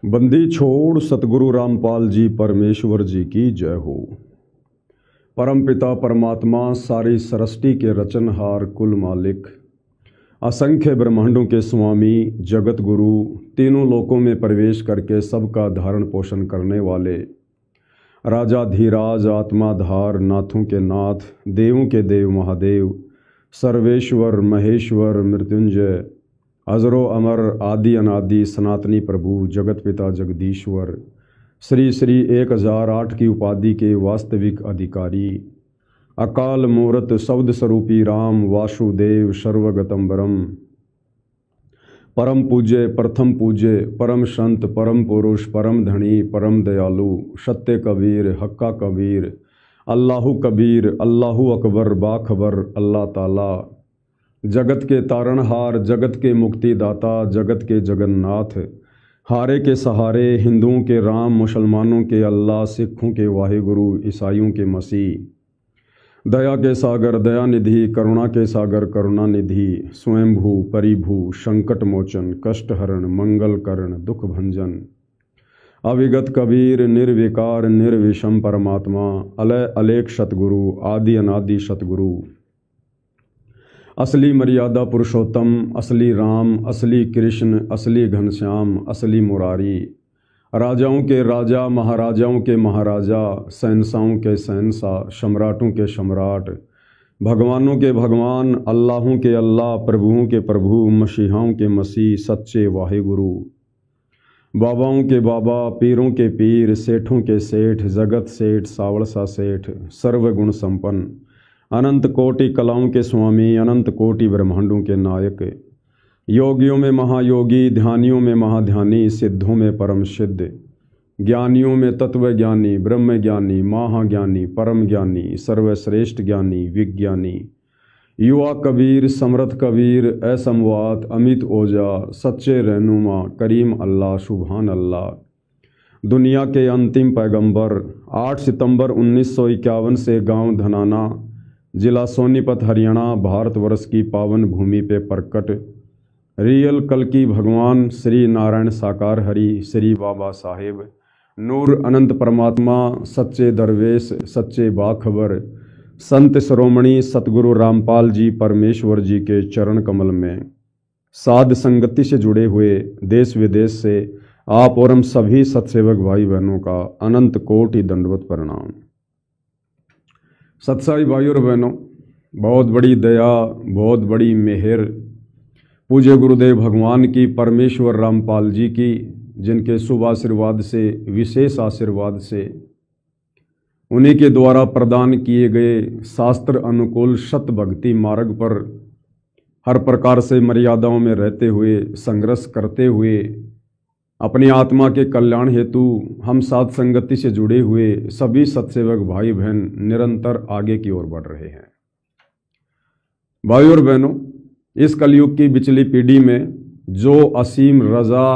बंदी छोड़ सतगुरु रामपाल जी परमेश्वर जी की जय हो। परमपिता परमात्मा सारी सृष्टि के रचनहार कुल मालिक, असंख्य ब्रह्मांडों के स्वामी, जगत गुरु, तीनों लोकों में प्रवेश करके सबका धारण पोषण करने वाले, राजाधीराज आत्माधार, नाथों के नाथ, देवों के देव महादेव, सर्वेश्वर महेश्वर मृत्युंजय, अजरो अमर आदि अनादि सनातनी प्रभु, जगत पिता जगदीश्वर, श्री श्री 1008 की उपाधि के वास्तविक अधिकारी, अकाल मूर्त शब्द स्वरूपी राम वासुदेव सर्वगतम बरम, परम पूज्य प्रथम पूज्य परम संत परम पुरुष परम धनी परम दयालु, सत्य कबीर हक्का कबीर, अल्लाहु कबीर अल्लाहु अकबर बाखबर अल्लाह ताला, जगत के तारणहार, जगत के मुक्तिदाता, जगत के जगन्नाथ, हारे के सहारे, हिंदुओं के राम, मुसलमानों के अल्लाह, सिखों के वाहिगुरु, ईसाइयों के मसीह, दया के सागर दयानिधि, करुणा के सागर करुणानिधि, स्वयंभू परिभू, संकट मोचन, कष्टहरण, मंगल करण, दुख भंजन, अविगत कबीर, निर्विकार निर्विषम परमात्मा, अलय अलेख सतगुरु, आदि अनादि सतगुरु, असली मर्यादा पुरुषोत्तम, असली राम, असली कृष्ण, असली घनश्याम, असली मुरारी, राजाओं के राजा, महाराजाओं के महाराजा, शहंशाहों के शहंशाह, सम्राटों के सम्राट, भगवानों के भगवान, अल्लाहों के अल्लाह, प्रभुओं के प्रभु, मसीहाओं के मसीह, सच्चे वाहिगुरु, बाबाओं के बाबा, पीरों के पीर, सेठों के सेठ, जगत सेठ, सावड़सा सेठ, सर्वगुण संपन्न, अनंत कोटि कलाओं के स्वामी, अनंत कोटि ब्रह्मांडों के नायक, योगियों में महायोगी, ध्यानियों में महाध्यानी, सिद्धों में परम सिद्ध, ज्ञानियों में तत्वज्ञानी, ब्रह्म ज्ञानी, महाज्ञानी, परम ज्ञानी, सर्वश्रेष्ठ ज्ञानी, विज्ञानी, युवा कबीर, समर्थ कबीर, असमवात, अमित ओजा, सच्चे रहनुमा, करीम अल्लाह, सुभान अल्लाह, दुनिया के अंतिम पैगंबर, 8 सितंबर 1951 से गांव धनाना, जिला सोनीपत, हरियाणा, भारतवर्ष की पावन भूमि पे प्रकट रियल कल की भगवान श्री नारायण साकार हरि, श्री बाबा साहेब, नूर अनंत परमात्मा, सच्चे दरवेश, सच्चे बाखबर, संत शिरोमणि सतगुरु रामपाल जी परमेश्वर जी के चरण कमल में साध संगति से जुड़े हुए देश विदेश से आप और हम सभी सत्सेवक भाई बहनों का अनंत कोटि दंडवत प्रणाम। सत्साई भाई और बहनों, बहुत बड़ी दया, बहुत बड़ी मेहर पूज्य गुरुदेव भगवान की, परमेश्वर रामपाल जी की, जिनके शुभ आशीर्वाद से, विशेष आशीर्वाद से, उन्हीं के द्वारा प्रदान किए गए शास्त्र अनुकूल सत भक्ति मार्ग पर हर प्रकार से मर्यादाओं में रहते हुए, संघर्ष करते हुए, अपनी आत्मा के कल्याण हेतु हम साध संगति से जुड़े हुए सभी सत्सेवक भाई बहन निरंतर आगे की ओर बढ़ रहे हैं। भाई और बहनों, इस कलयुग की बिचली पीढ़ी में जो असीम रजा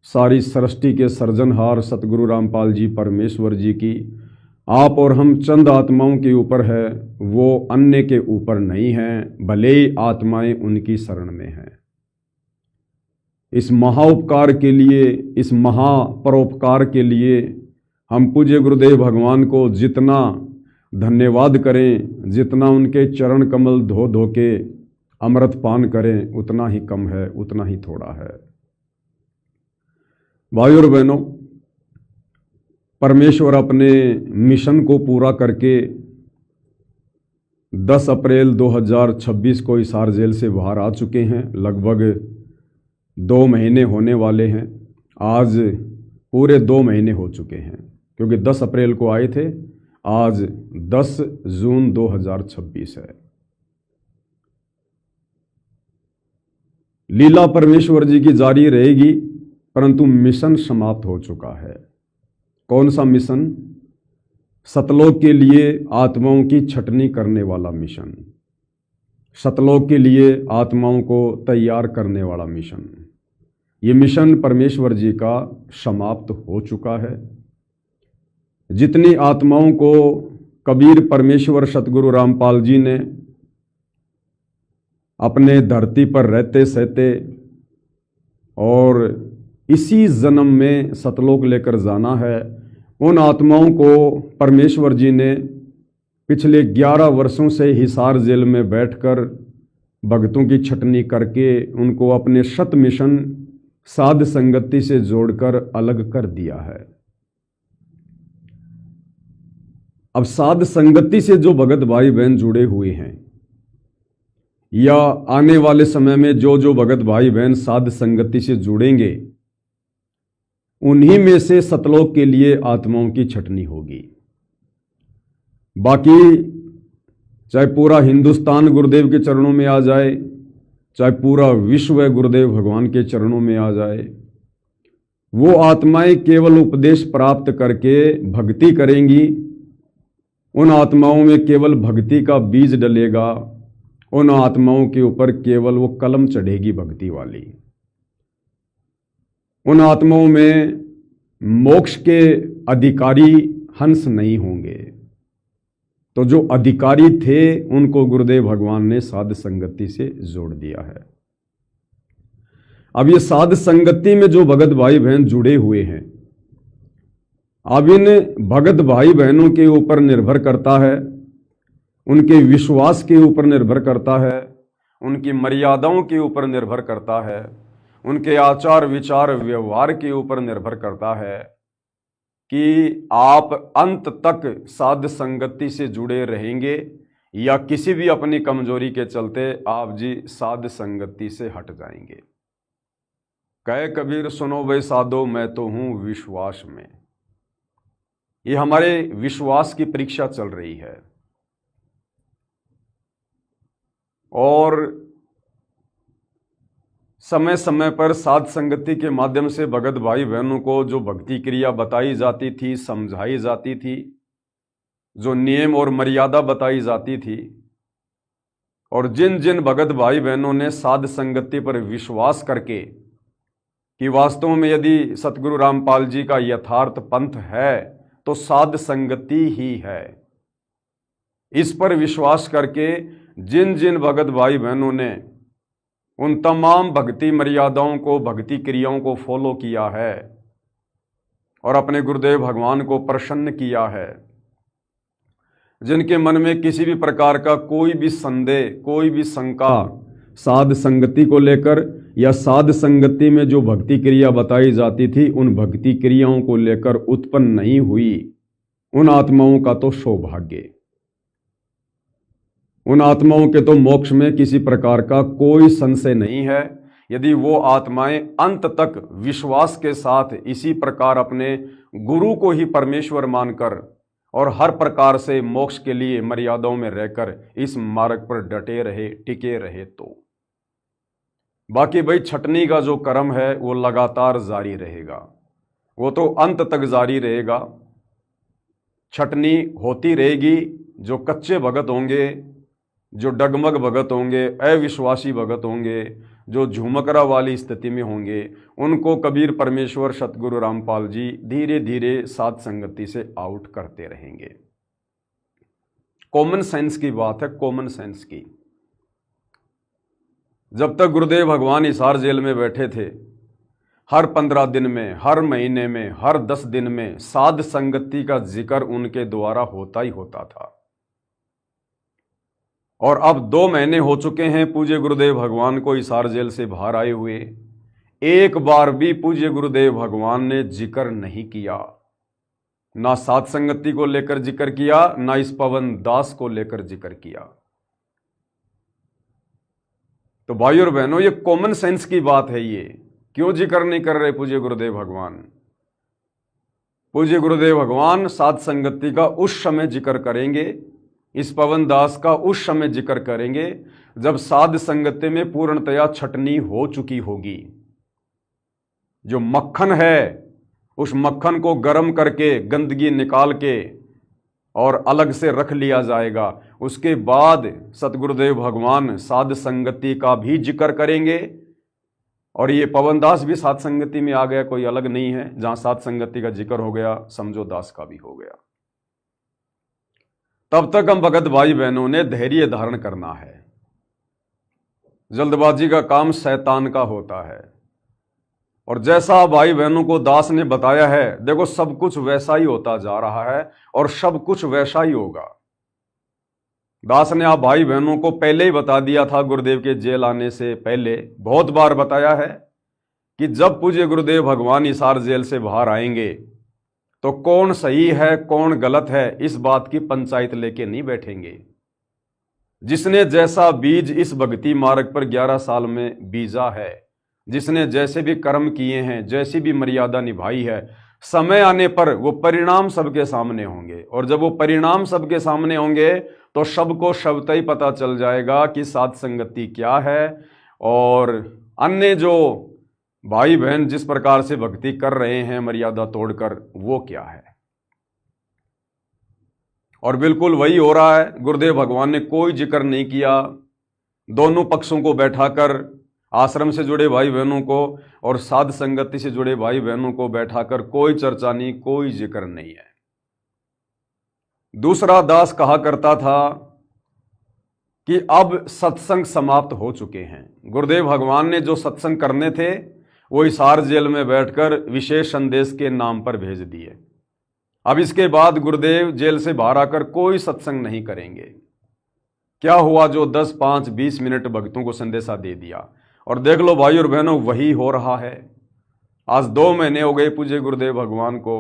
सारी सृष्टि के सर्जनहार सतगुरु रामपाल जी परमेश्वर जी की आप और हम चंद आत्माओं के ऊपर है, वो अन्य के ऊपर नहीं है, भले ही आत्माएं उनकी शरण में हैं। इस महाउपकार के लिए, इस महापरोपकार के लिए हम पूज्य गुरुदेव भगवान को जितना धन्यवाद करें, जितना उनके चरण कमल धो धो के अमृत पान करें, उतना ही कम है, उतना ही थोड़ा है। भाई और बहनों, परमेश्वर अपने मिशन को पूरा करके 10 अप्रैल 2026 को हिसार जेल से बाहर आ चुके हैं। लगभग 2 महीने होने वाले हैं। आज पूरे 2 महीने हो चुके हैं, क्योंकि 10 अप्रैल को आए थे, आज 10 जून 2026 है। लीला परमेश्वर जी की जारी रहेगी, परंतु मिशन समाप्त हो चुका है। कौन सा मिशन? सतलोक के लिए आत्माओं की छटनी करने वाला मिशन, सतलोक के लिए आत्माओं को तैयार करने वाला मिशन। ये मिशन परमेश्वर जी का समाप्त हो चुका है। जितनी आत्माओं को कबीर परमेश्वर सतगुरु रामपाल जी ने अपने धरती पर रहते सहते और इसी जन्म में सतलोक लेकर जाना है। उन आत्माओं को परमेश्वर जी ने पिछले 11 वर्षों से हिसार जेल में बैठकर भक्तों की छटनी करके उनको अपने शत मिशन साध संगति से जोड़कर अलग कर दिया है। अब साध संगति से जो भगत भाई बहन जुड़े हुए हैं या आने वाले समय में जो भगत भाई बहन साध संगति से जुड़ेंगे, उन्हीं में से सतलोक के लिए आत्माओं की छटनी होगी। बाकी चाहे पूरा हिंदुस्तान गुरुदेव के चरणों में आ जाए, चाहे पूरा विश्व गुरुदेव भगवान के चरणों में आ जाए, वो आत्माएं केवल उपदेश प्राप्त करके भक्ति करेंगी। उन आत्माओं में केवल भक्ति का बीज डलेगा, उन आत्माओं के ऊपर केवल वो कलम चढ़ेगी भक्ति वाली। उन आत्माओं में मोक्ष के अधिकारी हंस नहीं होंगे। तो जो अधिकारी थे उनको गुरुदेव भगवान ने साध संगति से जोड़ दिया है। अब ये साध संगति में जो भगत भाई बहन जुड़े हुए हैं, अब इन भगत भाई बहनों के ऊपर निर्भर करता है, उनके विश्वास के ऊपर निर्भर करता है, उनकी मर्यादाओं के ऊपर निर्भर करता है, उनके आचार विचार व्यवहार के ऊपर निर्भर करता है कि आप अंत तक साध संगति से जुड़े रहेंगे या किसी भी अपनी कमजोरी के चलते आप जी साध संगति से हट जाएंगे। कहे कबीर सुनो भाई साधो मैं तो हूं विश्वास में। ये हमारे विश्वास की परीक्षा चल रही है और समय समय पर साध संगति के माध्यम से भगत भाई बहनों को जो भक्ति क्रिया बताई जाती थी, समझाई जाती थी, जो नियम और मर्यादा बताई जाती थी, और जिन जिन भगत भाई बहनों ने साध संगति पर विश्वास करके कि वास्तव में यदि सतगुरु रामपाल जी का यथार्थ पंथ है तो साध संगति ही है, इस पर विश्वास करके जिन जिन भगत भाई बहनों ने उन तमाम भक्ति मर्यादाओं को, भक्ति क्रियाओं को फॉलो किया है और अपने गुरुदेव भगवान को प्रसन्न किया है, जिनके मन में किसी भी प्रकार का कोई भी संदेह, कोई भी शंका साध संगति को लेकर या साध संगति में जो भक्ति क्रिया बताई जाती थी उन भक्ति क्रियाओं को लेकर उत्पन्न नहीं हुई, उन आत्माओं का तो सौभाग्य। उन आत्माओं के तो मोक्ष में किसी प्रकार का कोई संशय नहीं है, यदि वो आत्माएं अंत तक विश्वास के साथ इसी प्रकार अपने गुरु को ही परमेश्वर मानकर और हर प्रकार से मोक्ष के लिए मर्यादाओं में रहकर इस मार्ग पर डटे रहे, टिके रहे। तो बाकी भाई छटनी का जो कर्म है वो लगातार जारी रहेगा, वो तो अंत तक जारी रहेगा। छटनी होती रहेगी। जो कच्चे भगत होंगे, जो डगमग भगत होंगे, अविश्वासी भगत होंगे, जो झुमकरा वाली स्थिति में होंगे, उनको कबीर परमेश्वर सतगुरु रामपाल जी धीरे धीरे साध संगति से आउट करते रहेंगे। कॉमन सेंस की बात है, कॉमन सेंस की। जब तक गुरुदेव भगवान हिसार जेल में बैठे थे, हर 15 दिन में, हर महीने में, हर 10 दिन में साध संगति का जिक्र उनके द्वारा होता ही होता था। और अब 2 महीने हो चुके हैं पूज्य गुरुदेव भगवान को हिसार जेल से बाहर आए हुए, एक बार भी पूज्य गुरुदेव भगवान ने जिक्र नहीं किया। ना साध संगति को लेकर जिक्र किया, ना इस पवन दास को लेकर जिक्र किया। तो भाई और बहनों, ये कॉमन सेंस की बात है। ये क्यों जिक्र नहीं कर रहे पूज्य गुरुदेव भगवान? पूज्य गुरुदेव भगवान साध संगति का उस समय जिक्र करेंगे, इस पवन दास का उस समय जिक्र करेंगे जब साध संगति में पूर्णतया छटनी हो चुकी होगी। जो मक्खन है, उस मक्खन को गर्म करके गंदगी निकाल के और अलग से रख लिया जाएगा। उसके बाद सतगुरुदेव भगवान साध संगति का भी जिक्र करेंगे। और ये पवन दास भी साध संगति में आ गया, कोई अलग नहीं है। जहां साध संगति का जिक्र हो गया, समझो दास का भी हो गया। तब तक हम भगत भाई बहनों ने धैर्य धारण करना है। जल्दबाजी का काम शैतान का होता है। और जैसा भाई बहनों को दास ने बताया है, देखो सब कुछ वैसा ही होता जा रहा है और सब कुछ वैसा ही होगा। दास ने आप भाई बहनों को पहले ही बता दिया था, गुरुदेव के जेल आने से पहले बहुत बार बताया है कि जब पूज्य गुरुदेव भगवान हिसार जेल से बाहर आएंगे तो कौन सही है कौन गलत है इस बात की पंचायत लेके नहीं बैठेंगे। जिसने जैसा बीज इस भक्ति मार्ग पर 11 साल में बीजा है, जिसने जैसे भी कर्म किए हैं, जैसी भी मर्यादा निभाई है, समय आने पर वो परिणाम सबके सामने होंगे। और जब वो परिणाम सबके सामने होंगे तो सबको शब्द ही पता चल जाएगा कि साध संगति क्या है और अन्य जो भाई बहन जिस प्रकार से भक्ति कर रहे हैं मर्यादा तोड़कर, वो क्या है। और बिल्कुल वही हो रहा है। गुरुदेव भगवान ने कोई जिक्र नहीं किया, दोनों पक्षों को बैठाकर, आश्रम से जुड़े भाई बहनों को और साध संगति से जुड़े भाई बहनों को बैठाकर कोई चर्चा नहीं, कोई जिक्र नहीं है। दूसरा दास कहा करता था कि अब सत्संग समाप्त हो चुके हैं। गुरुदेव भगवान ने जो सत्संग करने थे वो हिसार जेल में बैठकर विशेष संदेश के नाम पर भेज दिए। अब इसके बाद गुरुदेव जेल से बाहर आकर कोई सत्संग नहीं करेंगे। क्या हुआ, जो 10, 5, 20 मिनट भक्तों को संदेशा दे दिया। और देख लो भाई और बहनों, वही हो रहा है। आज 2 महीने हो गए पूज्य गुरुदेव भगवान को।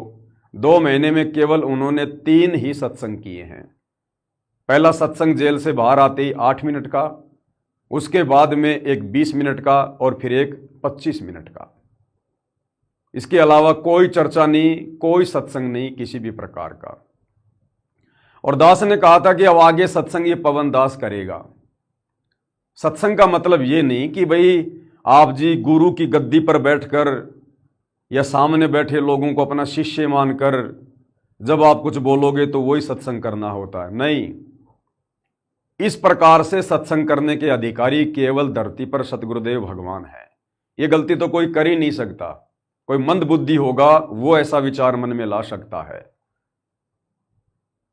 2 महीने में केवल उन्होंने 3 ही सत्संग किए हैं। पहला सत्संग जेल से बाहर आते ही 8 मिनट का, उसके बाद में एक 20 मिनट का और फिर एक 25 मिनट का। इसके अलावा कोई चर्चा नहीं, कोई सत्संग नहीं किसी भी प्रकार का। और दास ने कहा था कि अब आगे सत्संग ये पवन दास करेगा। सत्संग का मतलब ये नहीं कि भाई आप जी गुरु की गद्दी पर बैठकर या सामने बैठे लोगों को अपना शिष्य मानकर जब आप कुछ बोलोगे तो वही सत्संग करना होता है। नहीं, इस प्रकार से सत्संग करने के अधिकारी केवल धरती पर सतगुरुदेव भगवान है। ये गलती तो कोई कर ही नहीं सकता। कोई मंद बुद्धि होगा वो ऐसा विचार मन में ला सकता है।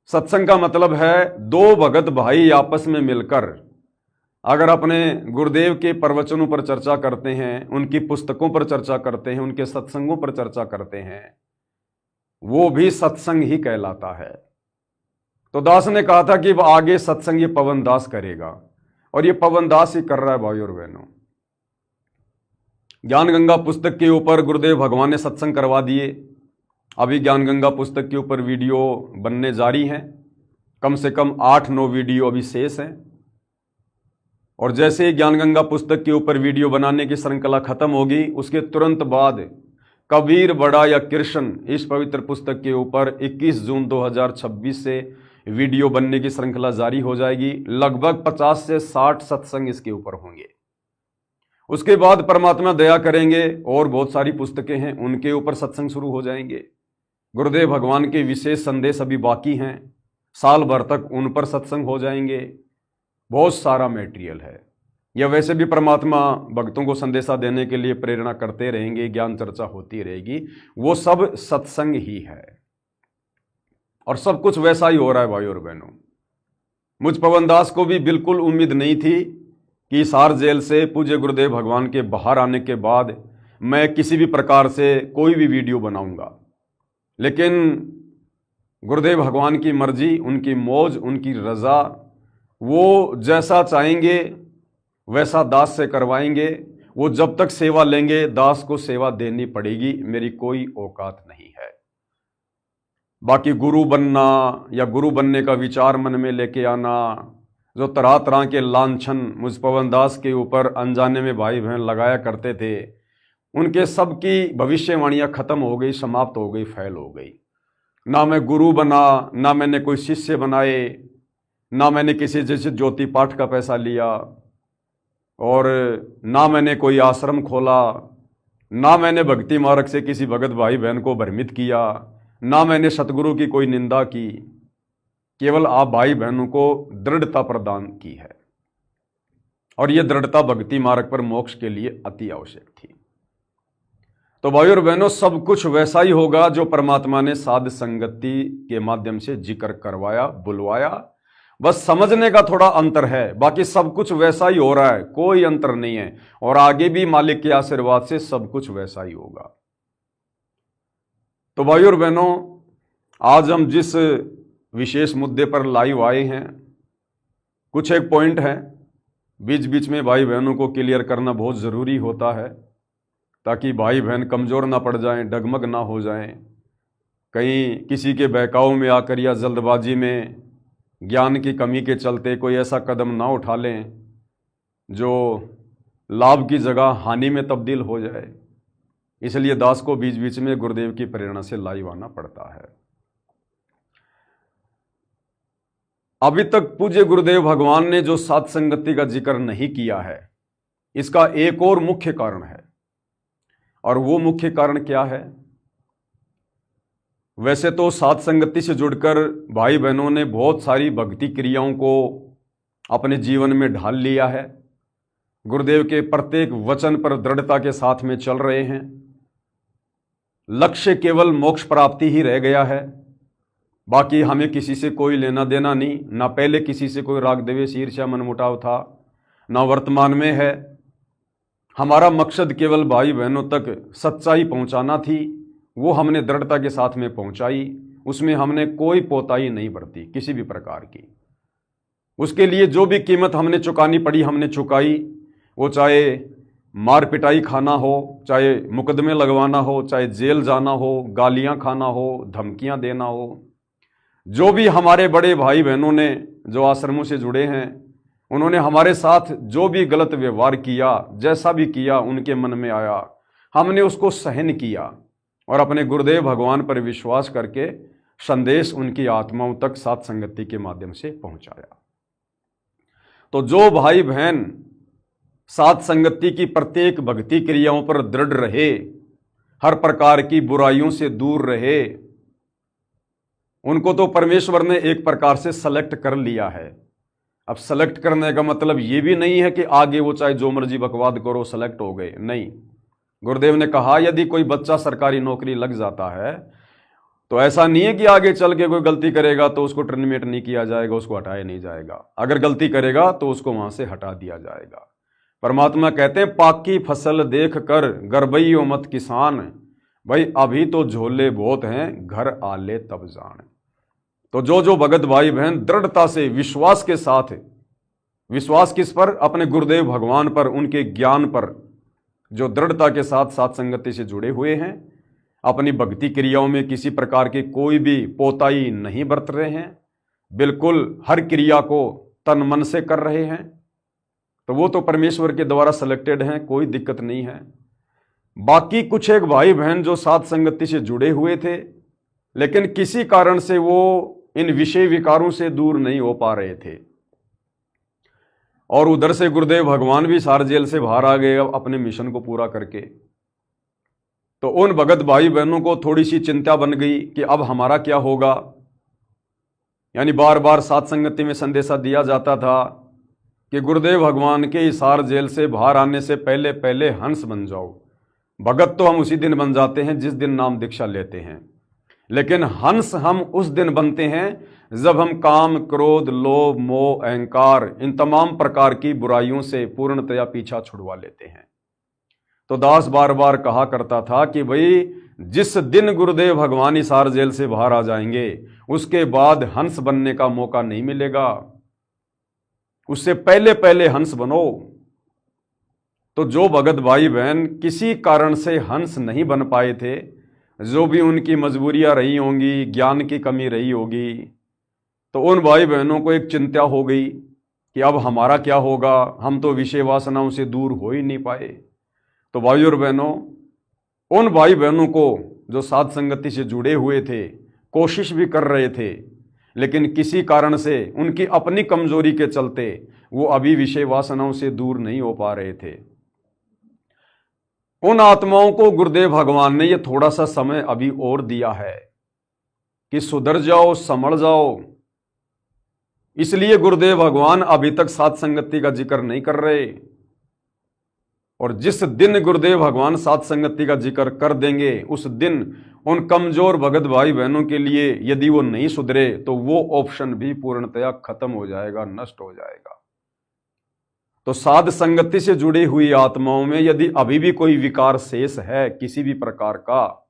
सत्संग का मतलब है 2 भगत भाई आपस में मिलकर अगर अपने गुरुदेव के प्रवचनों पर चर्चा करते हैं, उनकी पुस्तकों पर चर्चा करते हैं, उनके सत्संगों पर चर्चा करते हैं, वो भी सत्संग ही कहलाता है। तो दास ने कहा था कि आगे सत्संग ये पवन दास करेगा और ये पवन दास ही कर रहा है। भाई और बहनों, ज्ञान गंगा पुस्तक के ऊपर गुरुदेव भगवान ने सत्संग करवा दिए। अभी ज्ञान गंगा पुस्तक के ऊपर वीडियो बनने जारी हैं। कम से कम 8-9 वीडियो अभी शेष हैं। और जैसे ही ज्ञान गंगा पुस्तक के ऊपर वीडियो बनाने की श्रृंखला खत्म होगी, उसके तुरंत बाद कबीर बड़ा या कृष्ण इस पवित्र पुस्तक के ऊपर 21 जून 2026 से वीडियो बनने की श्रृंखला जारी हो जाएगी। लगभग 50 से 60 सत्संग इसके ऊपर होंगे। उसके बाद परमात्मा दया करेंगे और बहुत सारी पुस्तकें हैं, उनके ऊपर सत्संग शुरू हो जाएंगे। गुरुदेव भगवान के विशेष संदेश अभी बाकी हैं, साल भर तक उन पर सत्संग हो जाएंगे। बहुत सारा मटेरियल है। या वैसे भी परमात्मा भक्तों को संदेशा देने के लिए प्रेरणा करते रहेंगे, ज्ञान चर्चा होती रहेगी, वो सब सत्संग ही है। और सब कुछ वैसा ही हो रहा है। भाई और बहनों, मुझ पवन दास को भी बिल्कुल उम्मीद नहीं थी कि हिसार जेल से पूज्य गुरुदेव भगवान के बाहर आने के बाद मैं किसी भी प्रकार से कोई भी वीडियो बनाऊंगा। लेकिन गुरुदेव भगवान की मर्जी, उनकी मौज, उनकी रजा, वो जैसा चाहेंगे वैसा दास से करवाएंगे। वो जब तक सेवा लेंगे दास को सेवा देनी पड़ेगी, मेरी कोई औकात नहीं है। बाकी गुरु बनना या गुरु बनने का विचार मन में लेके आना, जो तरह तरह के लांछन मुझ पवन दास के ऊपर अनजाने में भाई बहन लगाया करते थे, उनके सब की भविष्यवाणियाँ खत्म हो गई, समाप्त हो गई, फैल हो गई। ना मैं गुरु बना, ना मैंने कोई शिष्य बनाए, ना मैंने किसी जैसे ज्योति पाठ का पैसा लिया, और ना मैंने कोई आश्रम खोला, ना मैंने भक्ति मार्ग से किसी भगत भाई बहन को भ्रमित किया, ना मैंने सतगुरु की कोई निंदा की। केवल आप भाई बहनों को दृढ़ता प्रदान की है, और यह दृढ़ता भक्ति मार्ग पर मोक्ष के लिए अति आवश्यक थी। तो भाई और बहनों, सब कुछ वैसा ही होगा जो परमात्मा ने साध संगति के माध्यम से जिक्र करवाया, बुलवाया, बस समझने का थोड़ा अंतर है, बाकी सब कुछ वैसा ही हो रहा है, कोई अंतर नहीं है। और आगे भी मालिक के आशीर्वाद से सब कुछ वैसा ही होगा। तो भाइयों और बहनों, आज हम जिस विशेष मुद्दे पर लाइव आए हैं, कुछ एक पॉइंट है बीच बीच में भाई बहनों को क्लियर करना बहुत ज़रूरी होता है, ताकि भाई बहन कमज़ोर ना पड़ जाएं, डगमग ना हो जाएं, कहीं किसी के बहकाव में आकर या जल्दबाजी में ज्ञान की कमी के चलते कोई ऐसा कदम ना उठा लें जो लाभ की जगह हानि में तब्दील हो जाए। इसलिए दास को बीच बीच में गुरुदेव की प्रेरणा से लाइव आना पड़ता है। अभी तक पूज्य गुरुदेव भगवान ने जो सात संगति का जिक्र नहीं किया है, इसका एक और मुख्य कारण है। और वो मुख्य कारण क्या है? वैसे तो सात संगति से जुड़कर भाई बहनों ने बहुत सारी भक्ति क्रियाओं को अपने जीवन में ढाल लिया है, गुरुदेव के प्रत्येक वचन पर दृढ़ता के साथ में चल रहे हैं। लक्ष्य केवल मोक्ष प्राप्ति ही रह गया है, बाकी हमें किसी से कोई लेना देना नहीं, ना पहले किसी से कोई राग द्वेष ईर्ष्या मनमुटाव था, ना वर्तमान में है। हमारा मकसद केवल भाई बहनों तक सच्चाई पहुंचाना थी, वो हमने दृढ़ता के साथ में पहुंचाई। उसमें हमने कोई पोताई नहीं बरती किसी भी प्रकार की। उसके लिए जो भी कीमत हमने चुकानी पड़ी हमने चुकाई, वो चाहे मार पिटाई खाना हो, चाहे मुकदमे लगवाना हो, चाहे जेल जाना हो, गालियां खाना हो, धमकियां देना हो। जो भी हमारे बड़े भाई बहनों ने जो आश्रमों से जुड़े हैं, उन्होंने हमारे साथ जो भी गलत व्यवहार किया, जैसा भी किया उनके मन में आया, हमने उसको सहन किया और अपने गुरुदेव भगवान पर विश्वास करके संदेश उनकी आत्माओं तक सात संगति के माध्यम से पहुंचाया। तो जो भाई बहन सात संगति की प्रत्येक भक्ति क्रियाओं पर दृढ़ रहे, हर प्रकार की बुराइयों से दूर रहे, उनको तो परमेश्वर ने एक प्रकार से सेलेक्ट कर लिया है। अब सेलेक्ट करने का मतलब ये भी नहीं है कि आगे वो चाहे जो मर्जी बकवाद करो सेलेक्ट हो गए, नहीं। गुरुदेव ने कहा यदि कोई बच्चा सरकारी नौकरी लग जाता है तो ऐसा नहीं है कि आगे चल के कोई गलती करेगा तो उसको टर्मिनेट नहीं किया जाएगा, उसको हटाया नहीं जाएगा। अगर गलती करेगा तो उसको वहां से हटा दिया जाएगा। परमात्मा कहते हैं पाकी फसल देख कर गरबइयो मत किसान, भाई अभी तो झोले बहुत हैं, घर आले तब जान। तो जो जो भगत भाई बहन दृढ़ता से विश्वास के साथ, विश्वास किस पर? अपने गुरुदेव भगवान पर, उनके ज्ञान पर, जो दृढ़ता के साथ सात संगति से जुड़े हुए हैं, अपनी भक्ति क्रियाओं में किसी प्रकार की कोई भी पोताई नहीं बरत रहे हैं, बिल्कुल हर क्रिया को तन मन से कर रहे हैं, तो वो तो परमेश्वर के द्वारा सिलेक्टेड हैं, कोई दिक्कत नहीं है। बाकी कुछ एक भाई बहन जो सात संगति से जुड़े हुए थे, लेकिन किसी कारण से वो इन विषय विकारों से दूर नहीं हो पा रहे थे, और उधर से गुरुदेव भगवान भी सार जेल से बाहर आ गए अपने मिशन को पूरा करके। तो उन भगत भाई बहनों को थोड़ी सी चिंता बन गई कि अब हमारा क्या होगा। यानी बार बार सात संगति में संदेशा दिया जाता था कि गुरुदेव भगवान के हिसार जेल से बाहर आने से पहले पहले हंस बन जाओ। भगत तो हम उसी दिन बन जाते हैं जिस दिन नाम दीक्षा लेते हैं, लेकिन हंस हम उस दिन बनते हैं जब हम काम, क्रोध, लोभ, मोह, अहंकार, इन तमाम प्रकार की बुराइयों से पूर्णतया पीछा छुड़वा लेते हैं। तो दास बार बार कहा करता था कि भाई जिस दिन गुरुदेव भगवान हिसार जेल से बाहर आ जाएंगे उसके बाद हंस बनने का मौका नहीं मिलेगा, उससे पहले पहले हंस बनो। तो जो भगत भाई बहन किसी कारण से हंस नहीं बन पाए थे, जो भी उनकी मजबूरियां रही होंगी, ज्ञान की कमी रही होगी, तो उन भाई बहनों को एक चिंता हो गई कि अब हमारा क्या होगा, हम तो विषय वासनाओं से दूर हो ही नहीं पाए। तो भाई और बहनों, उन भाई बहनों को जो साध संगति से जुड़े हुए थे, कोशिश भी कर रहे थे, लेकिन किसी कारण से उनकी अपनी कमजोरी के चलते वो अभी विषय वासनाओं से दूर नहीं हो पा रहे थे। उन आत्माओं को गुरुदेव भगवान ने ये थोड़ा सा समय अभी और दिया है कि सुधर जाओ, संभल जाओ। इसलिए गुरुदेव भगवान अभी तक सात संगति का जिक्र नहीं कर रहे, और जिस दिन गुरुदेव भगवान सात संगति का जिक्र कर देंगे उस दिन उन कमजोर भगत भाई बहनों के लिए यदि वो नहीं सुधरे तो वो ऑप्शन भी पूर्णतया खत्म हो जाएगा, नष्ट हो जाएगा। तो साध संगति से जुड़ी हुई आत्माओं में यदि अभी भी कोई विकार शेष है किसी भी प्रकार का,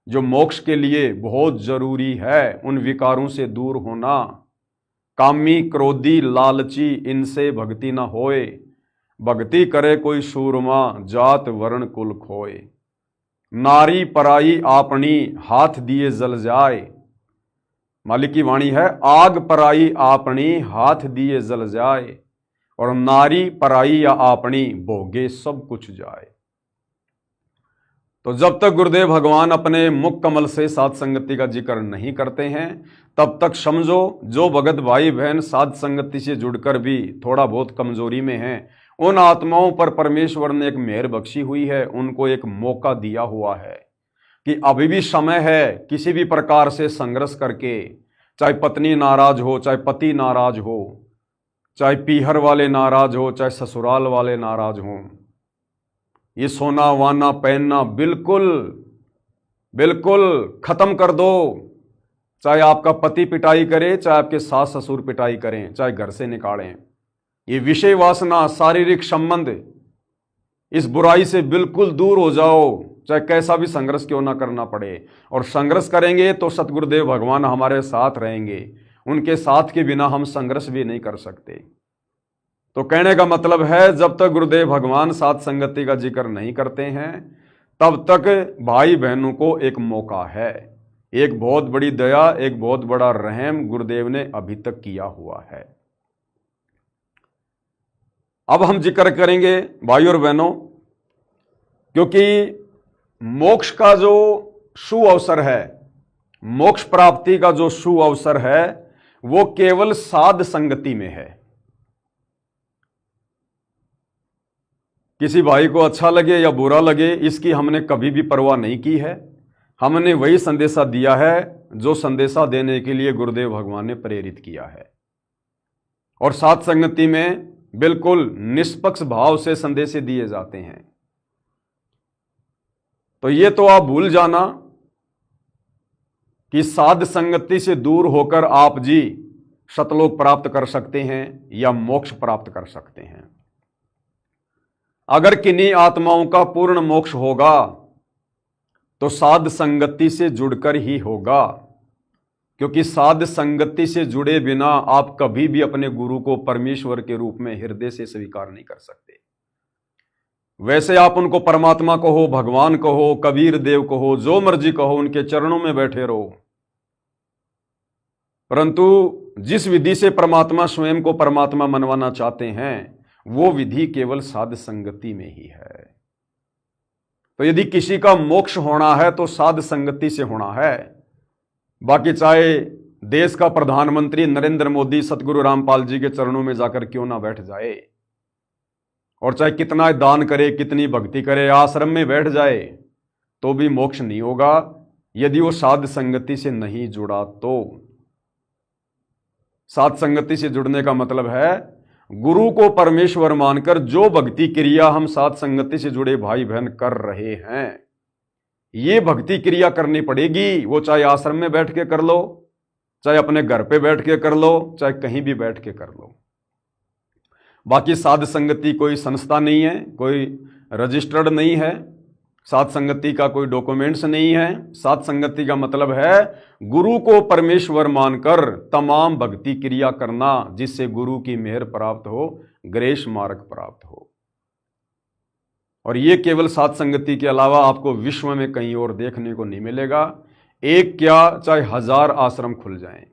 जो मोक्ष के लिए बहुत जरूरी है, उन विकारों से दूर होना। कामी, क्रोधी, लालची, इनसे भक्ति न होए, भक्ति करे कोई सूरमा, जात वर्ण कुल खोए। नारी पराई आपनी, हाथ दिए जल जाए। मालिक की वाणी है, आग पराई आपनी, हाथ दिए जल जाए, और नारी पराई या आपनी, भोगे सब कुछ जाए। तो जब तक गुरुदेव भगवान अपने मुख कमल से साध संगति का जिक्र नहीं करते हैं, तब तक समझो जो भगत भाई बहन साध संगति से जुड़कर भी थोड़ा बहुत कमजोरी में हैं, उन आत्माओं पर परमेश्वर ने एक मेहर बख्शी हुई है, उनको एक मौका दिया हुआ है कि अभी भी समय है किसी भी प्रकार से संघर्ष करके, चाहे पत्नी नाराज हो, चाहे पति नाराज हो, चाहे पीहर वाले नाराज हो, चाहे ससुराल वाले नाराज हो, ये सोना वाना पहनना बिल्कुल बिल्कुल खत्म कर दो। चाहे आपका पति पिटाई करे, चाहे आपके सास ससुर पिटाई करें, चाहे घर से निकालें, ये विषय वासना, शारीरिक संबंध, इस बुराई से बिल्कुल दूर हो जाओ, चाहे कैसा भी संघर्ष क्यों ना करना पड़े। और संघर्ष करेंगे तो सतगुरुदेव भगवान हमारे साथ रहेंगे, उनके साथ के बिना हम संघर्ष भी नहीं कर सकते। तो कहने का मतलब है, जब तक गुरुदेव भगवान साथ संगति का जिक्र नहीं करते हैं, तब तक भाई बहनों को एक मौका है। एक बहुत बड़ी दया, एक बहुत बड़ा रहम गुरुदेव ने अभी तक किया हुआ है। अब हम जिक्र करेंगे भाई और बहनों, क्योंकि मोक्ष का जो शुभ अवसर है, मोक्ष प्राप्ति का जो शुभ अवसर है, वो केवल साध संगति में है। किसी भाई को अच्छा लगे या बुरा लगे, इसकी हमने कभी भी परवाह नहीं की है। हमने वही संदेशा दिया है जो संदेशा देने के लिए गुरुदेव भगवान ने प्रेरित किया है, और साध संगति में बिल्कुल निष्पक्ष भाव से संदेशे दिए जाते हैं। तो ये तो आप भूल जाना कि साध संगति से दूर होकर आप जी सतलोक प्राप्त कर सकते हैं या मोक्ष प्राप्त कर सकते हैं। अगर किन्हीं आत्माओं का पूर्ण मोक्ष होगा तो साध संगति से जुड़कर ही होगा, क्योंकि साध संगति से जुड़े बिना आप कभी भी अपने गुरु को परमेश्वर के रूप में हृदय से स्वीकार नहीं कर सकते। वैसे आप उनको परमात्मा कहो, भगवान कहो, कबीर देव कहो, जो मर्जी कहो, उनके चरणों में बैठे रहो, परंतु जिस विधि से परमात्मा स्वयं को परमात्मा मनवाना चाहते हैं, वो विधि केवल साध संगति में ही है। तो यदि किसी का मोक्ष होना है तो साध संगति से होना है। बाकी चाहे देश का प्रधानमंत्री नरेंद्र मोदी सतगुरु रामपाल जी के चरणों में जाकर क्यों ना बैठ जाए, और चाहे कितना दान करे, कितनी भक्ति करे, आश्रम में बैठ जाए, तो भी मोक्ष नहीं होगा यदि वो साध संगति से नहीं जुड़ा। तो साध संगति से जुड़ने का मतलब है गुरु को परमेश्वर मानकर जो भक्ति क्रिया हम साध संगति से जुड़े भाई बहन कर रहे हैं, ये भक्ति क्रिया करनी पड़ेगी। वो चाहे आश्रम में बैठ के कर लो, चाहे अपने घर पे बैठ के कर लो, चाहे कहीं भी बैठ के कर लो। बाकी साध संगति कोई संस्था नहीं है, कोई रजिस्टर्ड नहीं है, साध संगति का कोई डॉक्यूमेंट्स नहीं है। साध संगति का मतलब है गुरु को परमेश्वर मानकर तमाम भक्ति क्रिया करना, जिससे गुरु की मेहर प्राप्त हो, ग्रेस मार्ग प्राप्त हो। और ये केवल साध संगति के अलावा आपको विश्व में कहीं और देखने को नहीं मिलेगा। एक क्या चाहे 1000 आश्रम खुल जाएं,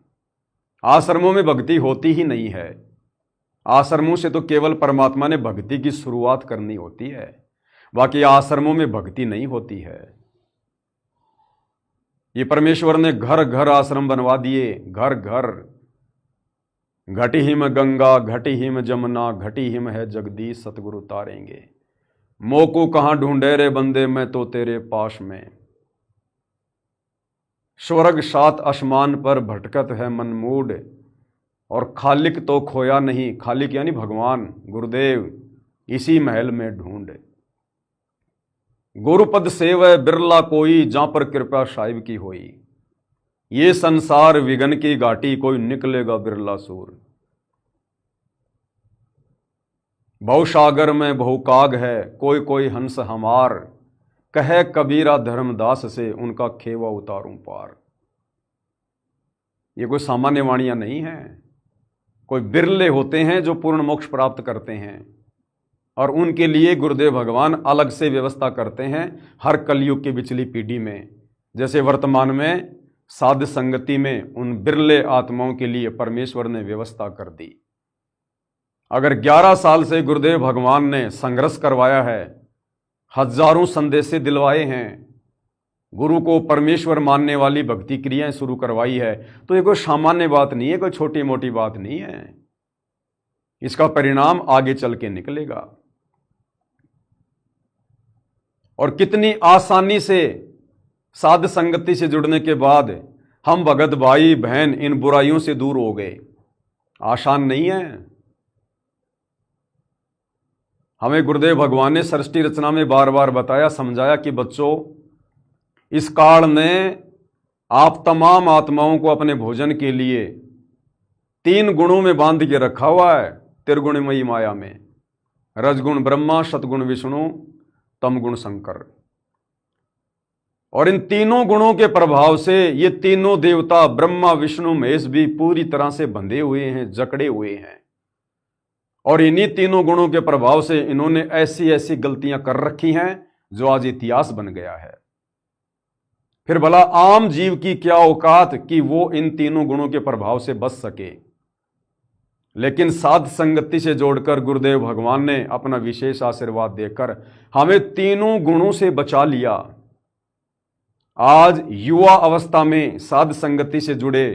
आश्रमों में भक्ति होती ही नहीं है। आश्रमों से तो केवल परमात्मा ने भक्ति की शुरुआत करनी होती है, बाकी आश्रमों में भक्ति नहीं होती है। ये परमेश्वर ने घर घर आश्रम बनवा दिए, घर घर। घटी हिम गंगा, घटी हिम जमुना, घटी हिम है जगदीश, सतगुरु तारेंगे। मोको कहाँ ढूंढे रे बंदे, मैं तो तेरे पास में। स्वर्ग 7 आसमान पर भटकत है मनमूड, और खालिक तो खोया नहीं, खालिक यानी भगवान गुरुदेव, इसी महल में ढूंढ। गुरुपद सेवै बिरला कोई, जहां पर कृपा साहिब की होई। ये संसार विघन की घाटी, कोई निकलेगा बिरला सूर। भवसागर में बहुकाग है, कोई कोई हंस हमार। कहे कबीरा धर्मदास से, उनका खेवा उतारूं पार। ये कोई सामान्य वाणियां नहीं है। कोई बिरले होते हैं जो पूर्ण मोक्ष प्राप्त करते हैं, और उनके लिए गुरुदेव भगवान अलग से व्यवस्था करते हैं हर कलयुग की पिछली पीढ़ी में। जैसे वर्तमान में साध संगति में उन बिरले आत्माओं के लिए परमेश्वर ने व्यवस्था कर दी। अगर 11 साल से गुरुदेव भगवान ने संघर्ष करवाया है, हजारों संदेशे दिलवाए हैं, गुरु को परमेश्वर मानने वाली भक्ति क्रियाएं शुरू करवाई है, तो ये कोई सामान्य बात नहीं है, कोई छोटी मोटी बात नहीं है। इसका परिणाम आगे चल के निकलेगा। और कितनी आसानी से साध संगति से जुड़ने के बाद हम भगत भाई बहन इन बुराइयों से दूर हो गए। आसान नहीं है। हमें गुरुदेव भगवान ने सृष्टि रचना में बार बार बताया, समझाया कि बच्चों, इस काल ने आप तमाम आत्माओं को अपने भोजन के लिए 3 गुणों में बांध के रखा हुआ है। त्रिगुणमयी माया में रजगुण ब्रह्मा, सतगुण विष्णु, तमगुण शंकर। और इन तीनों गुणों के प्रभाव से ये तीनों देवता ब्रह्मा विष्णु महेश भी पूरी तरह से बंधे हुए हैं, जकड़े हुए हैं। और इन्हीं तीनों गुणों के प्रभाव से इन्होंने ऐसी ऐसी गलतियां कर रखी हैं जो आज इतिहास बन गया है। फिर भला आम जीव की क्या औकात कि वो इन तीनों गुणों के प्रभाव से बच सके। लेकिन साध संगति से जोड़कर गुरुदेव भगवान ने अपना विशेष आशीर्वाद देकर हमें तीनों गुणों से बचा लिया। आज युवा अवस्था में साध संगति से जुड़े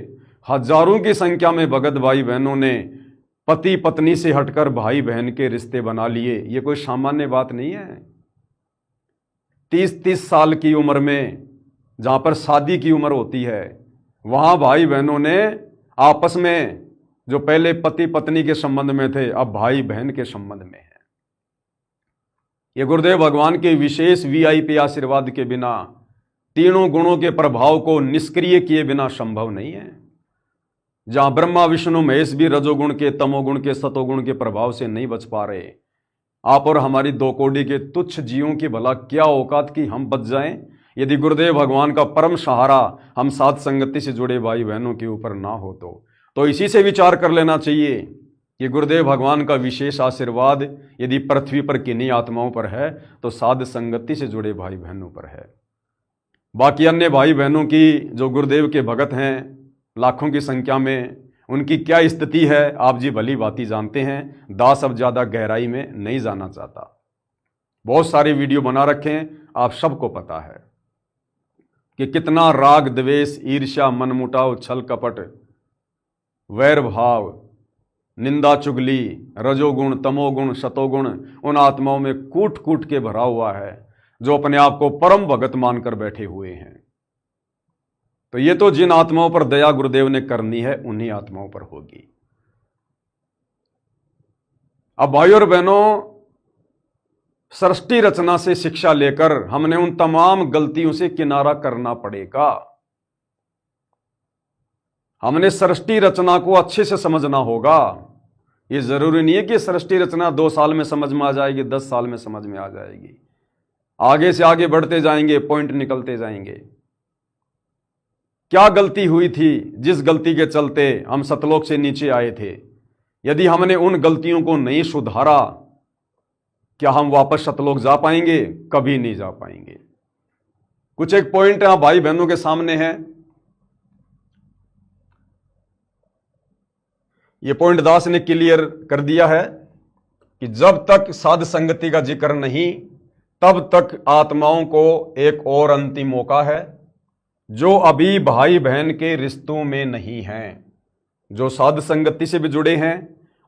हजारों की संख्या में भगत भाई बहनों ने पति पत्नी से हटकर भाई बहन के रिश्ते बना लिए। ये कोई सामान्य बात नहीं है। 30-30 साल की उम्र में जहां पर शादी की उम्र होती है, वहां भाई बहनों ने आपस में जो पहले पति पत्नी के संबंध में थे, अब भाई बहन के संबंध में है। ये गुरुदेव भगवान के विशेष VIP आशीर्वाद के बिना, तीनों गुणों के प्रभाव को निष्क्रिय किए बिना संभव नहीं है। जहां ब्रह्मा विष्णु महेश भी रजोगुण के, तमोगुण के, सतोगुण के प्रभाव से नहीं बच पा रहे, आप और हमारी 2 कौड़ी के तुच्छ जीवों की भला क्या औकात कि हम बच जाएं, यदि गुरुदेव भगवान का परम सहारा हम साध संगति से जुड़े भाई बहनों के ऊपर ना हो तो इसी से विचार कर लेना चाहिए कि गुरुदेव भगवान का विशेष आशीर्वाद यदि पृथ्वी पर किन्हीं आत्माओं पर है तो साध संगति से जुड़े भाई बहनों पर है। बाकी अन्य भाई बहनों की जो गुरुदेव के भगत हैं लाखों की संख्या में, उनकी क्या स्थिति है आप जी भली भांति जानते हैं। दास अब ज़्यादा गहराई में नहीं जाना चाहता। बहुत सारे वीडियो बना रखे हैं, आप सबको पता है कि कितना राग द्वेष, ईर्ष्या, मनमुटाव, छल कपट, वैर भाव, निंदा चुगली, रजोगुण, तमोगुण, सतोगुण उन आत्माओं में कूट कूट के भरा हुआ है जो अपने आप को परम भगत मानकर बैठे हुए हैं। तो ये तो जिन आत्माओं पर दया गुरुदेव ने करनी है उन्हीं आत्माओं पर होगी। अब भाई और बहनों, सृष्टि रचना से शिक्षा लेकर हमने उन तमाम गलतियों से किनारा करना पड़ेगा। हमने सृष्टि रचना को अच्छे से समझना होगा। ये जरूरी नहीं है कि सृष्टि रचना 2 साल में समझ में आ जाएगी, 10 साल में समझ में आ जाएगी। आगे से आगे बढ़ते जाएंगे, पॉइंट निकलते जाएंगे। क्या गलती हुई थी जिस गलती के चलते हम सतलोक से नीचे आए थे? यदि हमने उन गलतियों को नहीं सुधारा, क्या हम वापस सतलोक जा पाएंगे? कभी नहीं जा पाएंगे। कुछ एक पॉइंट यहां भाई बहनों के सामने है। ये पॉइंट दास ने क्लियर कर दिया है कि जब तक साध संगति का जिक्र नहीं, तब तक आत्माओं को एक और अंतिम मौका है जो अभी भाई बहन के रिश्तों में नहीं हैं, जो साध संगति से भी जुड़े हैं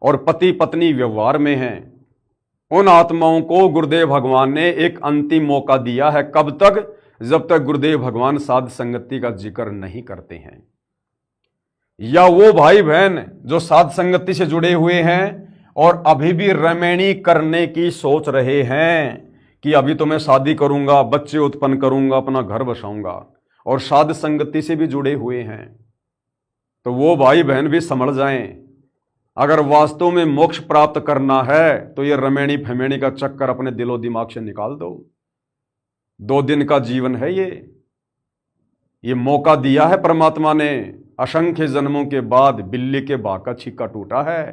और पति पत्नी व्यवहार में हैं। उन आत्माओं को गुरुदेव भगवान ने एक अंतिम मौका दिया है। कब तक? जब तक गुरुदेव भगवान साध संगति का जिक्र नहीं करते हैं। या वो भाई बहन जो साध संगति से जुड़े हुए हैं और अभी भी रमैनी करने की सोच रहे हैं कि अभी तो मैं शादी करूंगा, बच्चे उत्पन्न करूंगा, अपना घर बसाऊंगा, और साध संगति से भी जुड़े हुए हैं, तो वो भाई बहन भी समझ जाएं, अगर वास्तव में मोक्ष प्राप्त करना है तो ये रमेणी फमेणी का चक्कर अपने दिलो दिमाग से निकाल दो। 2 दिन का जीवन है ये मौका दिया है परमात्मा ने। असंख्य जन्मों के बाद बिल्ली के बाग का छिक्का टूटा है।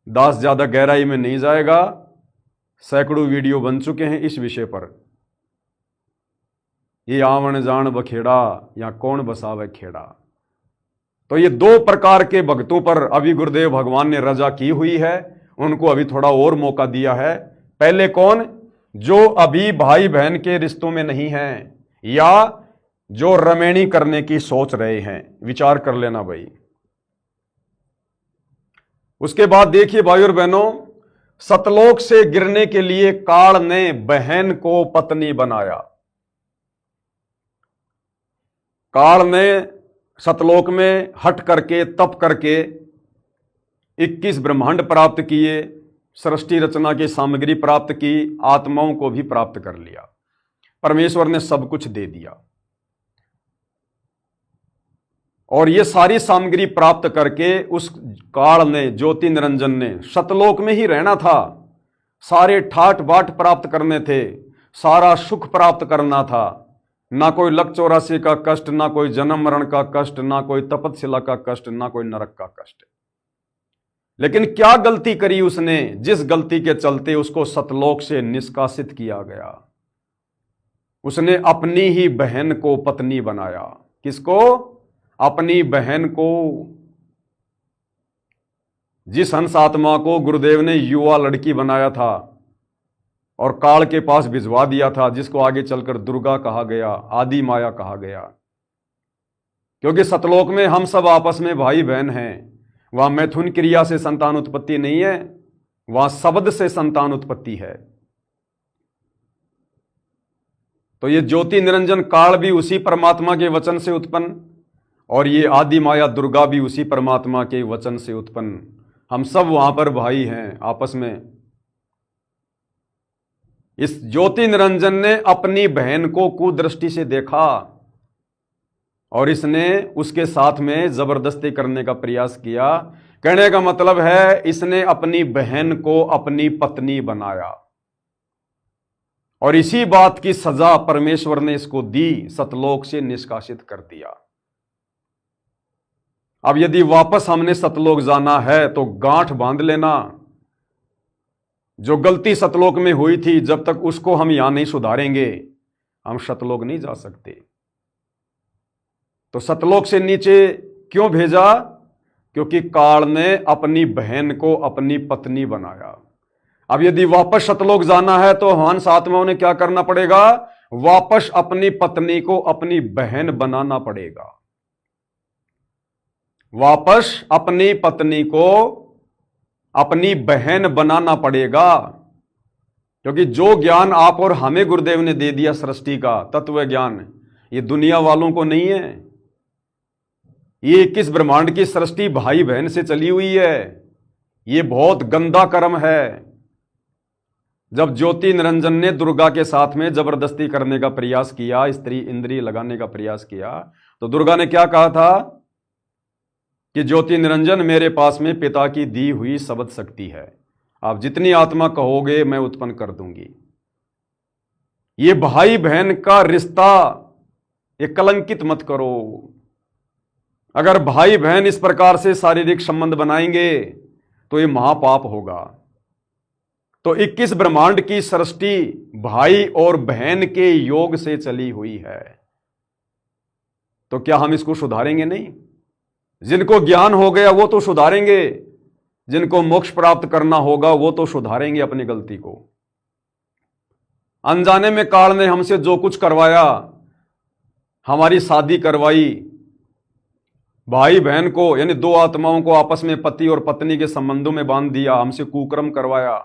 दास ज्यादा गहराई में नहीं जाएगा, सैकड़ों वीडियो बन चुके हैं इस विषय पर। ये आवन जान बखेड़ा या कौन बसावे खेड़ा। तो ये 2 प्रकार के भक्तों पर अभी गुरुदेव भगवान ने रजा की हुई है, उनको अभी थोड़ा और मौका दिया है। पहले कौन? जो अभी भाई बहन के रिश्तों में नहीं हैं, या जो रमेणी करने की सोच रहे हैं। विचार कर लेना भाई। उसके बाद देखिए भाई और बहनों, सतलोक से गिरने के लिए काल ने बहन को पत्नी बनाया। काल ने सतलोक में हट करके, तप करके 21 ब्रह्मांड प्राप्त किए, सृष्टि रचना की सामग्री प्राप्त की, आत्माओं को भी प्राप्त कर लिया। परमेश्वर ने सब कुछ दे दिया, और ये सारी सामग्री प्राप्त करके उस काल ने, ज्योति निरंजन ने सतलोक में ही रहना था। सारे ठाट बाट प्राप्त करने थे, सारा सुख प्राप्त करना था। ना कोई लक 84 का कष्ट, ना कोई जन्म मरण का कष्ट, ना कोई तपस्या का कष्ट, ना कोई नरक का कष्ट। लेकिन क्या गलती करी उसने, जिस गलती के चलते उसको सतलोक से निष्कासित किया गया? उसने अपनी ही बहन को पत्नी बनाया। किसको? अपनी बहन को। जिस हंस आत्मा को गुरुदेव ने युवा लड़की बनाया था और काल के पास भिजवा दिया था, जिसको आगे चलकर दुर्गा कहा गया, आदि माया कहा गया, क्योंकि सतलोक में हम सब आपस में भाई बहन हैं। वहां मैथुन क्रिया से संतान उत्पत्ति नहीं है, वहां शब्द से संतान उत्पत्ति है। तो ये ज्योति निरंजन काल भी उसी परमात्मा के वचन से उत्पन्न, और ये आदि माया दुर्गा भी उसी परमात्मा के वचन से उत्पन्न। हम सब वहां पर भाई हैं आपस में। इस ज्योति निरंजन ने अपनी बहन को कुदृष्टि से देखा और इसने उसके साथ में जबरदस्ती करने का प्रयास किया। कहने का मतलब है, इसने अपनी बहन को अपनी पत्नी बनाया, और इसी बात की सजा परमेश्वर ने इसको दी, सतलोक से निष्कासित कर दिया। अब यदि वापस हमने सतलोक जाना है तो गांठ बांध लेना। जो गलती सतलोक में हुई थी, जब तक उसको हम यहां नहीं सुधारेंगे, हम सतलोक नहीं जा सकते। तो सतलोक से नीचे क्यों भेजा? क्योंकि काल ने अपनी बहन को अपनी पत्नी बनाया। अब यदि वापस सतलोक जाना है तो हंस आत्माओं ने क्या करना पड़ेगा? वापस अपनी पत्नी को अपनी बहन बनाना पड़ेगा। वापस अपनी पत्नी को अपनी बहन बनाना पड़ेगा, क्योंकि जो ज्ञान आप और हमें गुरुदेव ने दे दिया सृष्टि का तत्व ज्ञान, ये दुनिया वालों को नहीं है। ये 21 ब्रह्मांड की सृष्टि भाई बहन से चली हुई है। ये बहुत गंदा कर्म है। जब ज्योति निरंजन ने दुर्गा के साथ में जबरदस्ती करने का प्रयास किया, स्त्री इंद्रिय लगाने का प्रयास किया, तो दुर्गा ने क्या कहा था कि ज्योति निरंजन, मेरे पास में पिता की दी हुई शब्द शक्ति है, आप जितनी आत्मा कहोगे मैं उत्पन्न कर दूंगी। ये भाई बहन का रिश्ता ये कलंकित मत करो। अगर भाई बहन इस प्रकार से शारीरिक संबंध बनाएंगे तो ये महापाप होगा। तो 21 ब्रह्मांड की सृष्टि भाई और बहन के योग से चली हुई है। तो क्या हम इसको सुधारेंगे? नहीं। जिनको ज्ञान हो गया वो तो सुधारेंगे, जिनको मोक्ष प्राप्त करना होगा वो तो सुधारेंगे अपनी गलती को। अनजाने में काल ने हमसे जो कुछ करवाया, हमारी शादी करवाई, भाई बहन को यानी 2 आत्माओं को आपस में पति और पत्नी के संबंधों में बांध दिया, हमसे कुकर्म करवाया,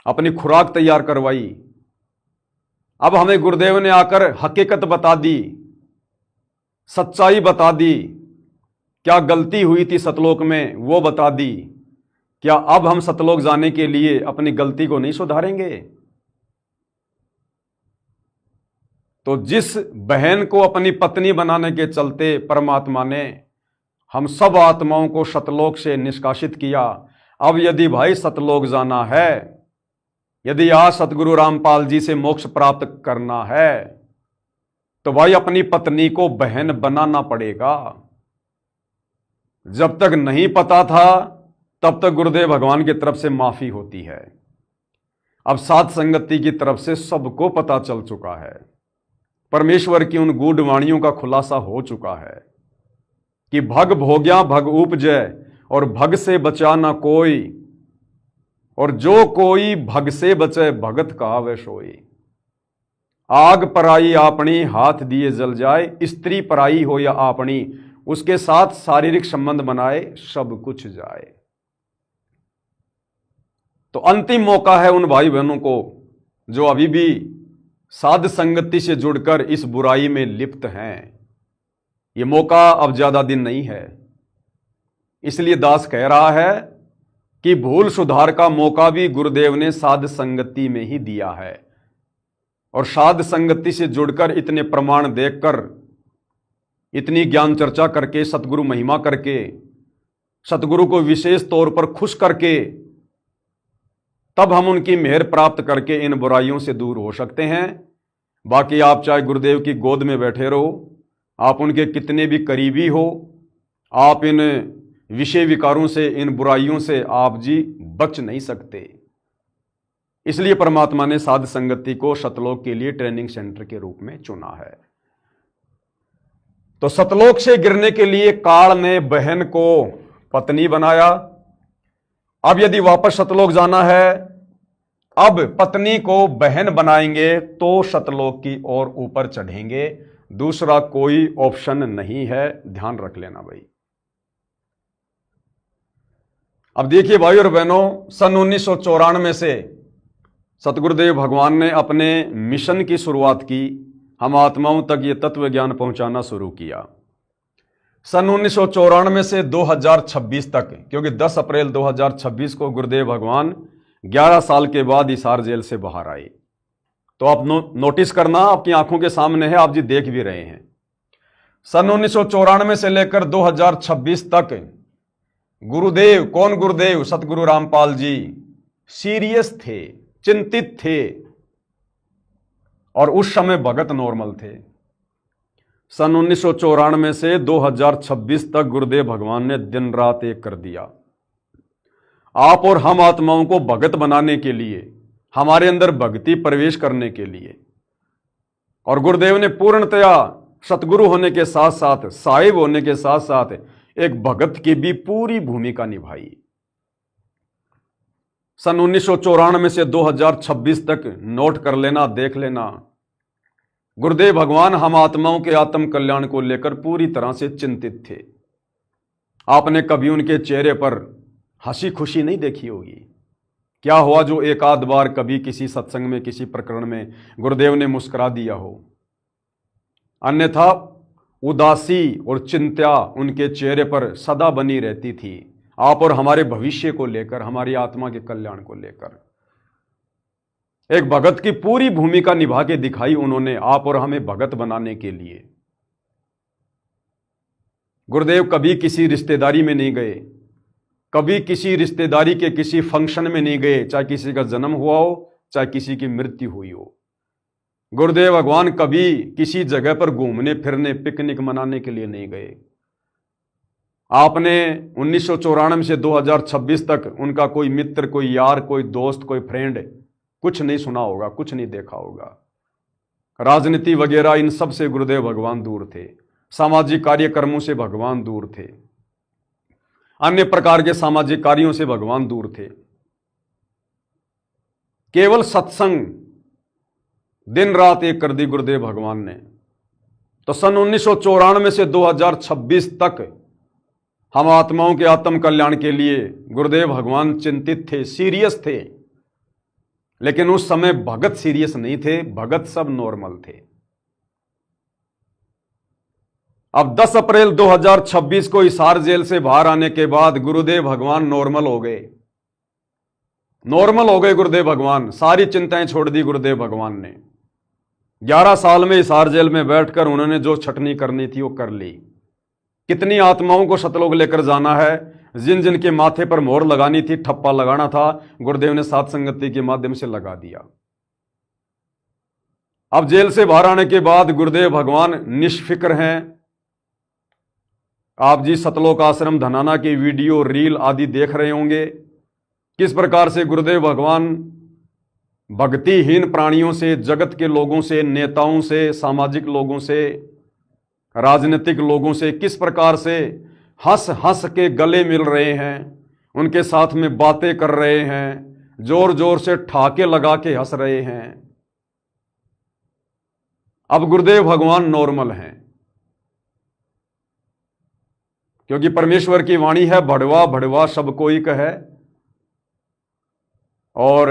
अपनी खुराक तैयार करवाई। अब हमें गुरुदेव ने आकर हकीकत बता दी, सच्चाई बता दी, क्या गलती हुई थी सतलोक में वो बता दी, क्या अब हम सतलोक जाने के लिए अपनी गलती को नहीं सुधारेंगे? तो जिस बहन को अपनी पत्नी बनाने के चलते परमात्मा ने हम सब आत्माओं को सतलोक से निष्कासित किया, अब यदि भाई सतलोक जाना है, यदि आज सतगुरु रामपाल जी से मोक्ष प्राप्त करना है, तो भाई अपनी पत्नी को बहन बनाना पड़ेगा। जब तक नहीं पता था तब तक गुरुदेव भगवान की तरफ से माफी होती है। अब साध संगति की तरफ से सबको पता चल चुका है, परमेश्वर की उन गूढ़ वाणियों का खुलासा हो चुका है कि भग भोग्या भग उपजय और भग से बचा ना कोई, और जो कोई भग से बचे भगत कहावे सोई। आग पराई आपनी हाथ दिए जल जाए, स्त्री पराई हो या आपनी उसके साथ शारीरिक संबंध बनाए सब कुछ जाए। तो अंतिम मौका है उन भाई बहनों को जो अभी भी साध संगति से जुड़कर इस बुराई में लिप्त हैं। ये मौका अब ज्यादा दिन नहीं है, इसलिए दास कह रहा है कि भूल सुधार का मौका भी गुरुदेव ने साध संगति में ही दिया है। और साध संगति से जुड़कर इतने प्रमाण देखकर, इतनी ज्ञान चर्चा करके, सतगुरु महिमा करके, सतगुरु को विशेष तौर पर खुश करके, तब हम उनकी मेहर प्राप्त करके इन बुराइयों से दूर हो सकते हैं। बाकी आप चाहे गुरुदेव की गोद में बैठे रहो, आप उनके कितने भी करीबी हो, आप इन विषय विकारों से, इन बुराइयों से आप जी बच नहीं सकते। इसलिए परमात्मा ने साध संगति को सतलोक के लिए ट्रेनिंग सेंटर के रूप में चुना है। तो सतलोक से गिरने के लिए काल ने बहन को पत्नी बनाया। अब यदि वापस सतलोक जाना है, अब पत्नी को बहन बनाएंगे तो सतलोक की ओर ऊपर चढ़ेंगे, दूसरा कोई ऑप्शन नहीं है। ध्यान रख लेना भाई। अब देखिए भाई और बहनों, सन 1994 से सतगुरुदेव भगवान ने अपने मिशन की शुरुआत की, हम आत्माओं तक ये तत्व ज्ञान पहुंचाना शुरू किया। सन 1994 से 2026 तक, क्योंकि 10 अप्रैल 2026 को गुरुदेव भगवान 11 साल के बाद हिसार जेल से बाहर आए। तो आप नोटिस करना, आपकी आंखों के सामने है, आप जी देख भी रहे हैं। सन 1994 से लेकर 2026 तक गुरुदेव, कौन गुरुदेव? सतगुरु रामपाल जी सीरियस थे, चिंतित थे, और उस समय भगत नॉर्मल थे। सन 1994 से 2026 तक गुरुदेव भगवान ने दिन रात एक कर दिया। आप और हम आत्माओं को भगत बनाने के लिए, हमारे अंदर भक्ति प्रवेश करने के लिए। और गुरुदेव ने पूर्णतया सतगुरु होने के साथ साथ, साहिब होने के साथ साथ एक भगत की भी पूरी भूमिका निभाई। सन 1994 से 2026 तक नोट कर लेना, देख लेना, गुरुदेव भगवान हम आत्माओं के आत्म कल्याण को लेकर पूरी तरह से चिंतित थे। आपने कभी उनके चेहरे पर हंसी खुशी नहीं देखी होगी। क्या हुआ जो एक आध बार कभी किसी सत्संग में, किसी प्रकरण में गुरुदेव ने मुस्कुरा दिया हो, अन्यथा उदासी और चिंता उनके चेहरे पर सदा बनी रहती थी, आप और हमारे भविष्य को लेकर, हमारी आत्मा के कल्याण को लेकर। एक भगत की पूरी भूमिका निभा के दिखाई उन्होंने, आप और हमें भगत बनाने के लिए। गुरुदेव कभी किसी रिश्तेदारी में नहीं गए, कभी किसी रिश्तेदारी के किसी फंक्शन में नहीं गए, चाहे किसी का जन्म हुआ हो, चाहे किसी की मृत्यु हुई हो। गुरुदेव भगवान कभी किसी जगह पर घूमने फिरने, पिकनिक मनाने के लिए नहीं गए। आपने 1994 से 2026 तक उनका कोई मित्र, कोई यार, कोई दोस्त, कोई फ्रेंड कुछ नहीं सुना होगा, कुछ नहीं देखा होगा। राजनीति वगैरह इन सब से गुरुदेव भगवान दूर थे, सामाजिक कार्यक्रमों से भगवान दूर थे, अन्य प्रकार के सामाजिक कार्यों से भगवान दूर थे। केवल सत्संग दिन रात एक कर दी गुरुदेव भगवान ने। तो सन 1994 से 2026 तक हम आत्माओं के आत्म कल्याण के लिए गुरुदेव भगवान चिंतित थे, सीरियस थे। लेकिन उस समय भगत सीरियस नहीं थे, भगत सब नॉर्मल थे। अब 10 अप्रैल 2026 को हिसार जेल से बाहर आने के बाद गुरुदेव भगवान नॉर्मल हो गए। नॉर्मल हो गए गुरुदेव भगवान, सारी चिंताएं छोड़ दी गुरुदेव भगवान ने। 11 साल में हिसार जेल में बैठकर उन्होंने जो छटनी करनी थी वो कर ली। कितनी आत्माओं को सतलोक लेकर जाना है, जिन जिन के माथे पर मोहर लगानी थी, ठप्पा लगाना था, गुरुदेव ने सात संगति के माध्यम से लगा दिया। अब जेल से बाहर आने के बाद गुरुदेव भगवान निष्फिक्र हैं। आप जी सतलोक आश्रम धनाना की वीडियो रील आदि देख रहे होंगे, किस प्रकार से गुरुदेव भगवान भक्तिहीन प्राणियों से, जगत के लोगों से, नेताओं से, सामाजिक लोगों से, राजनीतिक लोगों से किस प्रकार से हंस हंस के गले मिल रहे हैं, उनके साथ में बातें कर रहे हैं, जोर जोर से ठाके लगा के हंस रहे हैं। अब गुरुदेव भगवान नॉर्मल हैं, क्योंकि परमेश्वर की वाणी है, भड़वा भड़वा सब कोई कहे, और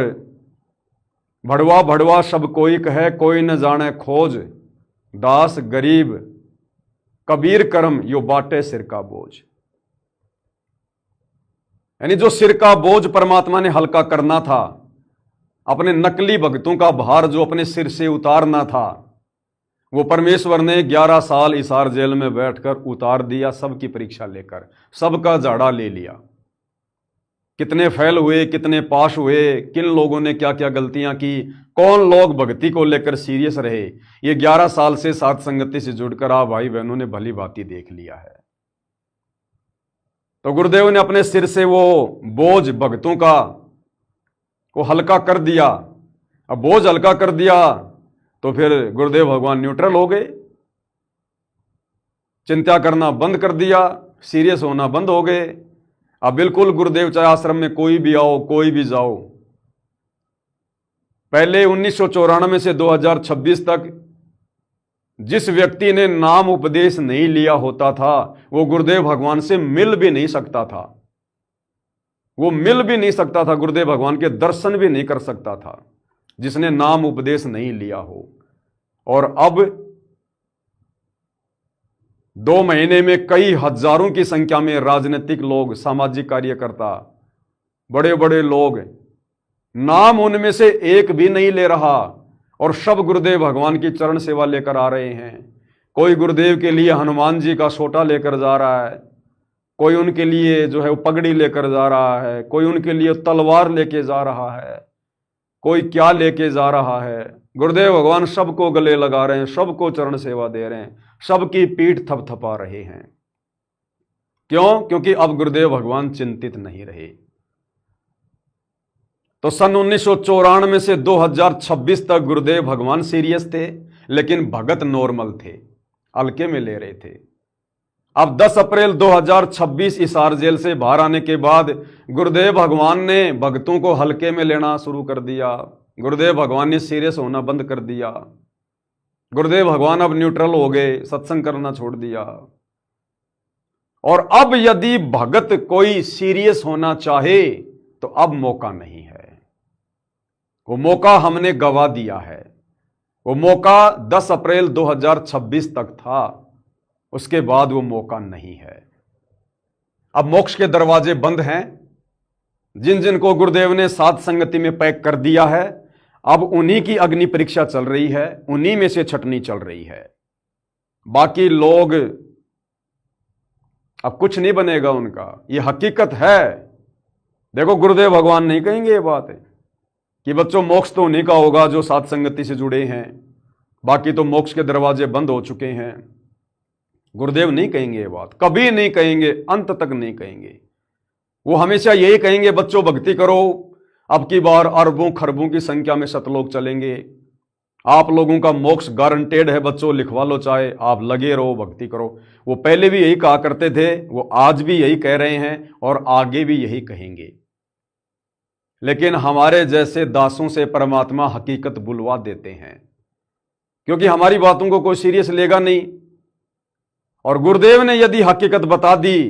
भड़वा भड़वा सब कोई कहे, कोई न जाने खोज, दास गरीब कबीर करम यो बाटे सिर का बोझ। यानी जो सिर का बोझ परमात्मा ने हल्का करना था, अपने नकली भक्तों का भार जो अपने सिर से उतारना था, वो परमेश्वर ने 11 साल हिसार जेल में बैठकर उतार दिया। सबकी परीक्षा लेकर सबका झाड़ा ले लिया। कितने फेल हुए, कितने पास हुए, किन लोगों ने क्या क्या गलतियां की, कौन लोग भक्ति को लेकर सीरियस रहे, ये 11 साल से सात संगति से जुड़कर आप भाई बहनों ने भली भांति देख लिया है। तो गुरुदेव ने अपने सिर से वो बोझ भक्तों का को हल्का कर दिया। अब बोझ हल्का कर दिया तो फिर गुरुदेव भगवान न्यूट्रल हो गए, चिंता करना बंद कर दिया, सीरियस होना बंद हो गए। अब बिल्कुल गुरुदेव चाहे आश्रम में कोई भी आओ, कोई भी जाओ। पहले 1994 से 2026 तक जिस व्यक्ति ने नाम उपदेश नहीं लिया होता था, वो गुरुदेव भगवान से मिल भी नहीं सकता था। वो मिल भी नहीं सकता था, गुरुदेव भगवान के दर्शन भी नहीं कर सकता था, जिसने नाम उपदेश नहीं लिया हो। और अब 2 महीने में कई हजारों की संख्या में राजनीतिक लोग, सामाजिक कार्यकर्ता, बड़े बड़े लोग, नाम उनमें से एक भी नहीं ले रहा, और सब गुरुदेव भगवान की चरण सेवा लेकर आ रहे हैं। कोई गुरुदेव के लिए हनुमान जी का सोटा लेकर जा रहा है, कोई उनके लिए जो है वो पगड़ी लेकर जा रहा है, कोई उनके लिए तलवार लेके जा रहा है, कोई क्या लेके जा रहा है। गुरुदेव भगवान सबको गले लगा रहे हैं, सबको चरण सेवा दे रहे हैं, सबकी पीठ थपथपा रहे हैं। क्यों? क्योंकि अब गुरुदेव भगवान चिंतित नहीं रहे। तो सन 1994 से 2026 तक गुरुदेव भगवान सीरियस थे, लेकिन भगत नॉर्मल थे, हल्के में ले रहे थे। अब 10 अप्रैल 2026 हिसार जेल से बाहर आने के बाद गुरुदेव भगवान ने भक्तों को हल्के में लेना शुरू कर दिया। गुरुदेव भगवान ने सीरियस होना बंद कर दिया। गुरुदेव भगवान अब न्यूट्रल हो गए, सत्संग करना छोड़ दिया। और अब यदि भगत कोई सीरियस होना चाहे तो अब मौका नहीं है। वो मौका हमने गवा दिया है। वो मौका 10 अप्रैल 2026 तक था, उसके बाद वो मौका नहीं है। अब मोक्ष के दरवाजे बंद हैं। जिन जिन को गुरुदेव ने सात संगति में पैक कर दिया है, अब उन्हीं की अग्नि परीक्षा चल रही है, उन्हीं में से छटनी चल रही है। बाकी लोग अब कुछ नहीं बनेगा उनका, ये हकीकत है। देखो गुरुदेव भगवान नहीं कहेंगे ये बात है कि बच्चों मोक्ष तो उन्हीं का होगा जो सात संगति से जुड़े हैं, बाकी तो मोक्ष के दरवाजे बंद हो चुके हैं। गुरुदेव नहीं कहेंगे ये बात, कभी नहीं कहेंगे, अंत तक नहीं कहेंगे। वो हमेशा यही कहेंगे बच्चों भक्ति करो, अब की बार अरबों खरबों की संख्या में सतलोक चलेंगे, आप लोगों का मोक्ष गारंटेड है बच्चों, लिखवा लो, चाहे आप लगे रहो, भक्ति करो। वो पहले भी यही कहा करते थे, वो आज भी यही कह रहे हैं और आगे भी यही कहेंगे। लेकिन हमारे जैसे दासों से परमात्मा हकीकत बुलवा देते हैं, क्योंकि हमारी बातों को कोई सीरियस लेगा नहीं। और गुरुदेव ने यदि हकीकत बता दी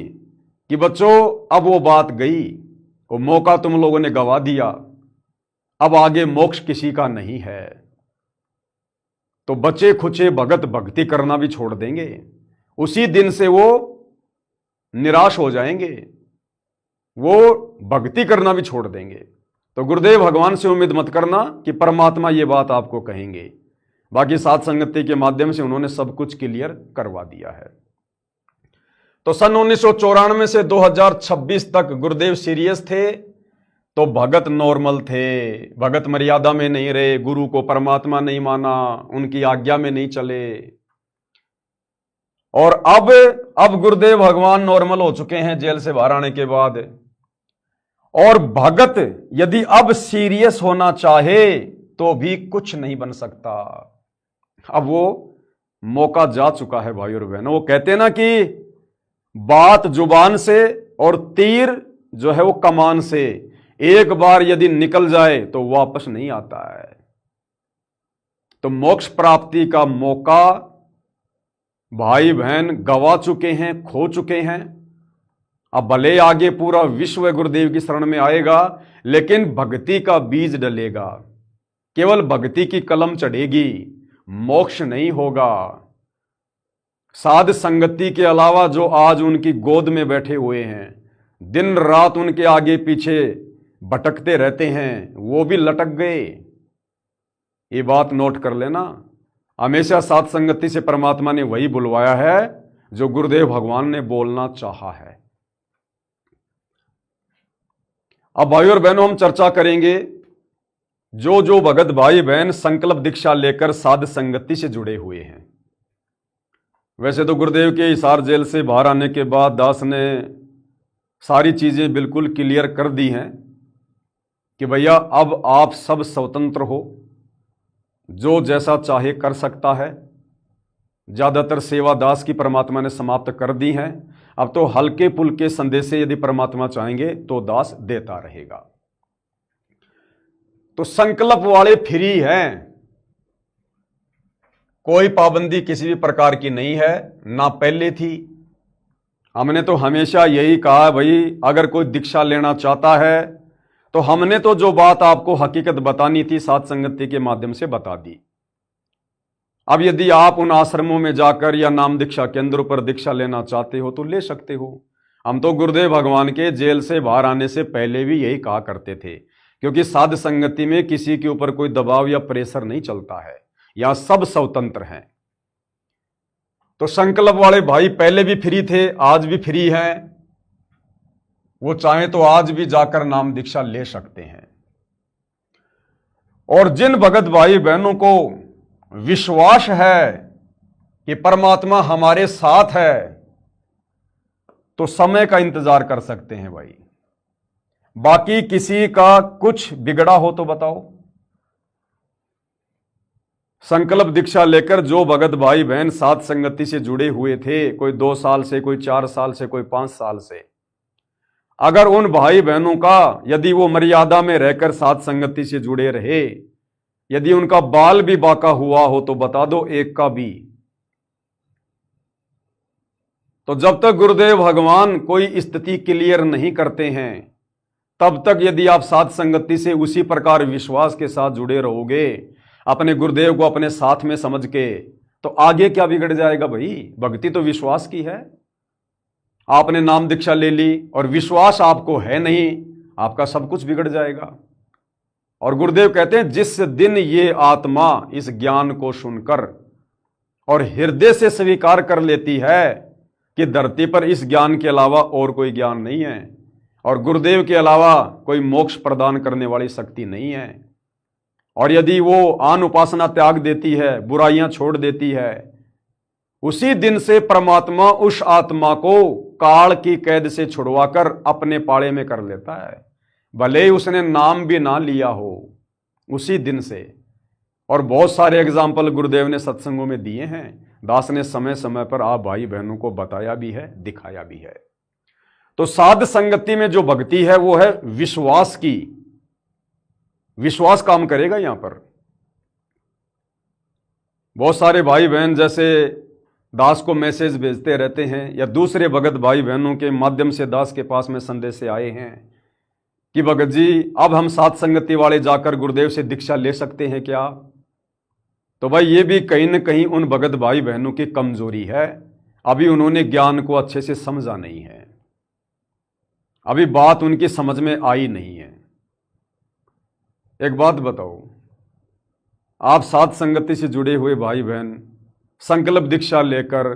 कि बच्चों अब वो बात गई, वो मौका तुम लोगों ने गवा दिया, अब आगे मोक्ष किसी का नहीं है, तो बचे खुचे भगत भक्ति करना भी छोड़ देंगे। उसी दिन से वो निराश हो जाएंगे, वो भक्ति करना भी छोड़ देंगे। तो गुरुदेव भगवान से उम्मीद मत करना कि परमात्मा ये बात आपको कहेंगे। बाकी साध संगति के माध्यम से उन्होंने सब कुछ क्लियर करवा दिया है। तो सन 1994 से 2026 तक गुरुदेव सीरियस थे, तो भगत नॉर्मल थे, भगत मर्यादा में नहीं रहे, गुरु को परमात्मा नहीं माना, उनकी आज्ञा में नहीं चले। और अब गुरुदेव भगवान नॉर्मल हो चुके हैं जेल से बाहर आने के बाद। और भगत यदि अब सीरियस होना चाहे तो भी कुछ नहीं बन सकता। अब वो मौका जा चुका है भाई और बहनों। वो कहते हैं ना कि बात जुबान से और तीर जो है वो कमान से, एक बार यदि निकल जाए तो वापस नहीं आता है। तो मोक्ष प्राप्ति का मौका भाई बहन गवा चुके हैं, खो चुके हैं। अब भले आगे पूरा विश्व गुरुदेव की शरण में आएगा, लेकिन भक्ति का बीज डलेगा, केवल भक्ति की कलम चढ़ेगी, मोक्ष नहीं होगा। साध संगति के अलावा जो आज उनकी गोद में बैठे हुए हैं, दिन रात उनके आगे पीछे भटकते रहते हैं, वो भी लटक गए। ये बात नोट कर लेना। हमेशा साध संगति से परमात्मा ने वही बुलवाया है जो गुरुदेव भगवान ने बोलना चाहा है। अब भाई और बहनों, हम चर्चा करेंगे जो भगत भाई बहन संकल्प दीक्षा लेकर साध संगति से जुड़े हुए हैं। वैसे तो गुरुदेव के हिसार जेल से बाहर आने के बाद दास ने सारी चीजें बिल्कुल क्लियर कर दी हैं कि भैया अब आप सब स्वतंत्र हो, जो जैसा चाहे कर सकता है। ज्यादातर सेवा दास की परमात्मा ने समाप्त कर दी है। अब तो हल्के पुल्के संदेशे यदि परमात्मा चाहेंगे तो दास देता रहेगा। तो संकल्प वाले फ्री हैं, कोई पाबंदी किसी भी प्रकार की नहीं है, ना पहले थी। हमने तो हमेशा यही कहा भाई, अगर कोई दीक्षा लेना चाहता है तो हमने तो जो बात आपको हकीकत बतानी थी साध संगति के माध्यम से बता दी। अब यदि आप उन आश्रमों में जाकर या नाम दीक्षा केंद्रों पर दीक्षा लेना चाहते हो तो ले सकते हो। हम तो गुरुदेव भगवान के जेल से बाहर आने से पहले भी यही कहा करते थे, क्योंकि साध संगति में किसी के ऊपर कोई दबाव या प्रेशर नहीं चलता है, यहां सब स्वतंत्र हैं। तो संकल्प वाले भाई पहले भी फ्री थे, आज भी फ्री हैं। वो चाहे तो आज भी जाकर नाम दीक्षा ले सकते हैं। और जिन भगत भाई बहनों को विश्वास है कि परमात्मा हमारे साथ है, तो समय का इंतजार कर सकते हैं भाई। बाकी किसी का कुछ बिगड़ा हो तो बताओ। संकल्प दीक्षा लेकर जो भगत भाई बहन साध संगति से जुड़े हुए थे, कोई 2 साल से, कोई 4 साल से, कोई 5 साल से, अगर उन भाई बहनों का यदि वो मर्यादा में रहकर साध संगति से जुड़े रहे, यदि उनका बाल भी बाका हुआ हो तो बता दो, एक का भी। तो जब तक गुरुदेव भगवान कोई स्थिति क्लियर नहीं करते हैं, तब तक यदि आप साध संगति से उसी प्रकार विश्वास के साथ जुड़े रहोगे, अपने गुरुदेव को अपने साथ में समझ के, तो आगे क्या बिगड़ जाएगा भाई। भक्ति तो विश्वास की है। आपने नाम दीक्षा ले ली और विश्वास आपको है नहीं, आपका सब कुछ बिगड़ जाएगा। और गुरुदेव कहते हैं, जिस दिन ये आत्मा इस ज्ञान को सुनकर और हृदय से स्वीकार कर लेती है कि धरती पर इस ज्ञान के अलावा और कोई ज्ञान नहीं है और गुरुदेव के अलावा कोई मोक्ष प्रदान करने वाली शक्ति नहीं है, और यदि वो आन उपासना त्याग देती है, बुराइयां छोड़ देती है, उसी दिन से परमात्मा उस आत्मा को काल की कैद से छुड़वाकर अपने पाड़े में कर लेता है, भले ही उसने नाम भी ना लिया हो, उसी दिन से। और बहुत सारे एग्जाम्पल गुरुदेव ने सत्संगों में दिए हैं, दास ने समय समय पर आप भाई बहनों को बताया भी है, दिखाया भी है। तो साध संगति में जो भक्ति है वो है विश्वास की। विश्वास काम करेगा। यहां पर बहुत सारे भाई बहन जैसे दास को मैसेज भेजते रहते हैं, या दूसरे भगत भाई बहनों के माध्यम से दास के पास में संदेश से आए हैं कि भगत जी, अब हम साध संगति वाले जाकर गुरुदेव से दीक्षा ले सकते हैं क्या। तो भाई ये भी कहीं न कहीं उन भगत भाई बहनों की कमजोरी है, अभी उन्होंने ज्ञान को अच्छे से समझा नहीं है, अभी बात उनकी समझ में आई नहीं है। एक बात बताओ, आप साथ संगति से जुड़े हुए भाई बहन संकल्प दीक्षा लेकर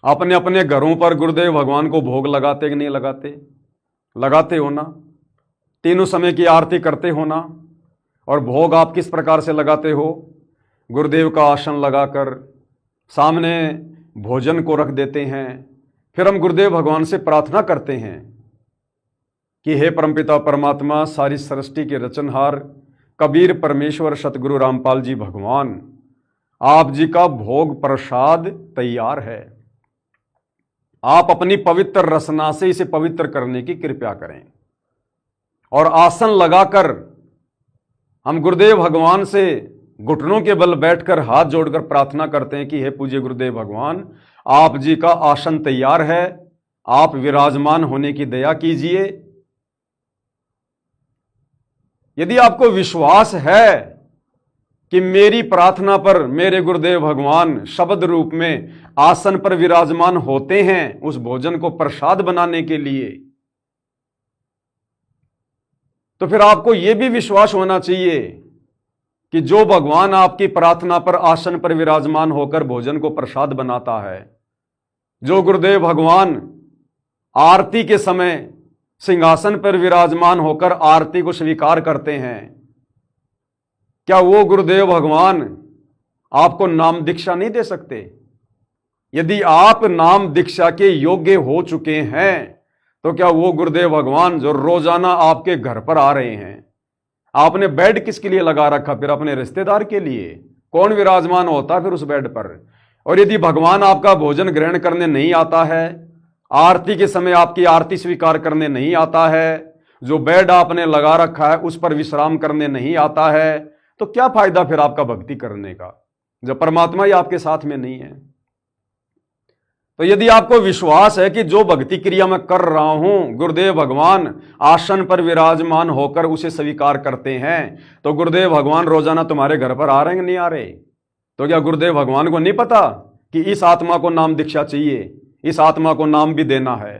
अपने अपने घरों पर गुरुदेव भगवान को भोग लगाते कि नहीं लगाते? लगाते हो ना? तीनों समय की आरती करते हो ना? और भोग आप किस प्रकार से लगाते हो? गुरुदेव का आसन लगाकर सामने भोजन को रख देते हैं। फिर हम गुरुदेव भगवान से प्रार्थना करते हैं कि हे परमपिता परमात्मा, सारी सृष्टि के रचनहार कबीर परमेश्वर सतगुरु रामपाल जी भगवान, आप जी का भोग प्रसाद तैयार है, आप अपनी पवित्र रसना से इसे पवित्र करने की कृपा करें। और आसन लगाकर हम गुरुदेव भगवान से घुटनों के बल बैठकर हाथ जोड़कर प्रार्थना करते हैं कि हे पूज्य गुरुदेव भगवान, आप जी का आसन तैयार है, आप विराजमान होने की दया कीजिए। यदि आपको विश्वास है कि मेरी प्रार्थना पर मेरे गुरुदेव भगवान शब्द रूप में आसन पर विराजमान होते हैं उस भोजन को प्रसाद बनाने के लिए, तो फिर आपको यह भी विश्वास होना चाहिए कि जो भगवान आपकी प्रार्थना पर आसन पर विराजमान होकर भोजन को प्रसाद बनाता है, जो गुरुदेव भगवान आरती के समय सिंहासन पर विराजमान होकर आरती को स्वीकार करते हैं, क्या वो गुरुदेव भगवान आपको नाम दीक्षा नहीं दे सकते? यदि आप नाम दीक्षा के योग्य हो चुके हैं तो क्या वो गुरुदेव भगवान जो रोजाना आपके घर पर आ रहे हैं, आपने बेड किसके लिए लगा रखा? फिर अपने रिश्तेदार के लिए। कौन विराजमान होता है फिर उस बेड पर? और यदि भगवान आपका भोजन ग्रहण करने नहीं आता है, आरती के समय आपकी आरती स्वीकार करने नहीं आता है, जो बेड आपने लगा रखा है उस पर विश्राम करने नहीं आता है, तो क्या फायदा फिर आपका भक्ति करने का, जब परमात्मा ही आपके साथ में नहीं है? तो यदि आपको विश्वास है कि जो भक्ति क्रिया मैं कर रहा हूं गुरुदेव भगवान आसन पर विराजमान होकर उसे स्वीकार करते हैं, तो गुरुदेव भगवान रोजाना तुम्हारे घर पर आ रहे हैं कि नहीं आ रहे? तो क्या गुरुदेव भगवान को नहीं पता कि इस आत्मा को नाम दीक्षा चाहिए, इस आत्मा को नाम भी देना है?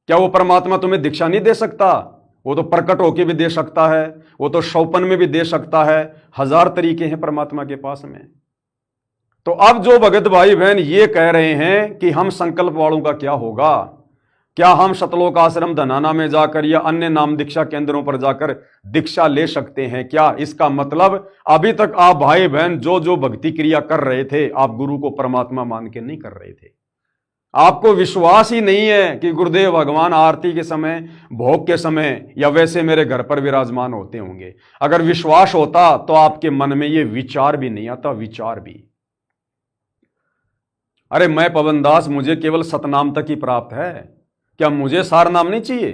क्या वो परमात्मा तुम्हें दीक्षा नहीं दे सकता? वो तो प्रकट होके भी दे सकता है, वो तो शौपन में भी दे सकता है, हजार तरीके हैं परमात्मा के पास में। तो अब जो भगत भाई बहन ये कह रहे हैं कि हम संकल्प वालों का क्या होगा, क्या हम सतलोक आश्रम धनाना में जाकर या अन्य नाम दीक्षा केंद्रों पर जाकर दीक्षा ले सकते हैं क्या? इसका मतलब अभी तक आप भाई बहन जो जो भक्ति क्रिया कर रहे थे, आप गुरु को परमात्मा मान के नहीं कर रहे थे। आपको विश्वास ही नहीं है कि गुरुदेव भगवान आरती के समय, भोग के समय या वैसे मेरे घर पर विराजमान होते होंगे। अगर विश्वास होता तो आपके मन में ये विचार भी नहीं आता, विचार भी। अरे मैं पवन दास, मुझे केवल सतनाम तक ही प्राप्त है, क्या मुझे सार नाम नहीं चाहिए?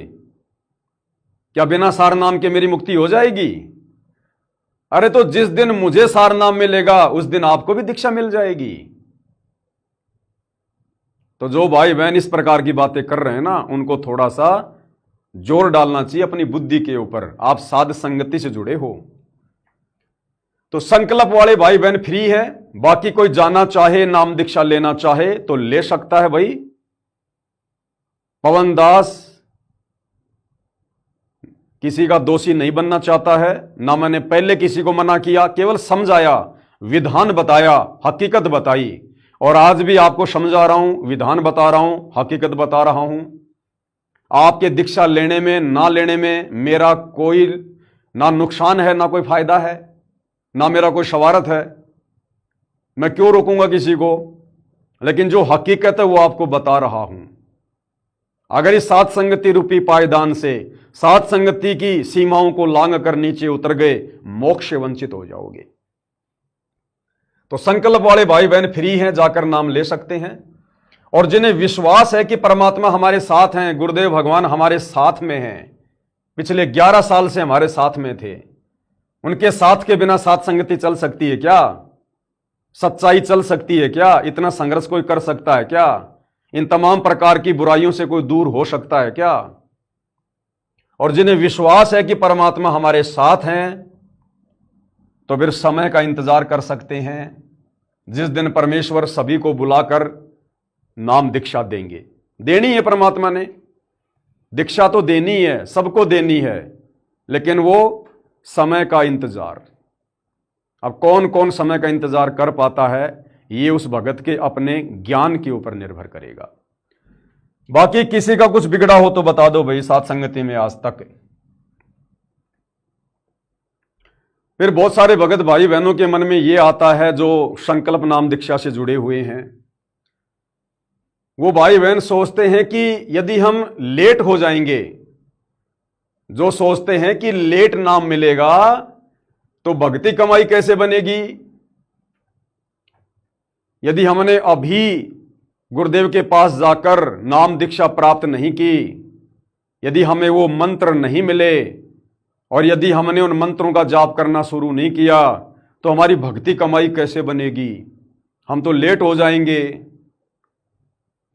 क्या बिना सार नाम के मेरी मुक्ति हो जाएगी? अरे तो जिस दिन मुझे सार नाम मिलेगा उस दिन आपको भी दीक्षा मिल जाएगी। तो जो भाई बहन इस प्रकार की बातें कर रहे हैं ना, उनको थोड़ा सा जोर डालना चाहिए अपनी बुद्धि के ऊपर। आप साध संगति से जुड़े हो तो संकल्प वाले भाई बहन फ्री है, बाकी कोई जाना चाहे नाम दीक्षा लेना चाहे तो ले सकता है। भाई पवन दास किसी का दोषी नहीं बनना चाहता है, ना मैंने पहले किसी को मना किया, केवल समझाया, विधान बताया, हकीकत बताई। और आज भी आपको समझा रहा हूं, विधान बता रहा हूं, हकीकत बता रहा हूं। आपके दीक्षा लेने में ना लेने में मेरा कोई ना नुकसान है ना कोई फायदा है, ना मेरा कोई स्वार्थ है। मैं क्यों रोकूंगा किसी को? लेकिन जो हकीकत है वो आपको बता रहा हूं। अगर इस सात संगति रूपी पायदान से सात संगति की सीमाओं को लांघ कर नीचे उतर गए, मोक्ष से वंचित हो जाओगे। तो संकल्प वाले भाई बहन फ्री हैं, जाकर नाम ले सकते हैं। और जिन्हें विश्वास है कि परमात्मा हमारे साथ हैं, गुरुदेव भगवान हमारे साथ में हैं, पिछले 11 साल से हमारे साथ में थे, उनके साथ के बिना सात संगति चल सकती है क्या? सच्चाई चल सकती है क्या? इतना संघर्ष कोई कर सकता है क्या? इन तमाम प्रकार की बुराइयों से कोई दूर हो सकता है क्या? और जिन्हें विश्वास है कि परमात्मा हमारे साथ हैं, तो फिर समय का इंतजार कर सकते हैं जिस दिन परमेश्वर सभी को बुलाकर नाम दीक्षा देंगे। देनी है परमात्मा ने, दीक्षा तो देनी है, सबको देनी है, लेकिन वो समय का इंतजार। अब कौन कौन समय का इंतजार कर पाता है, ये उस भगत के अपने ज्ञान के ऊपर निर्भर करेगा। बाकी किसी का कुछ बिगड़ा हो तो बता दो भाई, साथ संगति में आज तक। फिर बहुत सारे भगत भाई बहनों के मन में ये आता है जो संकल्प नाम दीक्षा से जुड़े हुए हैं, वो भाई बहन सोचते हैं कि यदि हम लेट हो जाएंगे, जो सोचते हैं कि लेट नाम मिलेगा तो भक्ति कमाई कैसे बनेगी। यदि हमने अभी गुरुदेव के पास जाकर नाम दीक्षा प्राप्त नहीं की, यदि हमें वो मंत्र नहीं मिले और यदि हमने उन मंत्रों का जाप करना शुरू नहीं किया तो हमारी भक्ति कमाई कैसे बनेगी, हम तो लेट हो जाएंगे।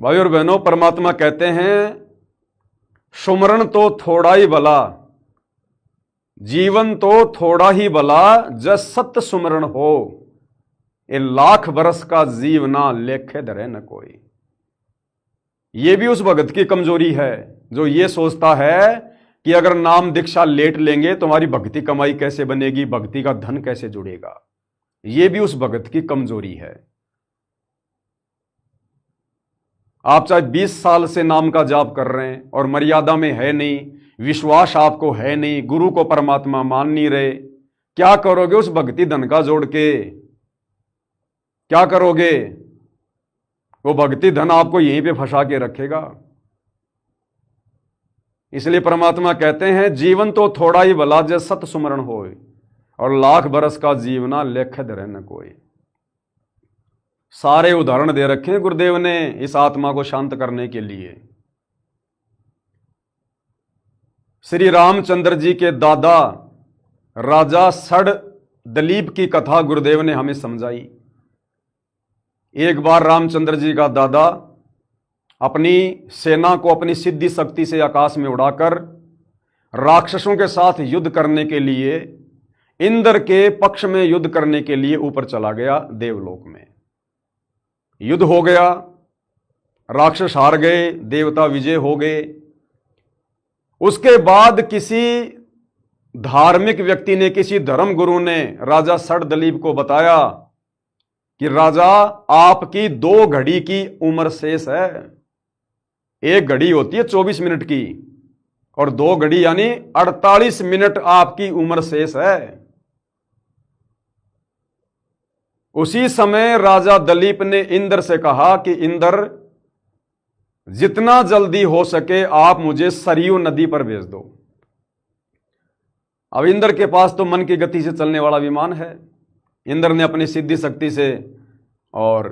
भाई और बहनों, परमात्मा कहते हैं सुमरण तो थोड़ा ही भला, जीवन तो थोड़ा ही भला, जस सत्य सुमरण हो, ये लाख बरस का जीवना लेखे धरे न कोई। ये भी उस भगत की कमजोरी है जो ये सोचता है कि अगर नाम दीक्षा लेट लेंगे तो हमारी भक्ति कमाई कैसे बनेगी, भक्ति का धन कैसे जुड़ेगा। ये भी उस भगत की कमजोरी है। आप चाहे 20 साल से नाम का जाप कर रहे हैं और मर्यादा में है नहीं, विश्वास आपको है नहीं, गुरु को परमात्मा मान नहीं रहे, क्या करोगे उस भक्ति धन का जोड़ के, क्या करोगे। वो भक्ति धन आपको यहीं पे फंसा के रखेगा। इसलिए परमात्मा कहते हैं जीवन तो थोड़ा ही भला, जय सत सुमरण होए, और लाख बरस का जीवना लेख धरे न कोई। सारे उदाहरण दे रखे हैं गुरुदेव ने इस आत्मा को शांत करने के लिए। श्री रामचंद्र जी के दादा राजा सड़ दलीप की कथा गुरुदेव ने हमें समझाई। एक बार रामचंद्र जी का दादा अपनी सेना को अपनी सिद्धि शक्ति से आकाश में उड़ाकर राक्षसों के साथ युद्ध करने के लिए, इंद्र के पक्ष में युद्ध करने के लिए ऊपर चला गया देवलोक में। युद्ध हो गया, राक्षस हार गए, देवता विजय हो गए। उसके बाद किसी धार्मिक व्यक्ति ने, किसी धर्म गुरु ने राजा सड़ दलीप को बताया कि राजा आपकी 2 घड़ी की उम्र शेष है। 1 घड़ी होती है 24 मिनट की और 2 घड़ी यानी 48 मिनट आपकी उम्र शेष है। उसी समय राजा दलीप ने इंद्र से कहा कि इंद्र, जितना जल्दी हो सके आप मुझे सरयू नदी पर भेज दो। अब इंद्र के पास तो मन की गति से चलने वाला विमान है। इंद्र ने अपनी सिद्धि शक्ति से और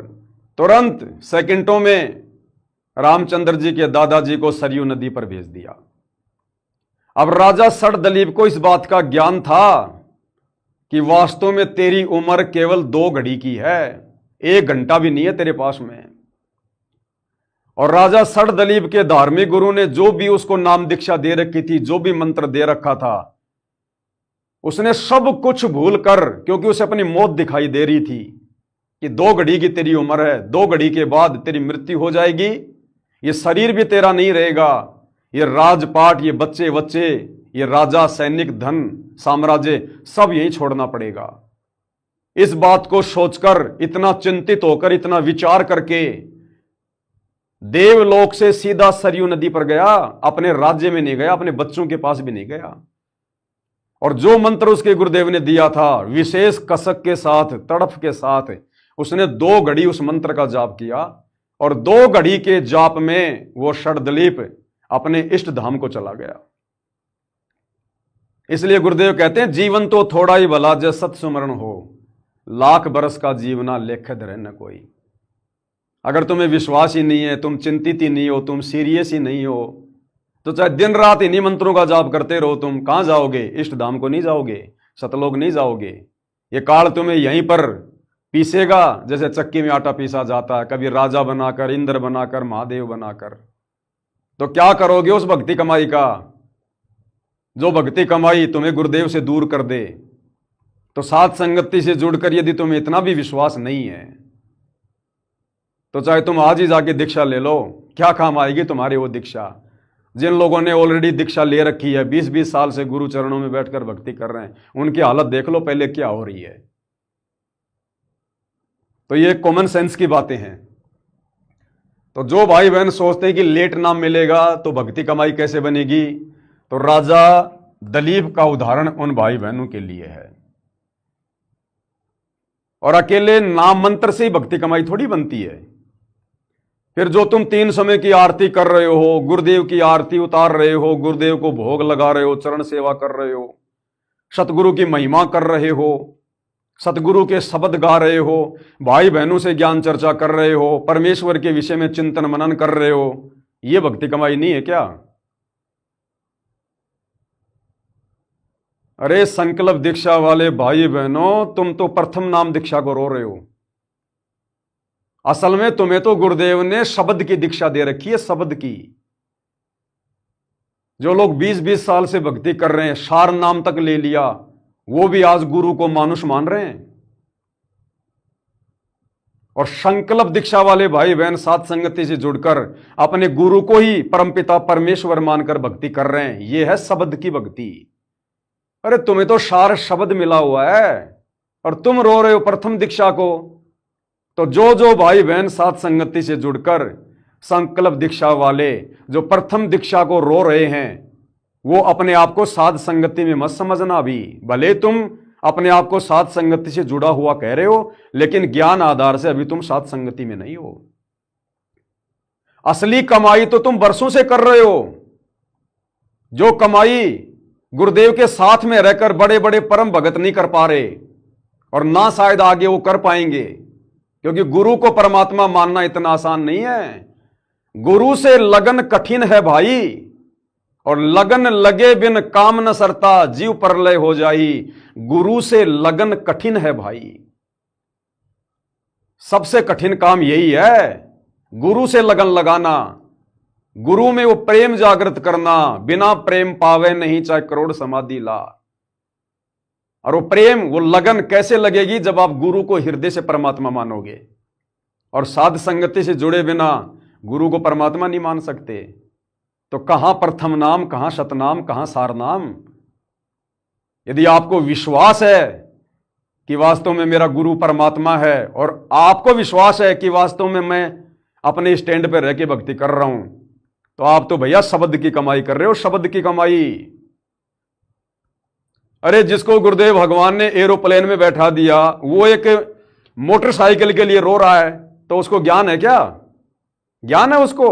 तुरंत सेकंडों में रामचंद्र जी के दादाजी को सरयू नदी पर भेज दिया। अब राजा सड़ दलीप को इस बात का ज्ञान था कि वास्तव में तेरी उम्र केवल 2 घड़ी की है, 1 घंटा भी नहीं है तेरे पास में। और राजा सड़ दलीप के धार्मिक गुरु ने जो भी उसको नाम दीक्षा दे रखी थी, जो भी मंत्र दे रखा था, उसने सब कुछ भूल कर, क्योंकि उसे अपनी मौत दिखाई दे रही थी कि 2 घड़ी की तेरी उम्र है, 2 घड़ी के बाद तेरी मृत्यु हो जाएगी, ये शरीर भी तेरा नहीं रहेगा, ये राजपाट, ये बच्चे बच्चे, ये राजा, सैनिक, धन, साम्राज्य सब यही छोड़ना पड़ेगा। इस बात को सोचकर, इतना चिंतित होकर, इतना विचार करके देवलोक से सीधा सरयू नदी पर गया। अपने राज्य में नहीं गया, अपने बच्चों के पास भी नहीं गया। और जो मंत्र उसके गुरुदेव ने दिया था, विशेष कसक के साथ, तड़फ के साथ, उसने 2 घड़ी उस मंत्र का जाप किया और 2 घड़ी के जाप में वो षडदलीप अपने इष्ट धाम को चला गया। इसलिए गुरुदेव कहते हैं जीवन तो थोड़ा ही भला, जय सत सुमरण हो, लाख बरस का जीवना लेख धरे न कोई। अगर तुम्हें विश्वास ही नहीं है, तुम चिंतित ही नहीं हो, तुम सीरियस ही नहीं हो, तो चाहे दिन रात इन्हीं मंत्रों का जाप करते रहो, तुम कहां जाओगे? इष्ट धाम को नहीं जाओगे, सतलोक नहीं जाओगे। ये काल तुम्हें यहीं पर पीसेगा जैसे चक्की में आटा पीसा जाता है, कभी राजा बनाकर, इंद्र बनाकर, महादेव बनाकर। तो क्या करोगे उस भक्ति कमाई का, जो भक्ति कमाई तुम्हें गुरुदेव से दूर कर दे। तो साथ संगति से जुड़कर यदि तुम्हें इतना भी विश्वास नहीं है तो चाहे तुम आज ही जाके दीक्षा ले लो, क्या काम आएगी तुम्हारी वो दीक्षा। जिन लोगों ने ऑलरेडी दीक्षा ले रखी है, 20-20 साल से गुरु चरणों में बैठकर भक्ति कर रहे हैं, उनकी हालत देख लो पहले क्या हो रही है। तो ये कॉमन सेंस की बातें हैं। तो जो भाई बहन सोचते हैं कि लेट नाम मिलेगा तो भक्ति कमाई कैसे बनेगी, तो राजा दलीप का उदाहरण उन भाई बहनों के लिए है। और अकेले नाम मंत्र से ही भक्ति कमाई थोड़ी बनती है। फिर जो तुम 3 समय की आरती कर रहे हो, गुरुदेव की आरती उतार रहे हो, गुरुदेव को भोग लगा रहे हो, चरण सेवा कर रहे हो, सतगुरु की महिमा कर रहे हो, सतगुरु के शब्द गा रहे हो, भाई बहनों से ज्ञान चर्चा कर रहे हो, परमेश्वर के विषय में चिंतन मनन कर रहे हो, ये भक्ति कमाई नहीं है क्या? अरे संकल्प दीक्षा वाले भाई बहनों, तुम तो प्रथम नाम दीक्षा को रो रहे हो। असल में तुम्हें तो गुरुदेव ने शब्द की दीक्षा दे रखी है, शब्द की। जो लोग 20-20 साल से भक्ति कर रहे हैं, सार नाम तक ले लिया, वो भी आज गुरु को मानुष मान रहे हैं। और संकल्प दीक्षा वाले भाई बहन साथ संगति से जुड़कर अपने गुरु को ही परमपिता परमेश्वर मानकर भक्ति कर रहे हैं। यह है शब्द की भक्ति। अरे तुम्हें तो सार शब्द मिला हुआ है और तुम रो रहे हो प्रथम दीक्षा को। तो जो भाई बहन साथ संगति से जुड़कर संकल्प दीक्षा वाले जो प्रथम दीक्षा को रो रहे हैं, वो अपने आप को साध संगति में मत समझना। भी भले तुम अपने आप को साध संगति से जुड़ा हुआ कह रहे हो, लेकिन ज्ञान आधार से अभी तुम साध संगति में नहीं हो। असली कमाई तो तुम वर्षों से कर रहे हो। जो कमाई गुरुदेव के साथ में रहकर बड़े बड़े परम भगत नहीं कर पा रहे, और ना शायद आगे वो कर पाएंगे, क्योंकि गुरु को परमात्मा मानना इतना आसान नहीं है। गुरु से लगन कठिन है भाई, और लगन लगे बिन काम न सरता, जीव परलय हो जाई। गुरु से लगन कठिन है भाई, सबसे कठिन काम यही है, गुरु से लगन लगाना, गुरु में वो प्रेम जागृत करना। बिना प्रेम पावे नहीं चाहे करोड़ समाधि ला। और वो प्रेम, वो लगन कैसे लगेगी? जब आप गुरु को हृदय से परमात्मा मानोगे। और साध संगति से जुड़े बिना गुरु को परमात्मा नहीं मान सकते। तो कहां प्रथम नाम, कहां शतनाम, कहां सारनाम? यदि आपको विश्वास है कि वास्तव में मेरा गुरु परमात्मा है, और आपको विश्वास है कि वास्तव में मैं अपने स्टैंड पर रह के भक्ति कर रहा हूं, तो आप तो भैया शब्द की कमाई कर रहे हो, शब्द की कमाई। अरे जिसको गुरुदेव भगवान ने एरोप्लेन में बैठा दिया, वो एक मोटरसाइकिल के लिए रो रहा है, तो उसको ज्ञान है क्या? ज्ञान है उसको?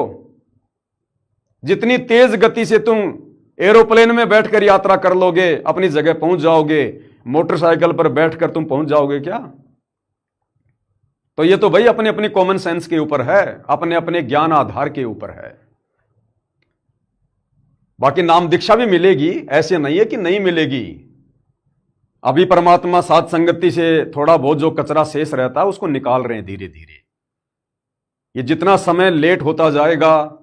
जितनी तेज गति से तुम एरोप्लेन में बैठकर यात्रा कर लोगे, अपनी जगह पहुंच जाओगे, मोटरसाइकिल पर बैठकर तुम पहुंच जाओगे क्या? तो ये तो भाई अपने अपने कॉमन सेंस के ऊपर है, अपने अपने ज्ञान आधार के ऊपर है। बाकी नाम दीक्षा भी मिलेगी, ऐसे नहीं है कि नहीं मिलेगी। अभी परमात्मा साथ संगति से थोड़ा बहुत जो कचरा शेष रहता है उसको निकाल रहे हैं धीरे धीरे। ये जितना समय लेट होता जाएगा,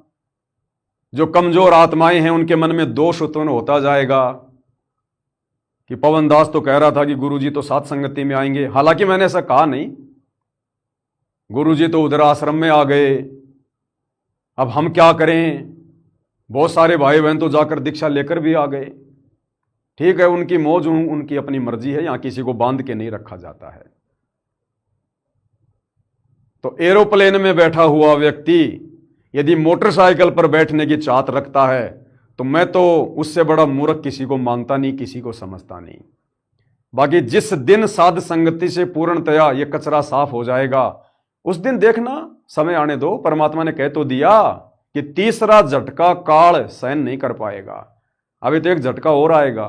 जो कमजोर आत्माएं हैं उनके मन में दोष उत्पन्न होता जाएगा कि पवन दास तो कह रहा था कि गुरुजी तो साथ संगति में आएंगे। हालांकि मैंने ऐसा कहा नहीं, गुरुजी तो उधर आश्रम में आ गए, अब हम क्या करें? बहुत सारे भाई बहन तो जाकर दीक्षा लेकर भी आ गए। ठीक है, उनकी मौज, उनकी अपनी मर्जी है, यहां किसी को बांध के नहीं रखा जाता है। तो एरोप्लेन में बैठा हुआ व्यक्ति यदि मोटरसाइकिल पर बैठने की चाहत रखता है, तो मैं तो उससे बड़ा मूर्ख किसी को मानता नहीं, किसी को समझता नहीं। बाकी जिस दिन साध संगति से पूर्णतया ये कचरा साफ हो जाएगा, उस दिन देखना, समय आने दो। परमात्मा ने कह तो दिया कि तीसरा झटका काल सहन नहीं कर पाएगा। अभी तो एक झटका और आएगा।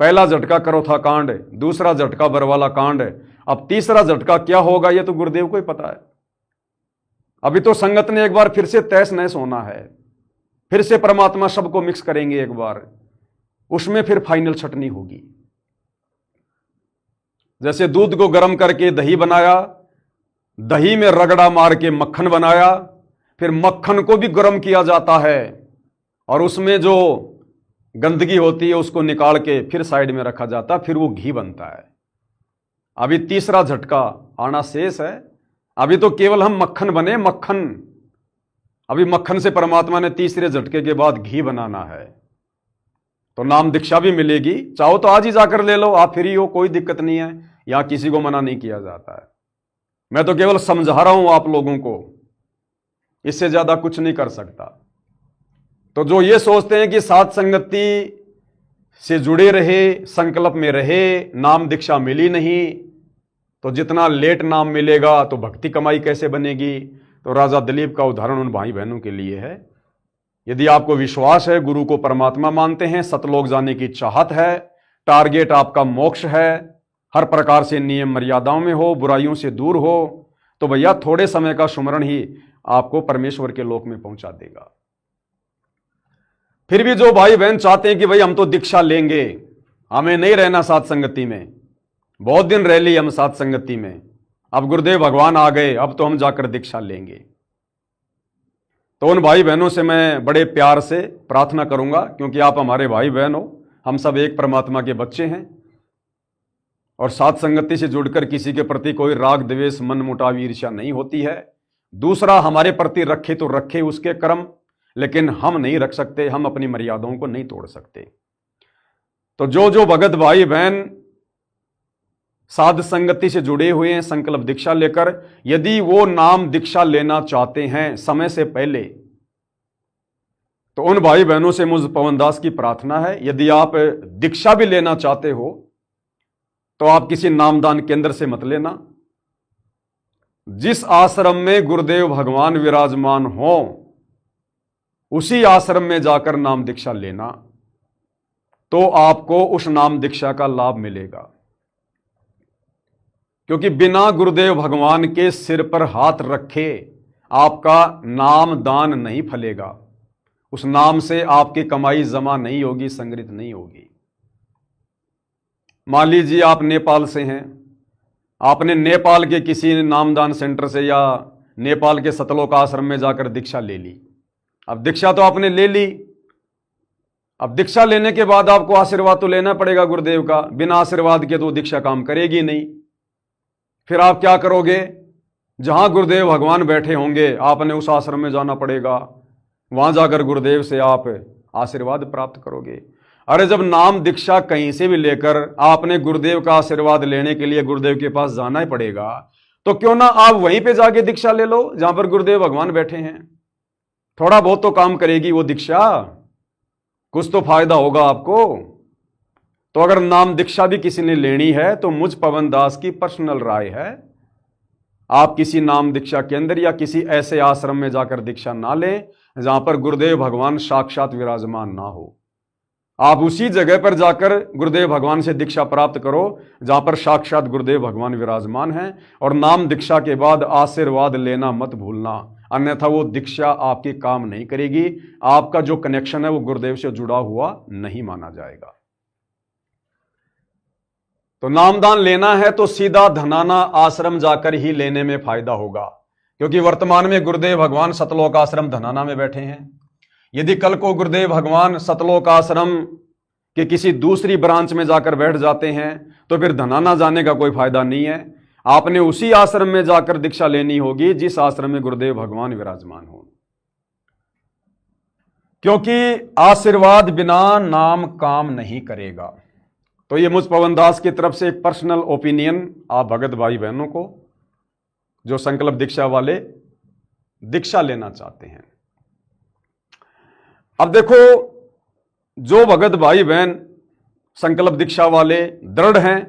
पहला झटका करोथा कांड, दूसरा झटका बरवाला कांड, अब तीसरा झटका क्या होगा ये तो गुरुदेव को ही पता है। अभी तो संगत ने एक बार फिर से तहस नहस होना है, फिर से परमात्मा सबको मिक्स करेंगे एक बार, उसमें फिर फाइनल छटनी होगी। जैसे दूध को गर्म करके दही बनाया, दही में रगड़ा मार के मक्खन बनाया, फिर मक्खन को भी गर्म किया जाता है और उसमें जो गंदगी होती है उसको निकाल के फिर साइड में रखा जाता है, फिर वो घी बनता है। अभी तीसरा झटका आना शेष है। अभी तो केवल हम मक्खन बने, मक्खन। अभी मक्खन से परमात्मा ने तीसरे झटके के बाद घी बनाना है, तो नाम दीक्षा भी मिलेगी। चाहो तो आज ही जाकर ले लो, आप फ्री हो, कोई दिक्कत नहीं है, यहां किसी को मना नहीं किया जाता है। मैं तो केवल समझा रहा हूं आप लोगों को, इससे ज्यादा कुछ नहीं कर सकता। तो जो ये सोचते हैं कि साध संगति से जुड़े रहे, संकल्प में रहे, नाम दीक्षा मिली नहीं, तो जितना लेट नाम मिलेगा तो भक्ति कमाई कैसे बनेगी। तो राजा दिलीप का उदाहरण उन भाई बहनों के लिए है। यदि आपको विश्वास है, गुरु को परमात्मा मानते हैं, सतलोक जाने की चाहत है, टारगेट आपका मोक्ष है, हर प्रकार से नियम मर्यादाओं में हो, बुराइयों से दूर हो, तो भैया थोड़े समय का सुमरण ही आपको परमेश्वर के लोक में पहुंचा देगा। फिर भी जो भाई बहन चाहते हैं कि भाई हम तो दीक्षा लेंगे, हमें नहीं रहना साथ संगति में, बहुत दिन रह ली हम साथ संगति में, अब गुरुदेव भगवान आ गए, अब तो हम जाकर दीक्षा लेंगे, तो उन भाई बहनों से मैं बड़े प्यार से प्रार्थना करूंगा, क्योंकि आप हमारे भाई बहन हो, हम सब एक परमात्मा के बच्चे हैं, और साथ संगति से जुड़कर किसी के प्रति कोई राग द्वेष मन मुटाव ईर्ष्या नहीं होती है। दूसरा हमारे प्रति रखे तो रखे उसके कर्म, लेकिन हम नहीं रख सकते, हम अपनी मर्यादाओं को नहीं तोड़ सकते। तो जो जो भगत भाई बहन साध संगति से जुड़े हुए हैं संकल्प दीक्षा लेकर, यदि वो नाम दीक्षा लेना चाहते हैं समय से पहले, तो उन भाई बहनों से मुझ पवनदास की प्रार्थना है, यदि आप दीक्षा भी लेना चाहते हो तो आप किसी नामदान केंद्र से मत लेना। जिस आश्रम में गुरुदेव भगवान विराजमान हो उसी आश्रम में जाकर नाम दीक्षा लेना, तो आपको उस नाम दीक्षा का लाभ मिलेगा। क्योंकि बिना गुरुदेव भगवान के सिर पर हाथ रखे आपका नाम दान नहीं फलेगा, उस नाम से आपकी कमाई जमा नहीं होगी, संग्रहित नहीं होगी। मान लीजिए आप नेपाल से हैं, आपने नेपाल के किसी नामदान सेंटर से या नेपाल के सतलोक आश्रम में जाकर दीक्षा ले ली। अब दीक्षा तो आपने ले ली, अब दीक्षा लेने के बाद आपको आशीर्वाद तो लेना पड़ेगा गुरुदेव का, बिना आशीर्वाद के तो दीक्षा काम करेगी नहीं। फिर आप क्या करोगे, जहां गुरुदेव भगवान बैठे होंगे आपने उस आश्रम में जाना पड़ेगा, वहां जाकर गुरुदेव से आप आशीर्वाद प्राप्त करोगे। अरे जब नाम दीक्षा कहीं से भी लेकर आपने गुरुदेव का आशीर्वाद लेने के लिए गुरुदेव के पास जाना ही पड़ेगा, तो क्यों ना आप वहीं पे जाके दीक्षा ले लो जहां पर गुरुदेव भगवान बैठे हैं। थोड़ा बहुत तो काम करेगी वो दीक्षा, कुछ तो फायदा होगा आपको। तो अगर नाम दीक्षा भी किसी ने लेनी है तो मुझ पवन दास की पर्सनल राय है, आप किसी नाम दीक्षा केंद्र या किसी ऐसे आश्रम में जाकर दीक्षा ना लें जहां पर गुरुदेव भगवान साक्षात विराजमान ना हो। आप उसी जगह पर जाकर गुरुदेव भगवान से दीक्षा प्राप्त करो जहां पर साक्षात गुरुदेव भगवान विराजमान हैं, और नाम दीक्षा के बाद आशीर्वाद लेना मत भूलना, अन्यथा वो दीक्षा आपकी काम नहीं करेगी, आपका जो कनेक्शन है वो गुरुदेव से जुड़ा हुआ नहीं माना जाएगा। तो नामदान लेना है तो सीधा धनाना आश्रम जाकर ही लेने में फायदा होगा, क्योंकि वर्तमान में गुरुदेव भगवान सतलोक आश्रम धनाना में बैठे हैं। यदि कल को गुरुदेव भगवान सतलोक आश्रम के किसी दूसरी ब्रांच में जाकर बैठ जाते हैं तो फिर धनाना जाने का कोई फायदा नहीं है। आपने उसी आश्रम में जाकर दीक्षा लेनी होगी जिस आश्रम में गुरुदेव भगवान विराजमान हो, क्योंकि आशीर्वाद बिना नाम काम नहीं करेगा। तो ये मुझ पवन दास की तरफ से एक पर्सनल ओपिनियन आप भगत भाई बहनों को जो संकल्प दीक्षा वाले दीक्षा लेना चाहते हैं। अब देखो, जो भगत भाई बहन संकल्प दीक्षा वाले दृढ़ हैं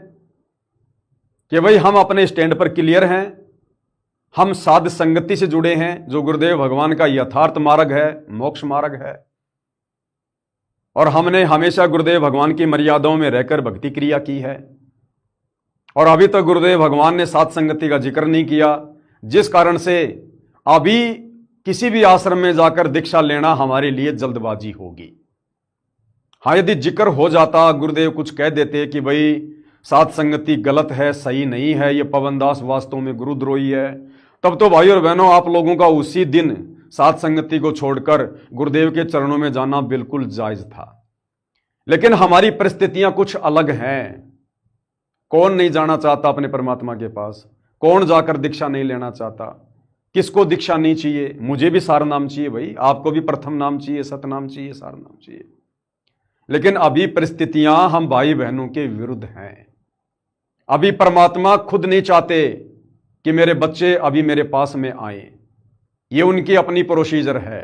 कि भाई हम अपने स्टैंड पर क्लियर हैं, हम साध संगति से जुड़े हैं, जो गुरुदेव भगवान का यथार्थ मार्ग है, मोक्ष मार्ग है, और हमने हमेशा गुरुदेव भगवान की मर्यादाओं में रहकर भक्ति क्रिया की है, और अभी तक गुरुदेव भगवान ने साध संगति का जिक्र नहीं किया, जिस कारण से अभी किसी भी आश्रम में जाकर दीक्षा लेना हमारे लिए जल्दबाजी होगी। हाँ, यदि जिक्र हो जाता, गुरुदेव कुछ कह देते कि भाई साध संगति गलत है, सही नहीं है, ये पवनदास वास्तव में गुरुद्रोही है, तब तो भाई और बहनों आप लोगों का उसी दिन साध संगति को छोड़कर गुरुदेव के चरणों में जाना बिल्कुल जायज था। लेकिन हमारी परिस्थितियां कुछ अलग हैं। कौन नहीं जाना चाहता अपने परमात्मा के पास, कौन जाकर दीक्षा नहीं लेना चाहता। किसको दीक्षा नहीं चाहिए? मुझे भी सार नाम चाहिए भाई, आपको भी प्रथम नाम चाहिए, सतनाम चाहिए, सार नाम चाहिए। लेकिन अभी परिस्थितियां हम भाई बहनों के विरुद्ध हैं। अभी परमात्मा खुद नहीं चाहते कि मेरे बच्चे अभी मेरे पास में आए। ये उनकी अपनी प्रोसीजर है।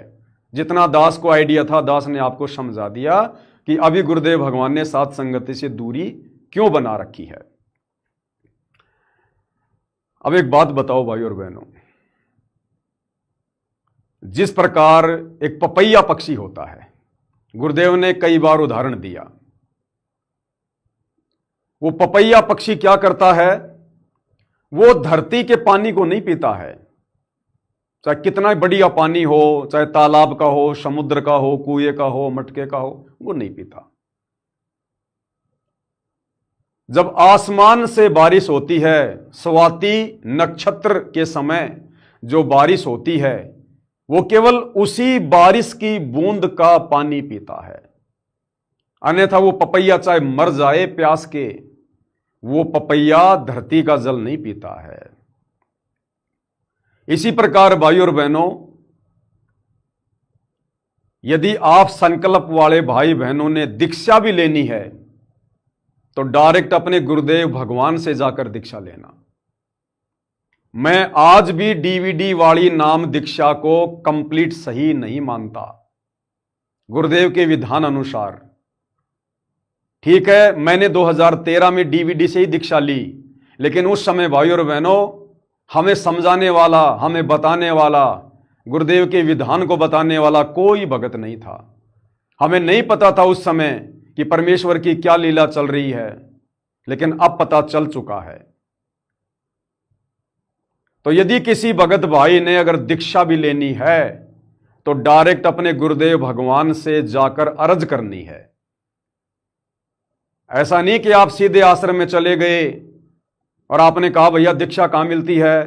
जितना दास को आइडिया था, दास ने आपको समझा दिया कि अभी गुरुदेव भगवान ने साथ संगति से दूरी क्यों बना रखी है। अब एक बात बताओ भाई और बहनों, जिस प्रकार एक पपैया पक्षी होता है, गुरुदेव ने कई बार उदाहरण दिया। वो पपैया पक्षी क्या करता है? वो धरती के पानी को नहीं पीता है, चाहे कितना बढ़िया पानी हो, चाहे तालाब का हो, समुद्र का हो, कुएं का हो, मटके का हो, वो नहीं पीता। जब आसमान से बारिश होती है, स्वाति नक्षत्र के समय जो बारिश होती है, वो केवल उसी बारिश की बूंद का पानी पीता है। अन्यथा वो पपैया चाहे मर जाए प्यास के, वो पपैया धरती का जल नहीं पीता है। इसी प्रकार भाई और बहनों, यदि आप संकल्प वाले भाई बहनों ने दीक्षा भी लेनी है तो डायरेक्ट अपने गुरुदेव भगवान से जाकर दीक्षा लेना। मैं आज भी डीवीडी वाली नाम दीक्षा को कंप्लीट सही नहीं मानता गुरुदेव के विधान अनुसार। ठीक है, मैंने 2013 में डीवीडी से ही दीक्षा ली, लेकिन उस समय भाई और बहनों हमें समझाने वाला, हमें बताने वाला, गुरुदेव के विधान को बताने वाला कोई भगत नहीं था। हमें नहीं पता था उस समय कि परमेश्वर की क्या लीला चल रही है, लेकिन अब पता चल चुका है। तो यदि किसी भगत भाई ने अगर दीक्षा भी लेनी है तो डायरेक्ट अपने गुरुदेव भगवान से जाकर अर्ज करनी है। ऐसा नहीं कि आप सीधे आश्रम में चले गए और आपने कहा भैया दीक्षा कहां मिलती है,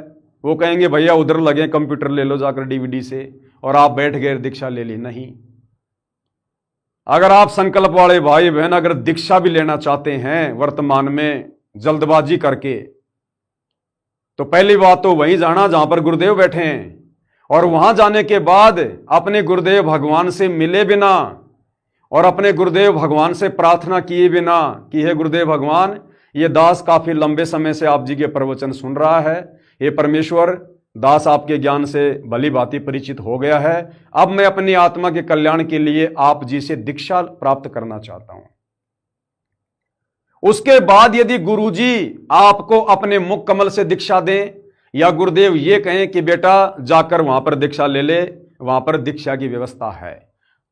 वो कहेंगे भैया उधर लगे कंप्यूटर ले लो जाकर डीवीडी से, और आप बैठ गए दीक्षा ले ली। नहीं, अगर आप संकल्प वाले भाई बहन अगर दीक्षा भी लेना चाहते हैं वर्तमान में जल्दबाजी करके, तो पहली बात तो वहीं जाना जहां पर गुरुदेव बैठे हैं, और वहां जाने के बाद अपने गुरुदेव भगवान से मिले बिना और अपने गुरुदेव भगवान से प्रार्थना किए बिना कि हे गुरुदेव भगवान, ये दास काफी लंबे समय से आप जी के प्रवचन सुन रहा है, हे परमेश्वर, दास आपके ज्ञान से भली भांति परिचित हो गया है, अब मैं अपनी आत्मा के कल्याण के लिए आप जी से दीक्षा प्राप्त करना चाहता हूं। उसके बाद यदि गुरुजी आपको अपने मुख कमल से दीक्षा दें या गुरुदेव ये कहें कि बेटा जाकर वहां पर दीक्षा ले ले, वहां पर दीक्षा की व्यवस्था है,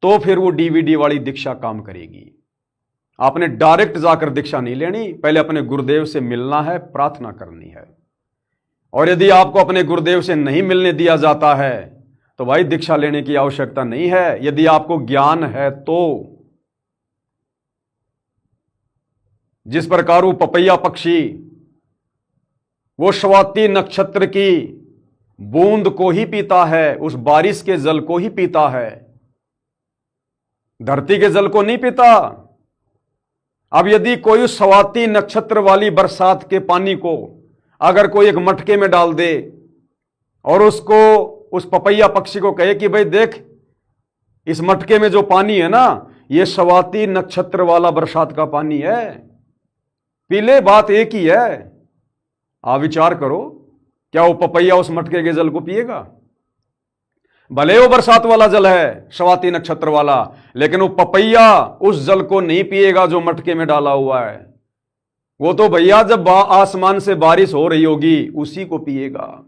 तो फिर वो डीवीडी वाली दीक्षा काम करेगी। आपने डायरेक्ट जाकर दीक्षा नहीं लेनी, पहले अपने गुरुदेव से मिलना है, प्रार्थना करनी है। और यदि आपको अपने गुरुदेव से नहीं मिलने दिया जाता है तो भाई दीक्षा लेने की आवश्यकता नहीं है, यदि आपको ज्ञान है तो। जिस प्रकार वो पपैया पक्षी वो स्वाति नक्षत्र की बूंद को ही पीता है, उस बारिश के जल को ही पीता है, धरती के जल को नहीं पीता। अब यदि कोई उस स्वाति नक्षत्र वाली बरसात के पानी को अगर कोई एक मटके में डाल दे और उसको उस पपैया पक्षी को कहे कि भाई देख, इस मटके में जो पानी है ना, ये स्वाति नक्षत्र वाला बरसात का पानी है, पी ले, बात एक ही है। आप विचार करो, क्या वो पपैया उस मटके के जल को पिएगा? भले वो बरसात वाला जल है, स्वाति नक्षत्र वाला, लेकिन वो पपैया उस जल को नहीं पिएगा जो मटके में डाला हुआ है। वो तो भैया जब आसमान से बारिश हो रही होगी उसी को पिएगा।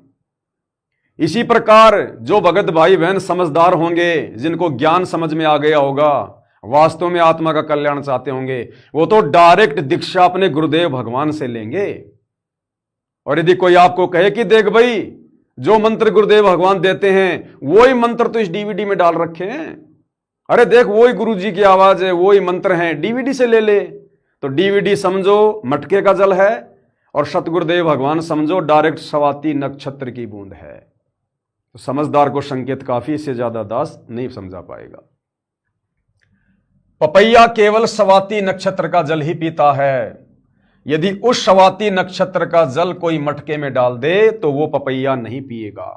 इसी प्रकार जो भगत भाई बहन समझदार होंगे, जिनको ज्ञान समझ में आ गया होगा, वास्तव में आत्मा का कल्याण चाहते होंगे, वो तो डायरेक्ट दीक्षा अपने गुरुदेव भगवान से लेंगे। और यदि कोई आपको कहे कि देख भाई, जो मंत्र गुरुदेव भगवान देते हैं वही मंत्र तो इस डीवीडी में डाल रखे हैं, अरे देख वही गुरु जी की आवाज है, वही मंत्र हैं, डीवीडी से ले ले, तो डीवीडी समझो मटके का जल है और सतगुरुदेव भगवान समझो डायरेक्ट स्वाति नक्षत्र की बूंद है। तो समझदार को संकेत काफी, इससे ज्यादा दास नहीं समझा पाएगा। पपैया केवल स्वाति नक्षत्र का जल ही पीता है। यदि उस स्वाति नक्षत्र का जल कोई मटके में डाल दे तो वो पपैया नहीं पिएगा।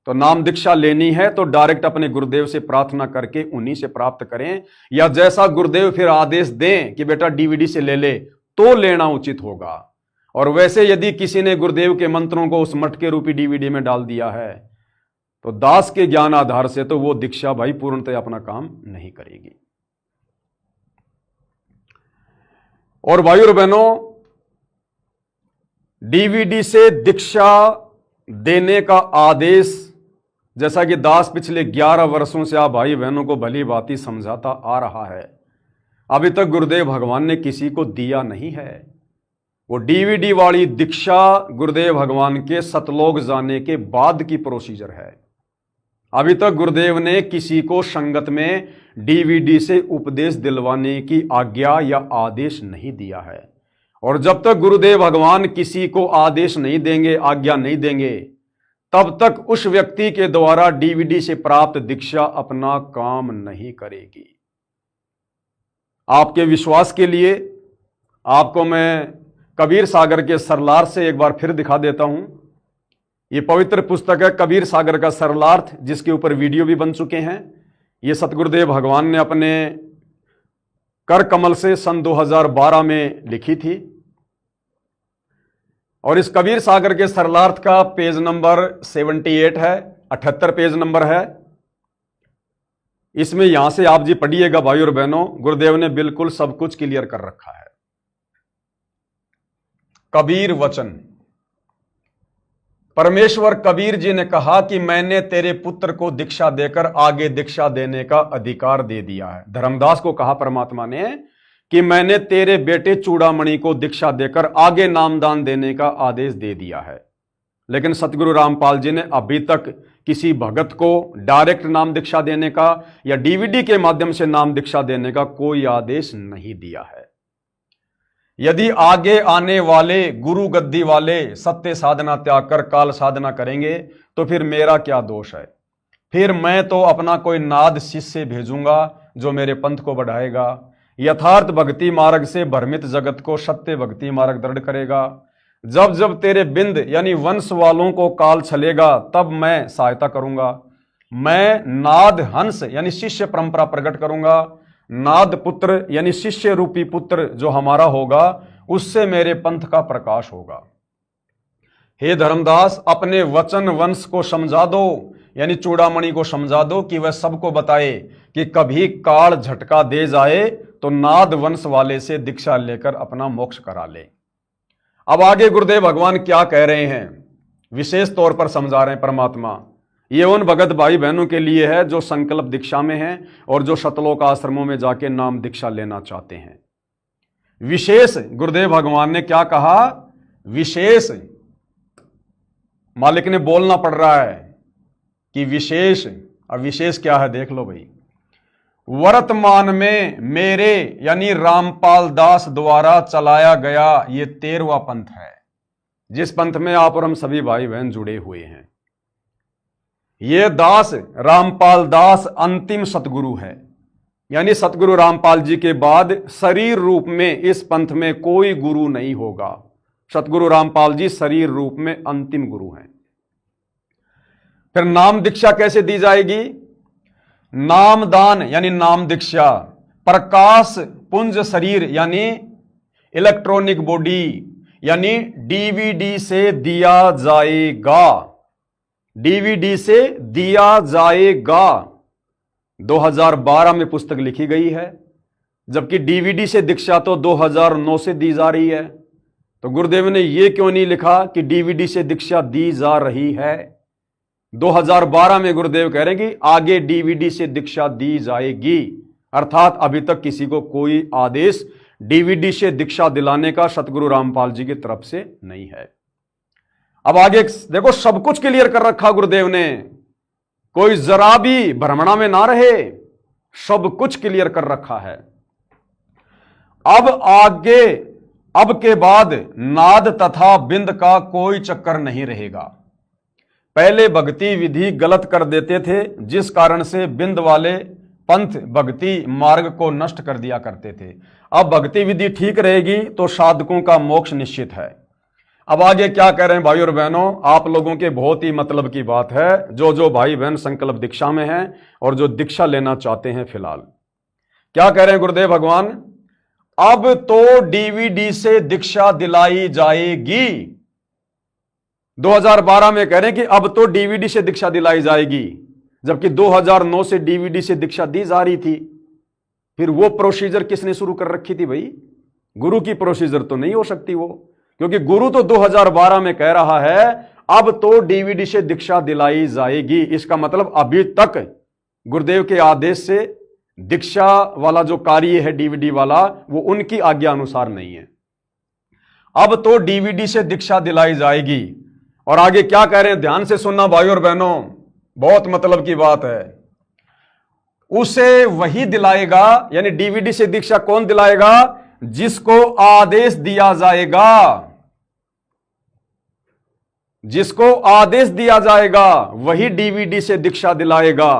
तो नाम दीक्षा लेनी है तो डायरेक्ट अपने गुरुदेव से प्रार्थना करके उन्हीं से प्राप्त करें, या जैसा गुरुदेव फिर आदेश दें कि बेटा डीवीडी से ले ले तो लेना उचित होगा। और वैसे यदि किसी ने गुरुदेव के मंत्रों को उस मटके रूपी डीवीडी में डाल दिया है तो दास के ज्ञान आधार से तो वो दीक्षा भाई पूर्णतः अपना काम नहीं करेगी। और भाई और बहनों, डीवीडी से दीक्षा देने का आदेश जैसा कि दास पिछले 11 वर्षों से आप भाई बहनों को भली भांति समझाता आ रहा है, अभी तक गुरुदेव भगवान ने किसी को दिया नहीं है। वो डीवीडी वाली दीक्षा गुरुदेव भगवान के सतलोक जाने के बाद की प्रोसीजर है। अभी तक गुरुदेव ने किसी को संगत में डीवीडी से उपदेश दिलवाने की आज्ञा या आदेश नहीं दिया है। और जब तक गुरुदेव भगवान किसी को आदेश नहीं देंगे, आज्ञा नहीं देंगे, तब तक उस व्यक्ति के द्वारा डीवीडी से प्राप्त दीक्षा अपना काम नहीं करेगी। आपके विश्वास के लिए आपको मैं कबीर सागर के सरलार्थ से एक बार फिर दिखा देता हूं। ये पवित्र पुस्तक है कबीर सागर का सरलार्थ, जिसके ऊपर वीडियो भी बन चुके हैं। ये सतगुरुदेव भगवान ने अपने कर कमल से सन 2012 में लिखी थी। और इस कबीर सागर के सरलार्थ का पेज नंबर 78 है, 78 पेज नंबर है। इसमें यहां से आप जी पढ़िएगा भाई और बहनों, गुरुदेव ने बिल्कुल सब कुछ क्लियर कर रखा है। कबीर वचन, परमेश्वर कबीर जी ने कहा कि मैंने तेरे पुत्र को दीक्षा देकर आगे दीक्षा देने का अधिकार दे दिया है। धर्मदास को कहा परमात्मा ने कि मैंने तेरे बेटे चूड़ामणि को दीक्षा देकर आगे नामदान देने का आदेश दे दिया है। लेकिन सतगुरु रामपाल जी ने अभी तक किसी भगत को डायरेक्ट नाम दीक्षा देने का या डीवीडी के माध्यम से नाम दीक्षा देने का कोई आदेश नहीं दिया है। यदि आगे आने वाले गुरु गद्दी वाले सत्य साधना त्याग कर काल साधना करेंगे तो फिर मेरा क्या दोष है? फिर मैं तो अपना कोई नाद शिष्य भेजूंगा जो मेरे पंथ को बढ़ाएगा, यथार्थ भक्ति मार्ग से भ्रमित जगत को सत्य भक्ति मार्ग दृढ़ करेगा। जब जब तेरे बिंद यानी वंश वालों को काल छलेगा तब मैं सहायता करूंगा। मैं नाद हंस यानी शिष्य परंपरा प्रकट करूंगा। नाद पुत्र यानी शिष्य रूपी पुत्र जो हमारा होगा उससे मेरे पंथ का प्रकाश होगा। हे धर्मदास, अपने वचन वंश को समझा दो, यानी चूड़ामणि को समझा दो कि वह सबको बताए कि कभी काल झटका दे जाए तो नाद वंश वाले से दीक्षा लेकर अपना मोक्ष करा ले। अब आगे गुरुदेव भगवान क्या कह रहे हैं, विशेष तौर पर समझा रहे हैं परमात्मा। ये उन भगत भाई बहनों के लिए है जो संकल्प दीक्षा में हैं और जो सतलोक आश्रमों में जाके नाम दीक्षा लेना चाहते हैं। विशेष गुरुदेव भगवान ने क्या कहा, विशेष मालिक ने बोलना पड़ रहा है कि विशेष। अब विशेष क्या है देख लो भाई। वर्तमान में मेरे यानी रामपाल दास द्वारा चलाया गया ये 13वां पंथ है, जिस पंथ में आप और हम सभी भाई बहन जुड़े हुए हैं। ये दास रामपाल दास अंतिम सतगुरु है, यानी सतगुरु रामपाल जी के बाद शरीर रूप में इस पंथ में कोई गुरु नहीं होगा। सतगुरु रामपाल जी शरीर रूप में अंतिम गुरु हैं। फिर नाम दीक्षा कैसे दी जाएगी? नामदान यानी नाम दीक्षा प्रकाश पुंज शरीर यानी इलेक्ट्रॉनिक बॉडी यानी डीवीडी से दिया जाएगा। डीवीडी से दिया जाएगा। 2012 में पुस्तक लिखी गई है, जबकि डीवीडी से दीक्षा तो 2009 से दी जा रही है। तो गुरुदेव ने यह क्यों नहीं लिखा कि डीवीडी से दीक्षा दी जा रही है? 2012 में गुरुदेव कह रहे हैं कि आगे डीवीडी से दीक्षा दी जाएगी, अर्थात अभी तक किसी को कोई आदेश डीवीडी से दीक्षा दिलाने का सतगुरु रामपाल जी की तरफ से नहीं है। अब आगे देखो, सब कुछ क्लियर कर रखा गुरुदेव ने, कोई जरा भी भ्रमणा में ना रहे, सब कुछ क्लियर कर रखा है। अब आगे अब के बाद नाद तथा बिंद का कोई चक्कर नहीं रहेगा। पहले भक्ति विधि गलत कर देते थे, जिस कारण से बिंद वाले पंथ भक्ति मार्ग को नष्ट कर दिया करते थे। अब भक्ति विधि ठीक रहेगी तो साधकों का मोक्ष निश्चित है। अब आगे क्या कह रहे हैं भाई और बहनों, आप लोगों के बहुत ही मतलब की बात है, जो जो भाई बहन संकल्प दीक्षा में हैं और जो दीक्षा लेना चाहते हैं। फिलहाल क्या कह रहे हैं गुरुदेव भगवान, अब तो डीवीडी से दीक्षा दिलाई जाएगी। 2012 में कह रहे हैं कि अब तो डीवीडी से दीक्षा दिलाई जाएगी, जबकि 2009 से डीवीडी से दीक्षा दी जा रही थी। फिर वो प्रोसीजर किसने शुरू कर रखी थी भाई? गुरु की प्रोसीजर तो नहीं हो सकती वो, क्योंकि गुरु तो 2012 में कह रहा है अब तो डीवीडी से दीक्षा दिलाई जाएगी। इसका मतलब अभी तक गुरुदेव के आदेश से दीक्षा वाला जो कार्य है डीवीडी वाला, वो उनकी आज्ञा अनुसार नहीं है। अब तो डीवीडी से दीक्षा दिलाई जाएगी। और आगे क्या कह रहे हैं, ध्यान से सुनना भाई और बहनों, बहुत मतलब की बात है। उसे वही दिलाएगा, यानी डीवीडी से दीक्षा कौन दिलाएगा? जिसको आदेश दिया जाएगा, जिसको आदेश दिया जाएगा वही डीवीडी से दीक्षा दिलाएगा।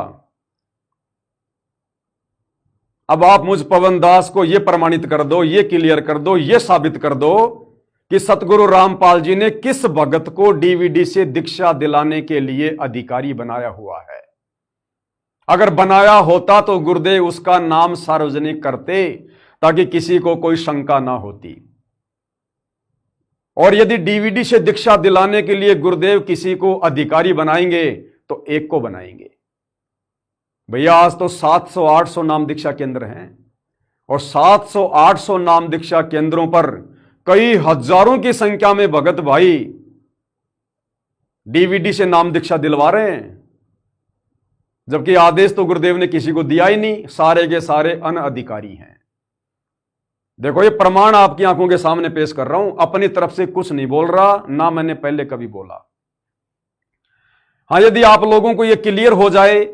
अब आप मुझ पवन दास को यह प्रमाणित कर दो, यह क्लियर कर दो, यह साबित कर दो कि सतगुरु रामपाल जी ने किस भगत को डीवीडी से दीक्षा दिलाने के लिए अधिकारी बनाया हुआ है। अगर बनाया होता तो गुरुदेव उसका नाम सार्वजनिक करते, ताकि किसी को कोई शंका ना होती। और यदि डीवीडी से दीक्षा दिलाने के लिए गुरुदेव किसी को अधिकारी बनाएंगे तो एक को बनाएंगे। भैया आज तो 700-800 नाम दीक्षा केंद्र हैं, और 700-800 नाम दीक्षा केंद्रों पर कई हजारों की संख्या में भगत भाई डीवीडी से नाम दीक्षा दिलवा रहे हैं, जबकि आदेश तो गुरुदेव ने किसी को दिया ही नहीं। सारे के सारे अनअधिकारी हैं। देखो ये प्रमाण आपकी आंखों के सामने पेश कर रहा हूं, अपनी तरफ से कुछ नहीं बोल रहा, ना मैंने पहले कभी बोला। हां, यदि आप लोगों को यह क्लियर हो जाए,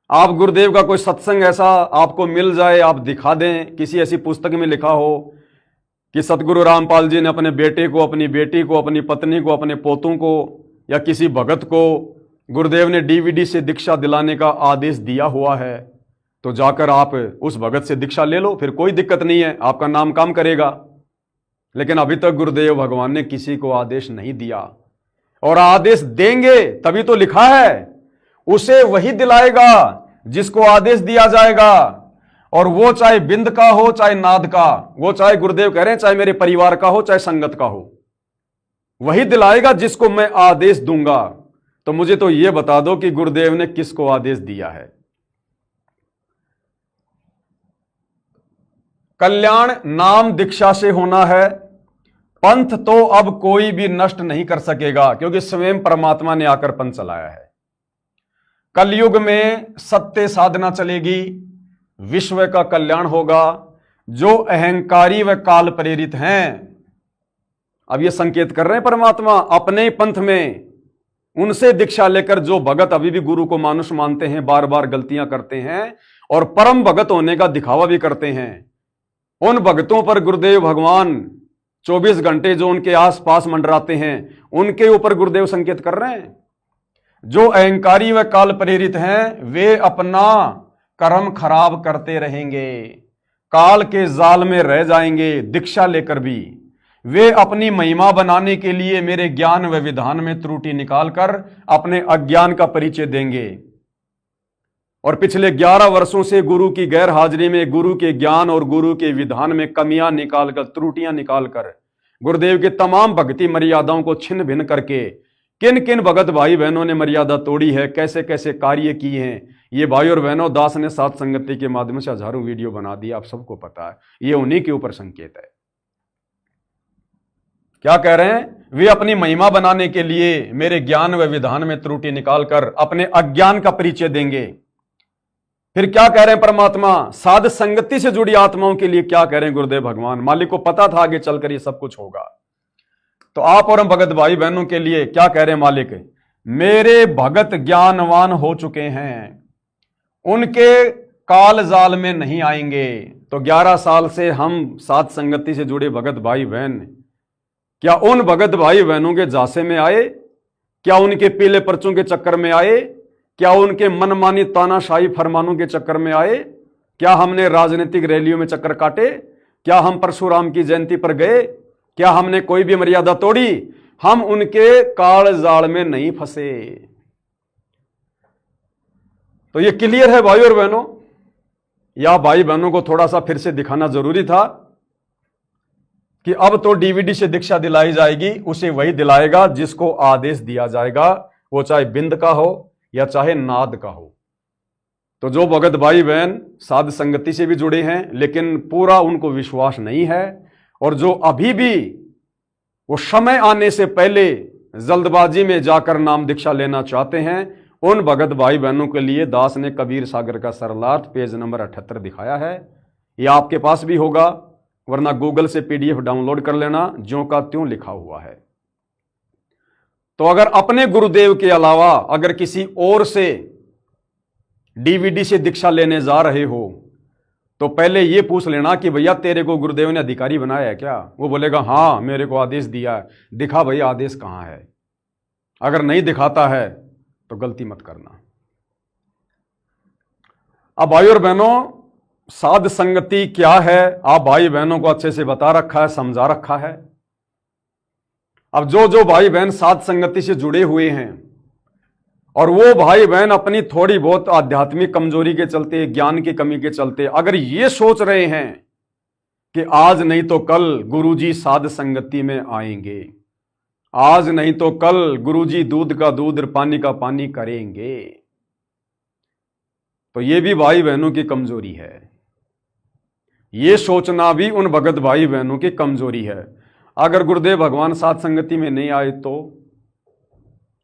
आप गुरुदेव का कोई सत्संग ऐसा आपको मिल जाए, आप दिखा दें, किसी ऐसी पुस्तक में लिखा हो कि सतगुरु रामपाल जी ने अपने बेटे को, अपनी बेटी को, अपनी पत्नी को, अपने पोतों को या किसी भगत को गुरुदेव ने डीवीडी से दीक्षा दिलाने का आदेश दिया हुआ है, तो जाकर आप उस भगत से दीक्षा ले लो, फिर कोई दिक्कत नहीं है, आपका नाम काम करेगा। लेकिन अभी तक गुरुदेव भगवान ने किसी को आदेश नहीं दिया, और आदेश देंगे तभी तो लिखा है उसे वही दिलाएगा जिसको आदेश दिया जाएगा। और वो चाहे बिंद का हो, चाहे नाद का, वो चाहे गुरुदेव कह रहे हैं चाहे मेरे परिवार का हो, चाहे संगत का हो, वही दिलाएगा जिसको मैं आदेश दूंगा। तो मुझे तो यह बता दो कि गुरुदेव ने किसको आदेश दिया है। कल्याण नाम दीक्षा से होना है। पंथ तो अब कोई भी नष्ट नहीं कर सकेगा, क्योंकि स्वयं परमात्मा ने आकर पंथ चलाया है। कलयुग में सत्य साधना चलेगी, विश्व का कल्याण होगा। जो अहंकारी व काल प्रेरित हैं, अब ये संकेत कर रहे हैं परमात्मा अपने ही पंथ में, उनसे दीक्षा लेकर जो भगत अभी भी गुरु को मानुष मानते हैं, बार बार गलतियां करते हैं और परम भगत होने का दिखावा भी करते हैं, उन भक्तों पर गुरुदेव भगवान 24 घंटे जो उनके आसपास मंडराते हैं, उनके ऊपर गुरुदेव संकेत कर रहे हैं। जो अहंकारी व काल प्रेरित हैं, वे अपना कर्म खराब करते रहेंगे, काल के जाल में रह जाएंगे। दीक्षा लेकर भी वे अपनी महिमा बनाने के लिए मेरे ज्ञान व विधान में त्रुटि निकालकर अपने अज्ञान का परिचय देंगे। और पिछले 11 वर्षों से गुरु की गैर हाजिरी में गुरु के ज्ञान और गुरु के विधान में कमियां निकालकर, त्रुटियां निकालकर, गुरुदेव के तमाम भक्ति मर्यादाओं को छिन्न भिन्न करके किन किन भगत भाई बहनों ने मर्यादा तोड़ी है, कैसे कैसे कार्य किए हैं, ये भाई और बहनों दास ने सात संगति के माध्यम से हजारों वीडियो बना दिया, आप सबको पता है। ये उन्हीं के ऊपर संकेत है। क्या कह रहे हैं? वे अपनी महिमा बनाने के लिए मेरे ज्ञान व विधान में त्रुटि निकालकर अपने अज्ञान का परिचय देंगे। फिर क्या कह रहे हैं परमात्मा? साध संगति से जुड़ी आत्माओं के लिए क्या कह रहे हैं गुरुदेव भगवान? मालिक को पता था आगे चलकर ये सब कुछ होगा, तो आप और हम भगत भाई बहनों के लिए क्या कह रहे हैं मालिक? मेरे भगत ज्ञानवान हो चुके हैं, उनके काल जाल में नहीं आएंगे। तो 11 साल से हम साथ संगति से जुड़े भगत भाई बहन क्या उन भगत भाई बहनों के झांसे में आए? क्या उनके पीले पर्चों के चक्कर में आए? क्या उनके मनमानी तानाशाही फरमानों के चक्कर में आए? क्या हमने राजनीतिक रैलियों में चक्कर काटे? क्या हम परशुराम की जयंती पर गए? क्या हमने कोई भी मर्यादा तोड़ी? हम उनके काल जाल में नहीं फंसे। तो ये क्लियर है भाई और बहनों, या भाई बहनों को थोड़ा सा फिर से दिखाना जरूरी था कि अब तो डीवीडी से दीक्षा दिलाई जाएगी, उसे वही दिलाएगा जिसको आदेश दिया जाएगा, वो चाहे बिंद का हो या चाहे नाद का हो। तो जो भगत भाई बहन साध संगति से भी जुड़े हैं लेकिन पूरा उनको विश्वास नहीं है, और जो अभी भी वो समय आने से पहले जल्दबाजी में जाकर नाम दीक्षा लेना चाहते हैं, उन भगत भाई बहनों के लिए दास ने कबीर सागर का सरलार्थ पेज नंबर 78 दिखाया है। यह आपके पास भी होगा, वरना गूगल से पीडीएफ डाउनलोड कर लेना, ज्यों का त्यों लिखा हुआ है। तो अगर अपने गुरुदेव के अलावा अगर किसी और से डीवीडी से दीक्षा लेने जा रहे हो तो पहले यह पूछ लेना कि भैया तेरे को गुरुदेव ने अधिकारी बनाया है क्या? वो बोलेगा हाँ मेरे को आदेश दिया है, दिखा भैया आदेश कहां है। अगर नहीं दिखाता है तो गलती मत करना। अब भाई और बहनों, साध संगति क्या है आप भाई बहनों को अच्छे से बता रखा है, समझा रखा है। अब जो भाई बहन साध संगति से जुड़े हुए हैं और वो भाई बहन अपनी थोड़ी बहुत आध्यात्मिक कमजोरी के चलते, ज्ञान की कमी के चलते अगर ये सोच रहे हैं कि आज नहीं तो कल गुरुजी साध संगति में आएंगे, आज नहीं तो कल गुरुजी दूध का दूध पानी का पानी करेंगे, तो ये भी भाई बहनों की कमजोरी है। ये सोचना भी उन भगत भाई बहनों की कमजोरी है। अगर गुरुदेव भगवान साध संगति में नहीं आए तो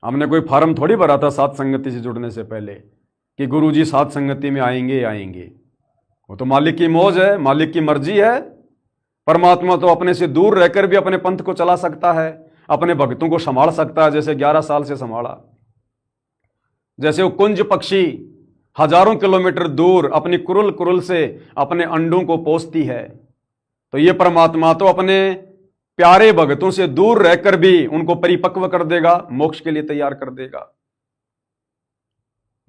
हमने कोई फार्म थोड़ी भरा था साध संगति से जुड़ने से पहले कि गुरुजी साध संगति में आएंगे आएंगे। वो तो मालिक की मौज है, मालिक की मर्जी है। परमात्मा तो अपने से दूर रहकर भी अपने पंथ को चला सकता है, अपने भक्तों को संभाल सकता है, जैसे 11 साल से संभाला। जैसे वो कुंज पक्षी हजारों किलोमीटर दूर अपनी कुरुल कुरुल से अपने अंडों को पोसती है, तो ये परमात्मा तो अपने प्यारे भक्तों से दूर रहकर भी उनको परिपक्व कर देगा, मोक्ष के लिए तैयार कर देगा।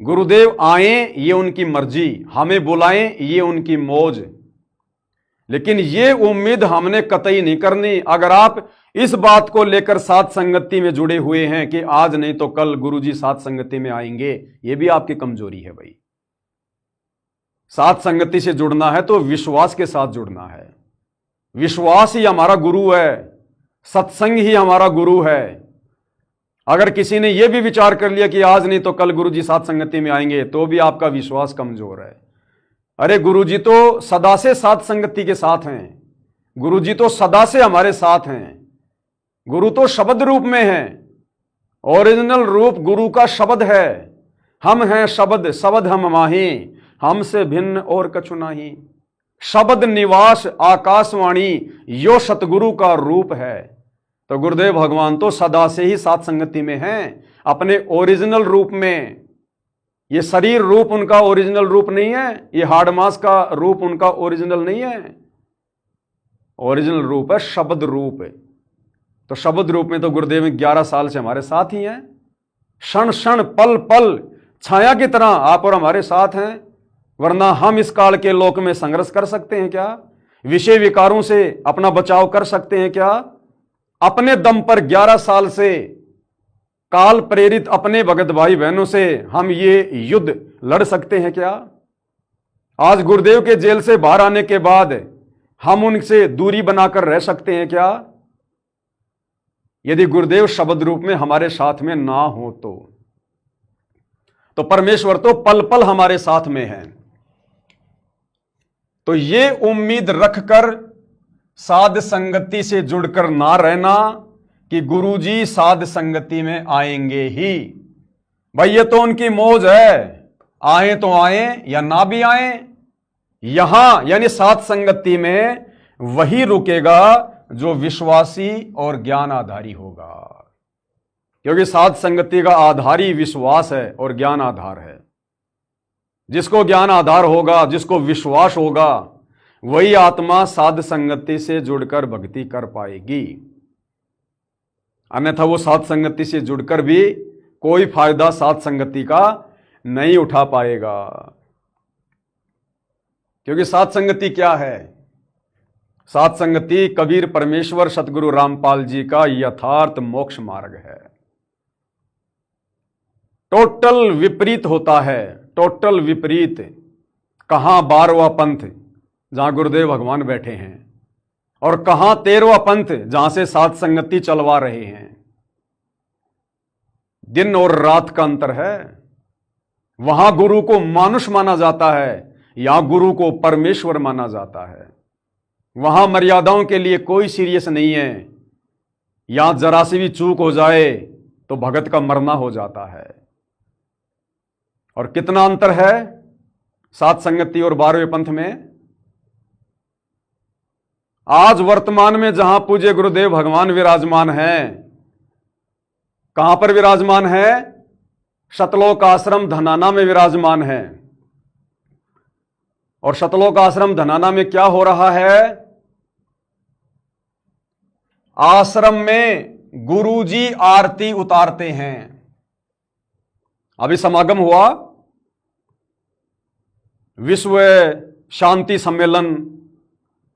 गुरुदेव आए ये उनकी मर्जी, हमें बुलाएं ये उनकी मौज, लेकिन ये उम्मीद हमने कतई नहीं करनी। अगर आप इस बात को लेकर साध संगति में जुड़े हुए हैं कि आज नहीं तो कल गुरुजी साध संगति में आएंगे, ये भी आपकी कमजोरी है भाई। साध संगति से जुड़ना है तो विश्वास के साथ जुड़ना है। विश्वास ही हमारा गुरु है, सत्संग ही हमारा गुरु है। अगर किसी ने यह भी विचार कर लिया कि आज नहीं तो कल गुरुजी साध संगति में आएंगे, तो भी आपका विश्वास कमजोर है। अरे गुरुजी तो सदा से साध संगति के साथ हैं, गुरुजी तो सदा से हमारे साथ हैं। गुरु तो शब्द रूप में है, ओरिजिनल रूप गुरु का शब्द है। हम हैं शब्द, शब्द हम माही, हमसे भिन्न और कछु नाही। शब्द निवास आकाशवाणी यो सतगुरु का रूप है। तो गुरुदेव भगवान तो सदा से ही साध संगति में हैं, अपने ओरिजिनल रूप में। ये शरीर रूप उनका ओरिजिनल रूप नहीं है, ये हाड़ मास का रूप उनका ओरिजिनल नहीं है। ओरिजिनल रूप है शब्द रूप। तो शब्द रूप में तो गुरुदेव 11 साल से हमारे साथ ही हैं। क्षण क्षण पल पल छाया की तरह आप और हमारे साथ हैं। वरना हम इस काल के लोक में संघर्ष कर सकते हैं क्या? विषय विकारों से अपना बचाव कर सकते हैं क्या? अपने दम पर 11 साल से काल प्रेरित अपने भगत भाई बहनों से हम ये युद्ध लड़ सकते हैं क्या? आज गुरुदेव के जेल से बाहर आने के बाद हम उनसे दूरी बनाकर रह सकते हैं क्या? यदि गुरुदेव शब्द रूप में हमारे साथ में ना हो तो परमेश्वर तो पल पल हमारे साथ में है। तो ये उम्मीद रखकर साध संगति से जुड़कर ना रहना कि गुरुजी साध संगति में आएंगे ही। भाई ये तो उनकी मौज है, आए तो आए या ना भी आए। यहां यानी साध संगति में वही रुकेगा जो विश्वासी और ज्ञान आधारी होगा, क्योंकि साध संगति का आधार ही विश्वास है और ज्ञान आधार है। जिसको ज्ञान आधार होगा, जिसको विश्वास होगा, वही आत्मा साध संगति से जुड़कर भक्ति कर पाएगी। अन्यथा वो साध संगति से जुड़कर भी कोई फायदा साध संगति का नहीं उठा पाएगा। क्योंकि साध संगति क्या है? साध संगति कबीर परमेश्वर सतगुरु रामपाल जी का यथार्थ मोक्ष मार्ग है। टोटल विपरीत होता है, टोटल विपरीत। कहां 12वां पंथ जहां गुरुदेव भगवान बैठे हैं, और कहां 13वां पंथ जहां से साध संगति चलवा रहे हैं। दिन और रात का अंतर है। वहां गुरु को मानुष माना जाता है, यहां गुरु को परमेश्वर माना जाता है। वहां मर्यादाओं के लिए कोई सीरियस नहीं है। यहां जरा सी भी चूक हो जाए तो भगत का मरना हो जाता है। और कितना अंतर है साध संगति और 12वें पंथ में। आज वर्तमान में जहां पूज्य गुरुदेव भगवान विराजमान हैं, कहां पर विराजमान है? शतलोक आश्रम धनाना में विराजमान है। और शतलोक आश्रम धनाना में क्या हो रहा है? आश्रम में गुरुजी आरती उतारते हैं। अभी समागम हुआ, विश्व शांति सम्मेलन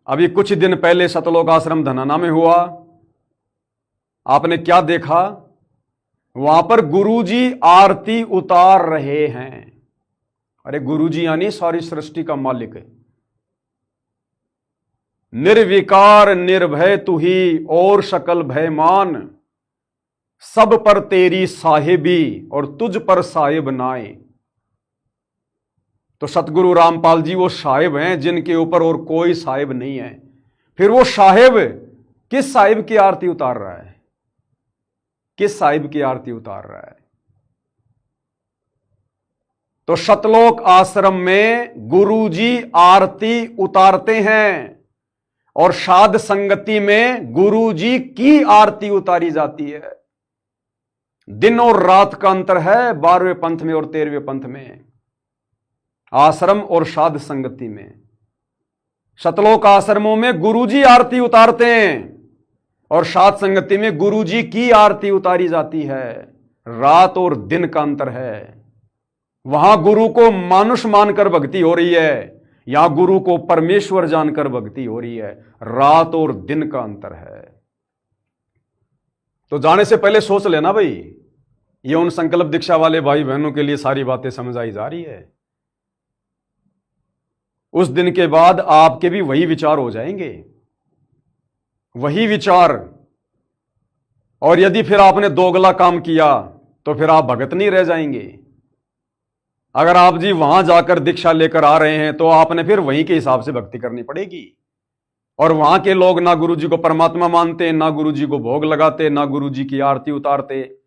अभी कुछ दिन पहले शतलोक आश्रम धनाना में हुआ। आपने क्या देखा? वहां पर गुरुजी आरती उतार रहे हैं। अरे गुरुजी यानी सारी सृष्टि का मालिक है। निर्विकार निर्भय तू ही और सकल भयमान, सब पर तेरी साहिबी और तुझ पर साहिब नाए। तो सतगुरु रामपाल जी वो साहिब हैं जिनके ऊपर और कोई साहिब नहीं है। फिर वो साहिब किस साहिब की आरती उतार रहा है? किस साहिब की आरती उतार रहा है? तो शतलोक आश्रम में गुरुजी आरती उतारते हैं और साध संगति में गुरुजी की आरती उतारी जाती है। दिन और रात का अंतर है 12वें पंथ में और 13वें पंथ में, आश्रम और साध संगति में। शतलोक आश्रमों में गुरुजी आरती उतारते हैं और साध संगति में गुरुजी की आरती उतारी जाती है। रात और दिन का अंतर है। वहां गुरु को मानुष मानकर भक्ति हो रही है, यहां गुरु को परमेश्वर जानकर भक्ति हो रही है। रात और दिन का अंतर है। तो जाने से पहले सोच लेना भाई, ये उन संकल्प दीक्षा वाले भाई बहनों के लिए सारी बातें समझाई जा रही है। उस दिन के बाद आपके भी वही विचार हो जाएंगे, वही विचार। और यदि फिर आपने दोगला काम किया तो फिर आप भगत नहीं रह जाएंगे। अगर आप जी वहां जाकर दीक्षा लेकर आ रहे हैं तो आपने फिर वहीं के हिसाब से भक्ति करनी पड़ेगी। और वहां के लोग ना गुरुजी को परमात्मा मानते, ना गुरुजी को भोग लगाते, ना गुरुजी की आरती उतारते,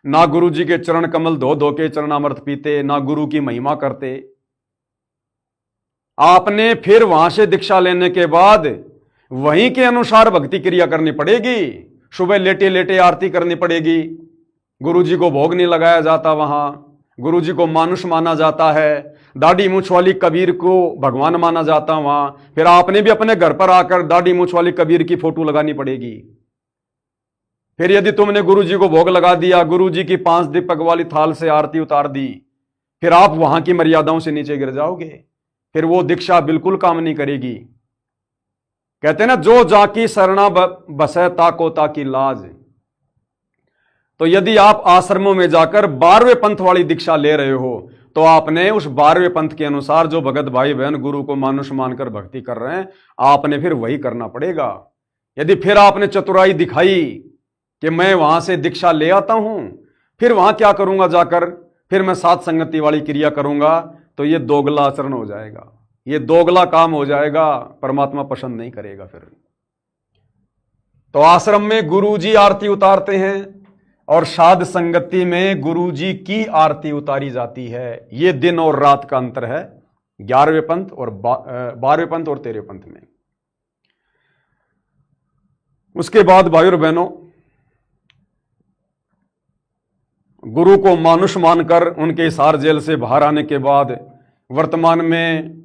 ना गुरुजी के चरण कमल धो धो के चरणामृत पीते, ना गुरु की महिमा करते। आपने फिर वहां से दीक्षा लेने के बाद वहीं के अनुसार भक्ति क्रिया करनी पड़ेगी। सुबह लेटे लेटे आरती करनी पड़ेगी। गुरुजी को भोग नहीं लगाया जाता, वहां गुरुजी को मानुष माना जाता है। दाढ़ी मूछ वाली कबीर को भगवान माना जाता वहां। फिर आपने भी अपने घर पर आकर दाढ़ी मूछ वाली कबीर की फोटो लगानी पड़ेगी। फिर यदि तुमने गुरुजी को भोग लगा दिया, गुरुजी की 5 दीपक वाली थाल से आरती उतार दी, फिर आप वहां की मर्यादाओं से नीचे गिर जाओगे। फिर वो दीक्षा बिल्कुल काम नहीं करेगी। कहते हैं ना, जो जाकी शरणा बसै ताको ताकी लाज। तो यदि आप आश्रमों में जाकर 12वें पंथ वाली दीक्षा ले रहे हो तो आपने उस 12वें पंथ के अनुसार जो भगत भाई बहन गुरु को मानुष मानकर भक्ति कर रहे हैं, आपने फिर वही करना पड़ेगा। यदि फिर आपने चतुराई दिखाई कि मैं वहां से दीक्षा ले आता हूं, फिर वहां क्या करूंगा जाकर, फिर मैं साथ संगति वाली क्रिया करूंगा, तो ये दोगला आचरण हो जाएगा, ये दोगला काम हो जाएगा। परमात्मा पसंद नहीं करेगा फिर। तो आश्रम में गुरुजी आरती उतारते हैं और साध संगति में गुरुजी की आरती उतारी जाती है। ये दिन और रात का अंतर है 11वें पंथ और 12वें पंथ और 13वें पंथ में। उसके बाद भाइयों और बहनों, गुरु को मानुष मानकर उनके हिसार जेल से बाहर आने के बाद वर्तमान में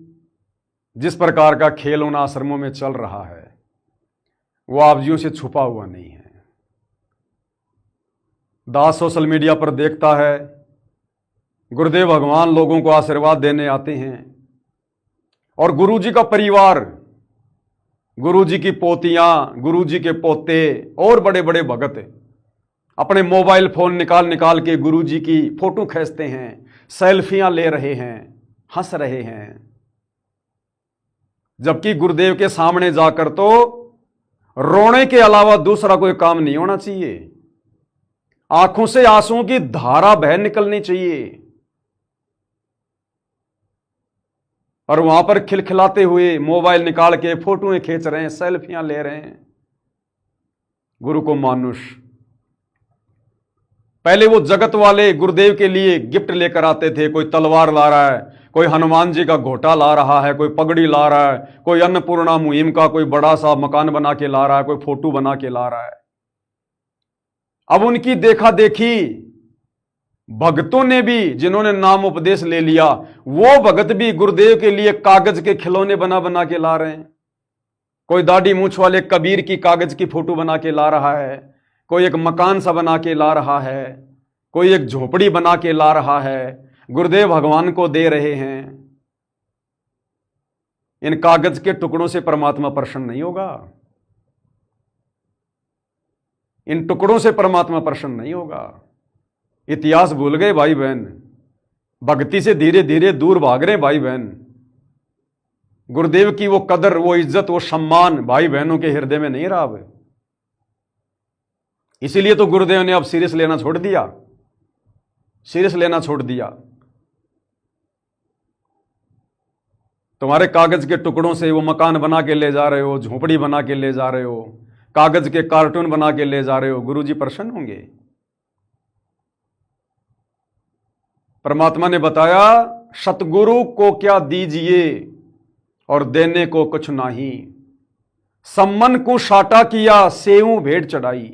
जिस प्रकार का खेल उन आश्रमों में चल रहा है वो आप जियों से छुपा हुआ नहीं है। दास सोशल मीडिया पर देखता है, गुरुदेव भगवान लोगों को आशीर्वाद देने आते हैं और गुरुजी का परिवार गुरु जी की पोतियां, गुरु जी के पोते और बड़े बड़े भगत अपने मोबाइल फोन निकाल निकाल के गुरु जी की फोटो खींचते हैं, सेल्फियां ले रहे हैं, हंस रहे हैं। जबकि गुरुदेव के सामने जाकर तो रोने के अलावा दूसरा कोई काम नहीं होना चाहिए। आंखों से आंसुओं की धारा बह निकलनी चाहिए। और वहां पर खिलखिलाते हुए मोबाइल निकाल के फोटोएं खींच रहे हैं, सेल्फियां ले रहे हैं। गुरु को मानुष। पहले वो जगत वाले गुरुदेव के लिए गिफ्ट लेकर आते थे। कोई तलवार ला रहा है, कोई हनुमान जी का घोटा ला रहा है, कोई पगड़ी ला रहा है, कोई अन्नपूर्णा मुहिम का कोई बड़ा सा मकान बना के ला रहा है, कोई फोटो बना के ला रहा है। अब उनकी देखा देखी भक्तों ने भी, जिन्होंने नाम उपदेश ले लिया, वो भगत भी गुरुदेव के लिए कागज के खिलौने बना बना के ला रहे हैं। कोई दाढ़ी मूंछ वाले कबीर की कागज की फोटो बना के ला रहा है, कोई एक मकान सा बना के ला रहा है, कोई एक झोपड़ी बना के ला रहा है, गुरुदेव भगवान को दे रहे हैं। इन कागज के टुकड़ों से परमात्मा प्रसन्न नहीं होगा। इन टुकड़ों से परमात्मा प्रसन्न नहीं होगा। इतिहास भूल गए भाई बहन, भक्ति से धीरे धीरे दूर भाग रहे भाई बहन। गुरुदेव की वो कदर, वो इज्जत, वो सम्मान भाई बहनों के हृदय में नहीं रहा अब। इसीलिए तो गुरुदेव ने अब सीरियस लेना छोड़ दिया, सीरियस लेना छोड़ दिया। तुम्हारे कागज के टुकड़ों से वो मकान बना के ले जा रहे हो, झोपड़ी बना के ले जा रहे हो, कागज के कार्टून बना के ले जा रहे हो, गुरुजी प्रसन्न होंगे? परमात्मा ने बताया, सतगुरु को क्या दीजिए और देने को कुछ नहीं, सम्मन को साटा किया, सेऊ भेंट चढ़ाई।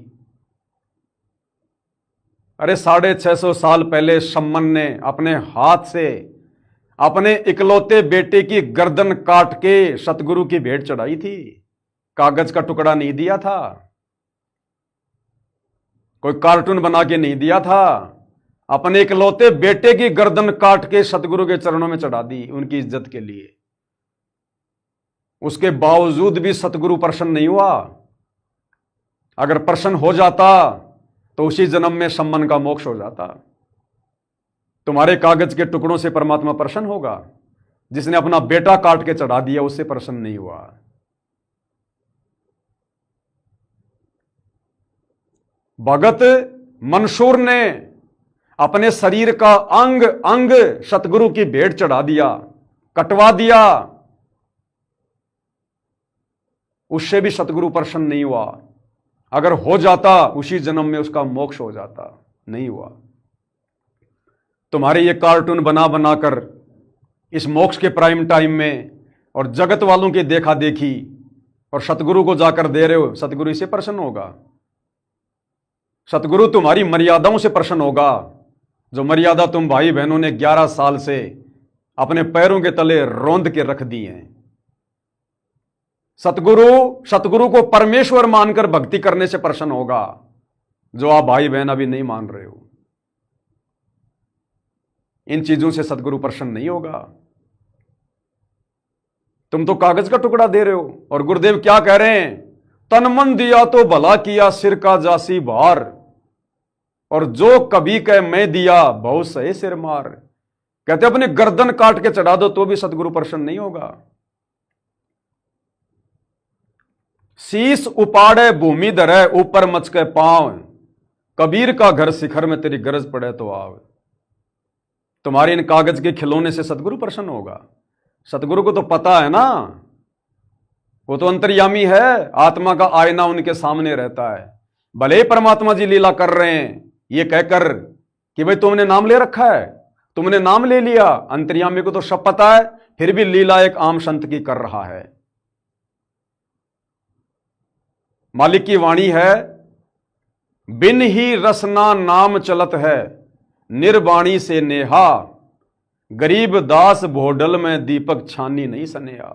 अरे 650 साल पहले सम्मन ने अपने हाथ से अपने इकलौते बेटे की गर्दन काट के सतगुरु की भेंट चढ़ाई थी। कागज का टुकड़ा नहीं दिया था, कोई कार्टून बना के नहीं दिया था, अपने इकलौते बेटे की गर्दन काट के सतगुरु के चरणों में चढ़ा दी उनकी इज्जत के लिए। उसके बावजूद भी सतगुरु प्रसन्न नहीं हुआ। अगर प्रसन्न हो जाता तो उसी जन्म में सम्मन का मोक्ष हो जाता। तुम्हारे कागज के टुकड़ों से परमात्मा प्रसन्न होगा? जिसने अपना बेटा काट के चढ़ा दिया उससे प्रसन्न नहीं हुआ। भगत मंसूर ने अपने शरीर का अंग अंग सतगुरु की भेंट चढ़ा दिया, कटवा दिया, उससे भी सतगुरु प्रसन्न नहीं हुआ। अगर हो जाता उसी जन्म में उसका मोक्ष हो जाता, नहीं हुआ। तुम्हारे ये कार्टून बना बनाकर इस मोक्ष के प्राइम टाइम में और जगत वालों की देखा देखी और सतगुरु को जाकर दे रहे हो, सतगुरु इससे प्रसन्न होगा? सतगुरु तुम्हारी मर्यादाओं से प्रसन्न होगा, जो मर्यादा तुम भाई बहनों ने 11 साल से अपने पैरों के तले रौंद के रख दी है। सतगुरु को परमेश्वर मानकर भक्ति करने से प्रसन्न होगा, जो आप भाई बहन अभी नहीं मान रहे हो। इन चीजों से सतगुरु प्रसन्न नहीं होगा। तुम तो कागज का टुकड़ा दे रहे हो। और गुरुदेव क्या कह रहे हैं? तन मन दिया तो भला किया, सिर का जासी भार, और जो कभी कह मैं दिया, बहुत सही सिर मार। कहते अपनी गर्दन काट के चढ़ा दो तो भी सतगुरु प्रसन्न नहीं होगा। शीश उपाड़े भूमि धरे, ऊपर मच के पांव, कबीर का घर शिखर में तेरी गरज पड़े तो आव। तुम्हारे इन कागज के खिलौने से सतगुरु प्रसन्न होगा? सतगुरु को तो पता है ना, वो तो अंतर्यामी है, आत्मा का आईना उनके सामने रहता है। भले ही परमात्मा जी लीला कर रहे हैं ये कहकर कि भाई तुमने नाम ले रखा है, तुमने नाम ले लिया, अंतर्यामी को तो सब पता है, फिर भी लीला एक आम संत की कर रहा है। मालिक की वाणी है, बिन ही रसना नाम चलत है, निर्वाणी से नेहा, गरीब दास भोडल में दीपक छानी नहीं सनेहा।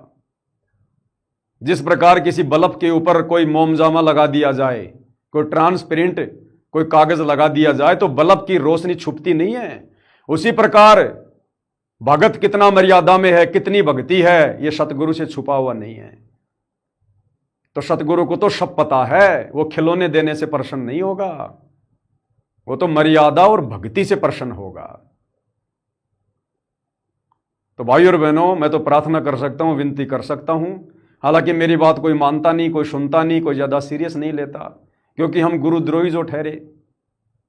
जिस प्रकार किसी बल्ब के ऊपर कोई मोमजामा लगा दिया जाए, कोई ट्रांसपेरेंट कोई कागज लगा दिया जाए तो बल्ब की रोशनी छुपती नहीं है, उसी प्रकार भगत कितना मर्यादा में है, कितनी भक्ति है, यह सतगुरु से छुपा हुआ नहीं है। तो सतगुरु को तो सब पता है, वो खिलौने देने से प्रसन्न नहीं होगा, वो तो मर्यादा और भक्ति से प्रसन्न होगा। तो भाई और बहनों, मैं तो प्रार्थना कर सकता हूं, विनती कर सकता हूं, हालांकि मेरी बात कोई मानता नहीं, कोई सुनता नहीं, कोई ज्यादा सीरियस नहीं लेता, क्योंकि हम गुरुद्रोही जो ठहरे,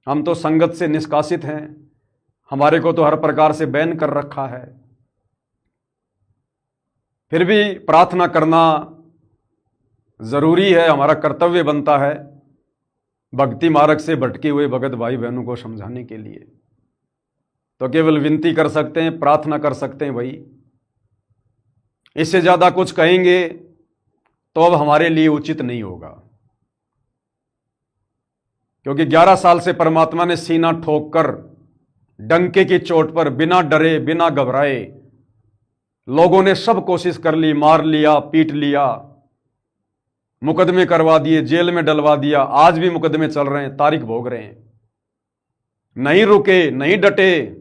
हम तो संगत से निष्कासित हैं, हमारे को तो हर प्रकार से बैन कर रखा है। फिर भी प्रार्थना करना जरूरी है, हमारा कर्तव्य बनता है भक्ति मार्ग से भटके हुए भगत भाई बहनों को समझाने के लिए। तो केवल विनती कर सकते हैं, प्रार्थना कर सकते हैं भाई, इससे ज्यादा कुछ कहेंगे तो अब हमारे लिए उचित नहीं होगा, क्योंकि 11 साल से परमात्मा ने सीना ठोक कर डंके की चोट पर बिना डरे बिना घबराए लोगों ने सब कोशिश कर ली, मार लिया, पीट लिया, मुकदमे करवा दिए, जेल में डलवा दिया, आज भी मुकदमे चल रहे हैं, तारीख भोग रहे हैं, नहीं रुके, नहीं डटे।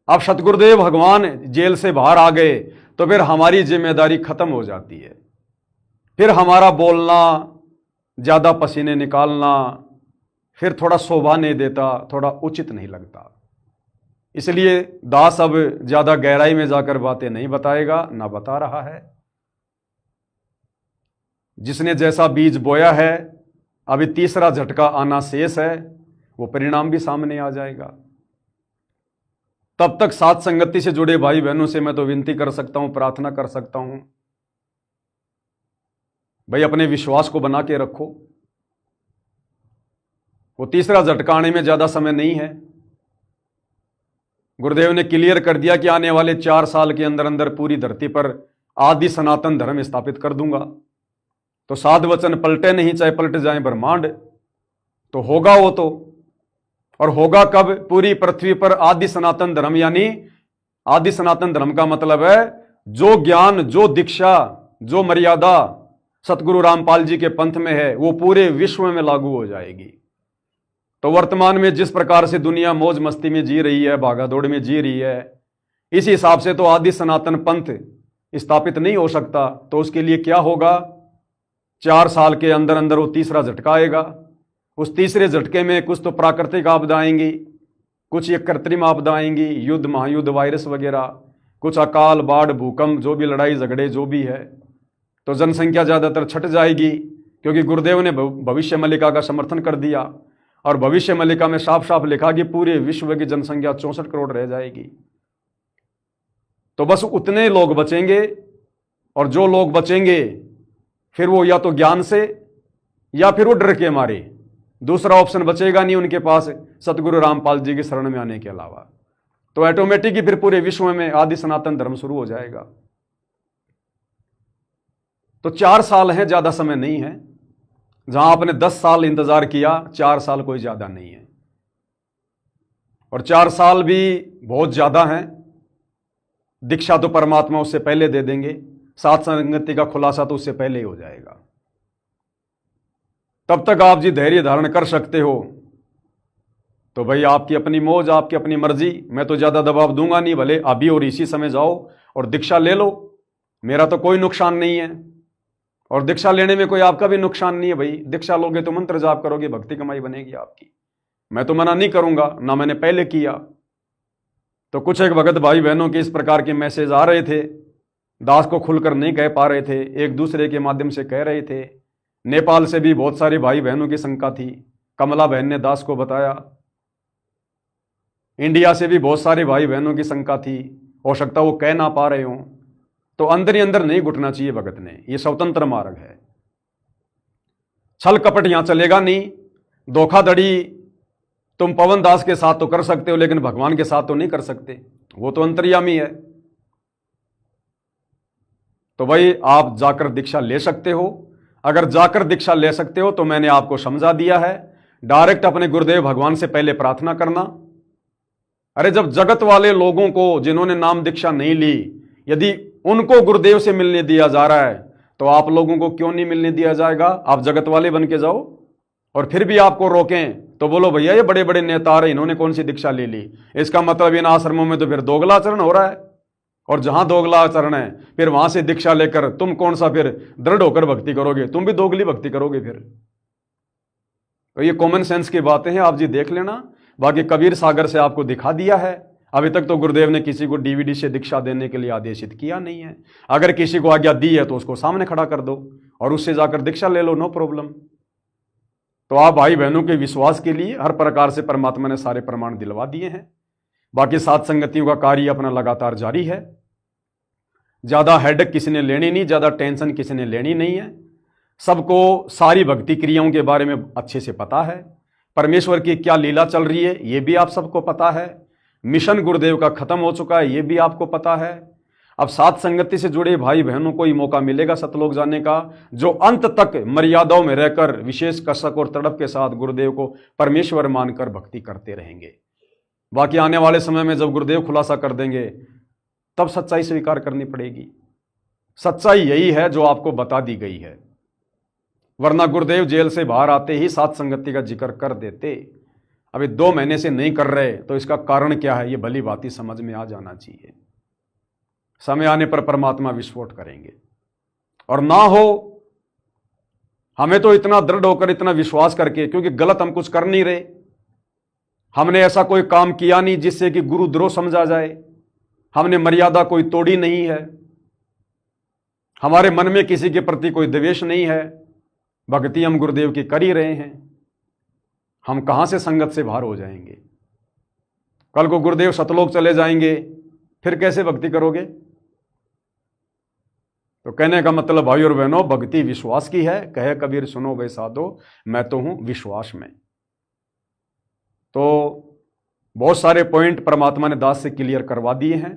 अब सतगुरुदेव भगवान जेल से बाहर आ गए तो फिर हमारी जिम्मेदारी खत्म हो जाती है, फिर हमारा बोलना, ज्यादा पसीने निकालना फिर थोड़ा शोभा नहीं देता, थोड़ा उचित नहीं लगता। इसलिए दास अब ज्यादा गहराई में जाकर बातें नहीं बताएगा, ना बता रहा है। जिसने जैसा बीज बोया है, अभी तीसरा झटका आना शेष है, वो परिणाम भी सामने आ जाएगा। तब तक साथ संगति से जुड़े भाई बहनों से मैं तो विनती कर सकता हूं, प्रार्थना कर सकता हूं, भाई अपने विश्वास को बना के रखो। वो तीसरा झटका आने में ज्यादा समय नहीं है। गुरुदेव ने क्लियर कर दिया कि आने वाले 4 साल के अंदर अंदर पूरी धरती पर आदि सनातन धर्म स्थापित कर दूंगा। तो साध वचन पलटे नहीं, चाहे पलट जाए ब्रह्मांड, तो होगा वो तो। और होगा कब? पूरी पृथ्वी पर आदि सनातन धर्म, यानी आदि सनातन धर्म का मतलब है जो ज्ञान, जो दीक्षा, जो मर्यादा सतगुरु रामपाल जी के पंथ में है वो पूरे विश्व में लागू हो जाएगी। तो वर्तमान में जिस प्रकार से दुनिया मौज मस्ती में जी रही है, भागादौड़ में जी रही है, इस हिसाब से तो आदि सनातन पंथ स्थापित नहीं हो सकता। तो उसके लिए क्या होगा? 4 साल के अंदर अंदर वो तीसरा झटका आएगा। उस तीसरे झटके में कुछ तो प्राकृतिक आपदा आएंगी, कुछ ये कृत्रिम आपदा आएंगी, युद्ध, महायुद्ध, वायरस वगैरह, कुछ अकाल, बाढ़, भूकंप, जो भी लड़ाई झगड़े जो भी है। तो जनसंख्या ज्यादातर छट जाएगी, क्योंकि गुरुदेव ने भविष्य मल्लिका का समर्थन कर दिया और भविष्य मल्लिका में साफ साफ लिखा कि पूरे विश्व की जनसंख्या 64 करोड़ रह जाएगी। तो बस उतने लोग बचेंगे, और जो लोग बचेंगे फिर वो या तो ज्ञान से या फिर वो डर के मारे, दूसरा ऑप्शन बचेगा नहीं उनके पास सतगुरु रामपाल जी की शरण में आने के अलावा। तो ऑटोमेटिक ही फिर पूरे विश्व में आदि सनातन धर्म शुरू हो जाएगा। तो 4 साल है, ज्यादा समय नहीं है। जहां आपने 10 साल इंतजार किया, 4 साल कोई ज्यादा नहीं है। और 4 साल भी बहुत ज्यादा है। दीक्षा तो परमात्मा उससे पहले दे देंगे, साथ संगति का खुलासा तो उससे पहले ही हो जाएगा। तब तक आप जी धैर्य धारण कर सकते हो तो भाई आपकी अपनी मौज, आपकी अपनी मर्जी। मैं तो ज्यादा दबाव दूंगा नहीं, भले अभी और इसी समय जाओ और दीक्षा ले लो, मेरा तो कोई नुकसान नहीं है। और दीक्षा लेने में कोई आपका भी नुकसान नहीं है भाई। दीक्षा लोगे तो मंत्र जाप करोगे, भक्ति कमाई बनेगी आपकी। मैं तो मना नहीं करूंगा, ना मैंने पहले किया। तो कुछ एक भगत भाई बहनों के इस प्रकार के मैसेज आ रहे थे, दास को खुलकर नहीं कह पा रहे थे, एक दूसरे के माध्यम से कह रहे थे। नेपाल से भी बहुत सारे भाई बहनों की शंका थी, कमला बहन ने दास को बताया। इंडिया से भी बहुत सारे भाई बहनों की शंका थी, हो सकता वो कह ना पा रहे हों। तो अंदर ही अंदर नहीं घुटना चाहिए भगत ने, ये स्वतंत्र मार्ग है। छल कपट यहां चलेगा नहीं। धोखाधड़ी तुम पवन दास के साथ तो कर सकते हो, लेकिन भगवान के साथ तो नहीं कर सकते, वो तो अंतर्यामी है। तो भाई आप जाकर दीक्षा ले सकते हो। अगर जाकर दीक्षा ले सकते हो तो मैंने आपको समझा दिया है, डायरेक्ट अपने गुरुदेव भगवान से पहले प्रार्थना करना। अरे जब जगत वाले लोगों को, जिन्होंने नाम दीक्षा नहीं ली, यदि उनको गुरुदेव से मिलने दिया जा रहा है तो आप लोगों को क्यों नहीं मिलने दिया जाएगा? आप जगत वाले बन के जाओ। और फिर भी आपको रोकें तो बोलो भैया ये बड़े बड़े नेता रहे, इन्होंने कौन सी दीक्षा ले ली? इसका मतलब इन आश्रमों में तो फिर दोगला आचरण हो रहा है। और जहां दोगला आचरण है फिर वहां से दीक्षा लेकर तुम कौन सा फिर दृढ़ होकर भक्ति करोगे, तुम भी दोगली भक्ति करोगे फिर। तो ये कॉमन सेंस की बातें हैं, आप जी देख लेना। बाकी कबीर सागर से आपको दिखा दिया है। अभी तक तो गुरुदेव ने किसी को डीवीडी से दीक्षा देने के लिए आदेशित किया नहीं है। अगर किसी को आज्ञा दी है तो उसको सामने खड़ा कर दो और उससे जाकर दीक्षा ले लो, नो प्रॉब्लम। तो आप भाई बहनों के विश्वास के लिए हर प्रकार से परमात्मा ने सारे प्रमाण दिलवा दिए हैं। बाकी सात संगतियों का कार्य अपना लगातार जारी है। ज्यादा हेडेक किसी ने लेनी नहीं, ज्यादा टेंशन किसी ने लेनी नहीं है। सबको सारी भक्ति क्रियाओं के बारे में अच्छे से पता है। परमेश्वर की क्या लीला चल रही है ये भी आप सबको पता है। मिशन गुरुदेव का खत्म हो चुका है ये भी आपको पता है। अब सात संगति से जुड़े भाई बहनों को ही मौका मिलेगा सतलोक जाने का, जो अंत तक मर्यादाओं में रहकर विशेष कसक और तड़प के साथ गुरुदेव को परमेश्वर मानकर भक्ति करते रहेंगे। बाकी आने वाले समय में जब गुरुदेव खुलासा कर देंगे तब सच्चाई स्वीकार करनी पड़ेगी। सच्चाई यही है जो आपको बता दी गई है, वरना गुरुदेव जेल से बाहर आते ही सात संगति का जिक्र कर देते। अभी 2 महीने से नहीं कर रहे तो इसका कारण क्या है ये भली बात ही समझ में आ जाना चाहिए। समय आने पर परमात्मा विस्फोट करेंगे। और ना हो हमें तो इतना दृढ़ होकर इतना विश्वास करके, क्योंकि गलत हम कुछ कर नहीं रहे, हमने ऐसा कोई काम किया नहीं जिससे कि गुरुद्रोह समझा जाए, हमने मर्यादा कोई तोड़ी नहीं है, हमारे मन में किसी के प्रति कोई द्वेष नहीं है, भक्ति हम गुरुदेव की कर ही रहे हैं। हम कहां से संगत से बाहर हो जाएंगे? कल को गुरुदेव सतलोक चले जाएंगे फिर कैसे भक्ति करोगे? तो कहने का मतलब भाई और बहनों, भक्ति विश्वास की है। कहे कबीर सुनो भाई साधो, मैं तो हूं विश्वास में। तो बहुत सारे पॉइंट परमात्मा ने दास से क्लियर करवा दिए हैं।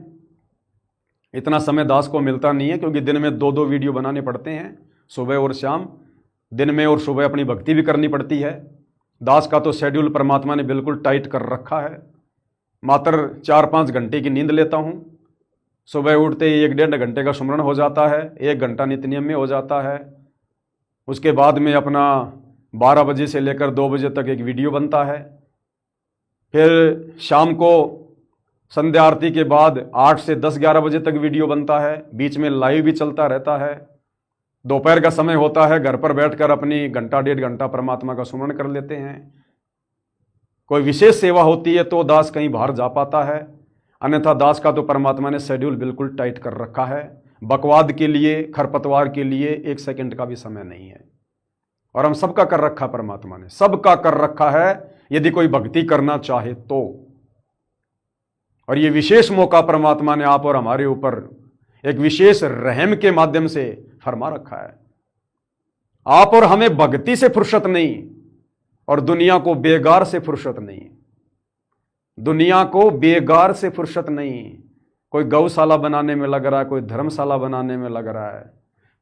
इतना समय दास को मिलता नहीं है क्योंकि दिन में 2-2 वीडियो बनाने पड़ते हैं, सुबह और शाम। दिन में और सुबह अपनी भक्ति भी करनी पड़ती है। दास का तो शेड्यूल परमात्मा ने बिल्कुल टाइट कर रखा है। मात्र 4-5 घंटे की नींद लेता हूँ। सुबह उठते ही 1-1.5 घंटे का सुमरण हो जाता है, 1 घंटा नित्य नियम में हो जाता है। उसके बाद में अपना 12 बजे से लेकर 2 बजे तक एक वीडियो बनता है। फिर शाम को संध्या आरती के बाद 8 से 10-11 बजे तक वीडियो बनता है। बीच में लाइव भी चलता रहता है। दोपहर का समय होता है, घर पर बैठकर अपनी 1-1.5 घंटा परमात्मा का सुमरण कर लेते हैं। कोई विशेष सेवा होती है तो दास कहीं बाहर जा पाता है, अन्यथा दास का तो परमात्मा ने शेड्यूल बिल्कुल टाइट कर रखा है। बकवाद के लिए, खरपतवार के लिए 1 सेकंड का भी समय नहीं है। और हम सबका कर रखा परमात्मा ने, सबका कर रखा है यदि कोई भक्ति करना चाहे तो। और ये विशेष मौका परमात्मा ने आप और हमारे ऊपर एक विशेष रहम के माध्यम से फरमा रखा है। आप और हमें भक्ति से फुर्सत नहीं और दुनिया को बेगार से फुर्सत नहीं। दुनिया को बेगार से फुर्सत नहीं। कोई गौशाला बनाने में लग रहा है, कोई धर्मशाला बनाने में लग रहा है,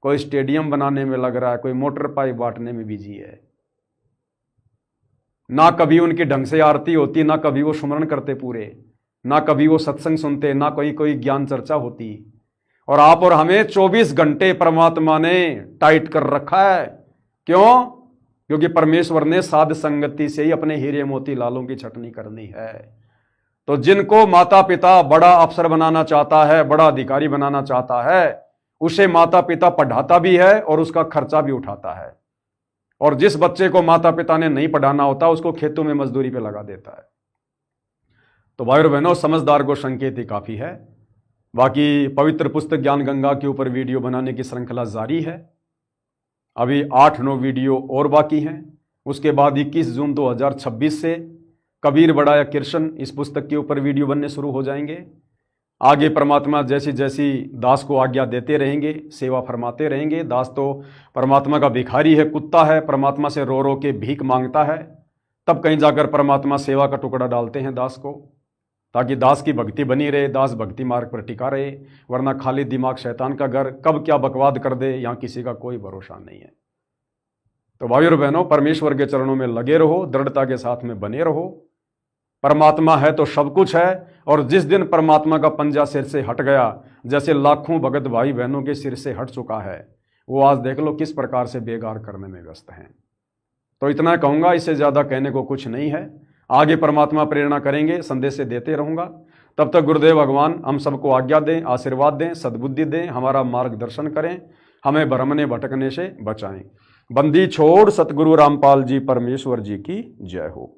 कोई स्टेडियम बनाने में लग रहा है, कोई मोटर पाइप बांटने में बिजी है। ना कभी उनकी ढंग से आरती होती, ना कभी वो सुमरण करते पूरे, ना कभी वो सत्संग सुनते, ना कोई ज्ञान चर्चा होती। और आप और हमें 24 घंटे परमात्मा ने टाइट कर रखा है। क्यों? क्योंकि परमेश्वर ने साध संगति से ही अपने हीरे मोती लालों की छटनी करनी है। तो जिनको माता पिता बड़ा अफसर बनाना चाहता है, बड़ा अधिकारी बनाना चाहता है, उसे माता पिता पढ़ाता भी है और उसका खर्चा भी उठाता है। और जिस बच्चे को माता पिता ने नहीं पढ़ाना होता उसको खेतों में मजदूरी पे लगा देता है। तो भाई और बहनों, समझदार को संकेत ही काफी है। बाकी पवित्र पुस्तक ज्ञान गंगा के ऊपर वीडियो बनाने की श्रृंखला जारी है। अभी 8-9 वीडियो और बाकी हैं। उसके बाद 21 जून 2026 से कबीर बढ़ाया कृष्ण इस पुस्तक के ऊपर वीडियो बनने शुरू हो जाएंगे। आगे परमात्मा जैसी जैसी दास को आज्ञा देते रहेंगे, सेवा फरमाते रहेंगे। दास तो परमात्मा का भिखारी है, कुत्ता है, परमात्मा से रो रो के भीख मांगता है। तब कहीं जाकर परमात्मा सेवा का टुकड़ा डालते हैं दास को, ताकि दास की भक्ति बनी रहे, दास भक्ति मार्ग पर टिका रहे। वरना खाली दिमाग शैतान का घर, कब क्या बकवाद कर दे यहाँ किसी का कोई भरोसा नहीं है। तो भाइयों और बहनों, परमेश्वर के चरणों में लगे रहो, दृढ़ता के साथ में बने रहो। परमात्मा है तो सब कुछ है। और जिस दिन परमात्मा का पंजा सिर से हट गया, जैसे लाखों भगत भाई बहनों के सिर से हट चुका है, वो आज देख लो किस प्रकार से बेगार करने में व्यस्त हैं। तो इतना कहूँगा, इससे ज़्यादा कहने को कुछ नहीं है। आगे परमात्मा प्रेरणा करेंगे, संदेश से देते रहूँगा। तब तक गुरुदेव भगवान हम सबको आज्ञा दें, आशीर्वाद दें, सद्बुद्धि दें, हमारा मार्गदर्शन करें, हमें भ्रमने भटकने से बचाएं। बंदी छोड़ सतगुरु रामपाल जी परमेश्वर जी की जय हो।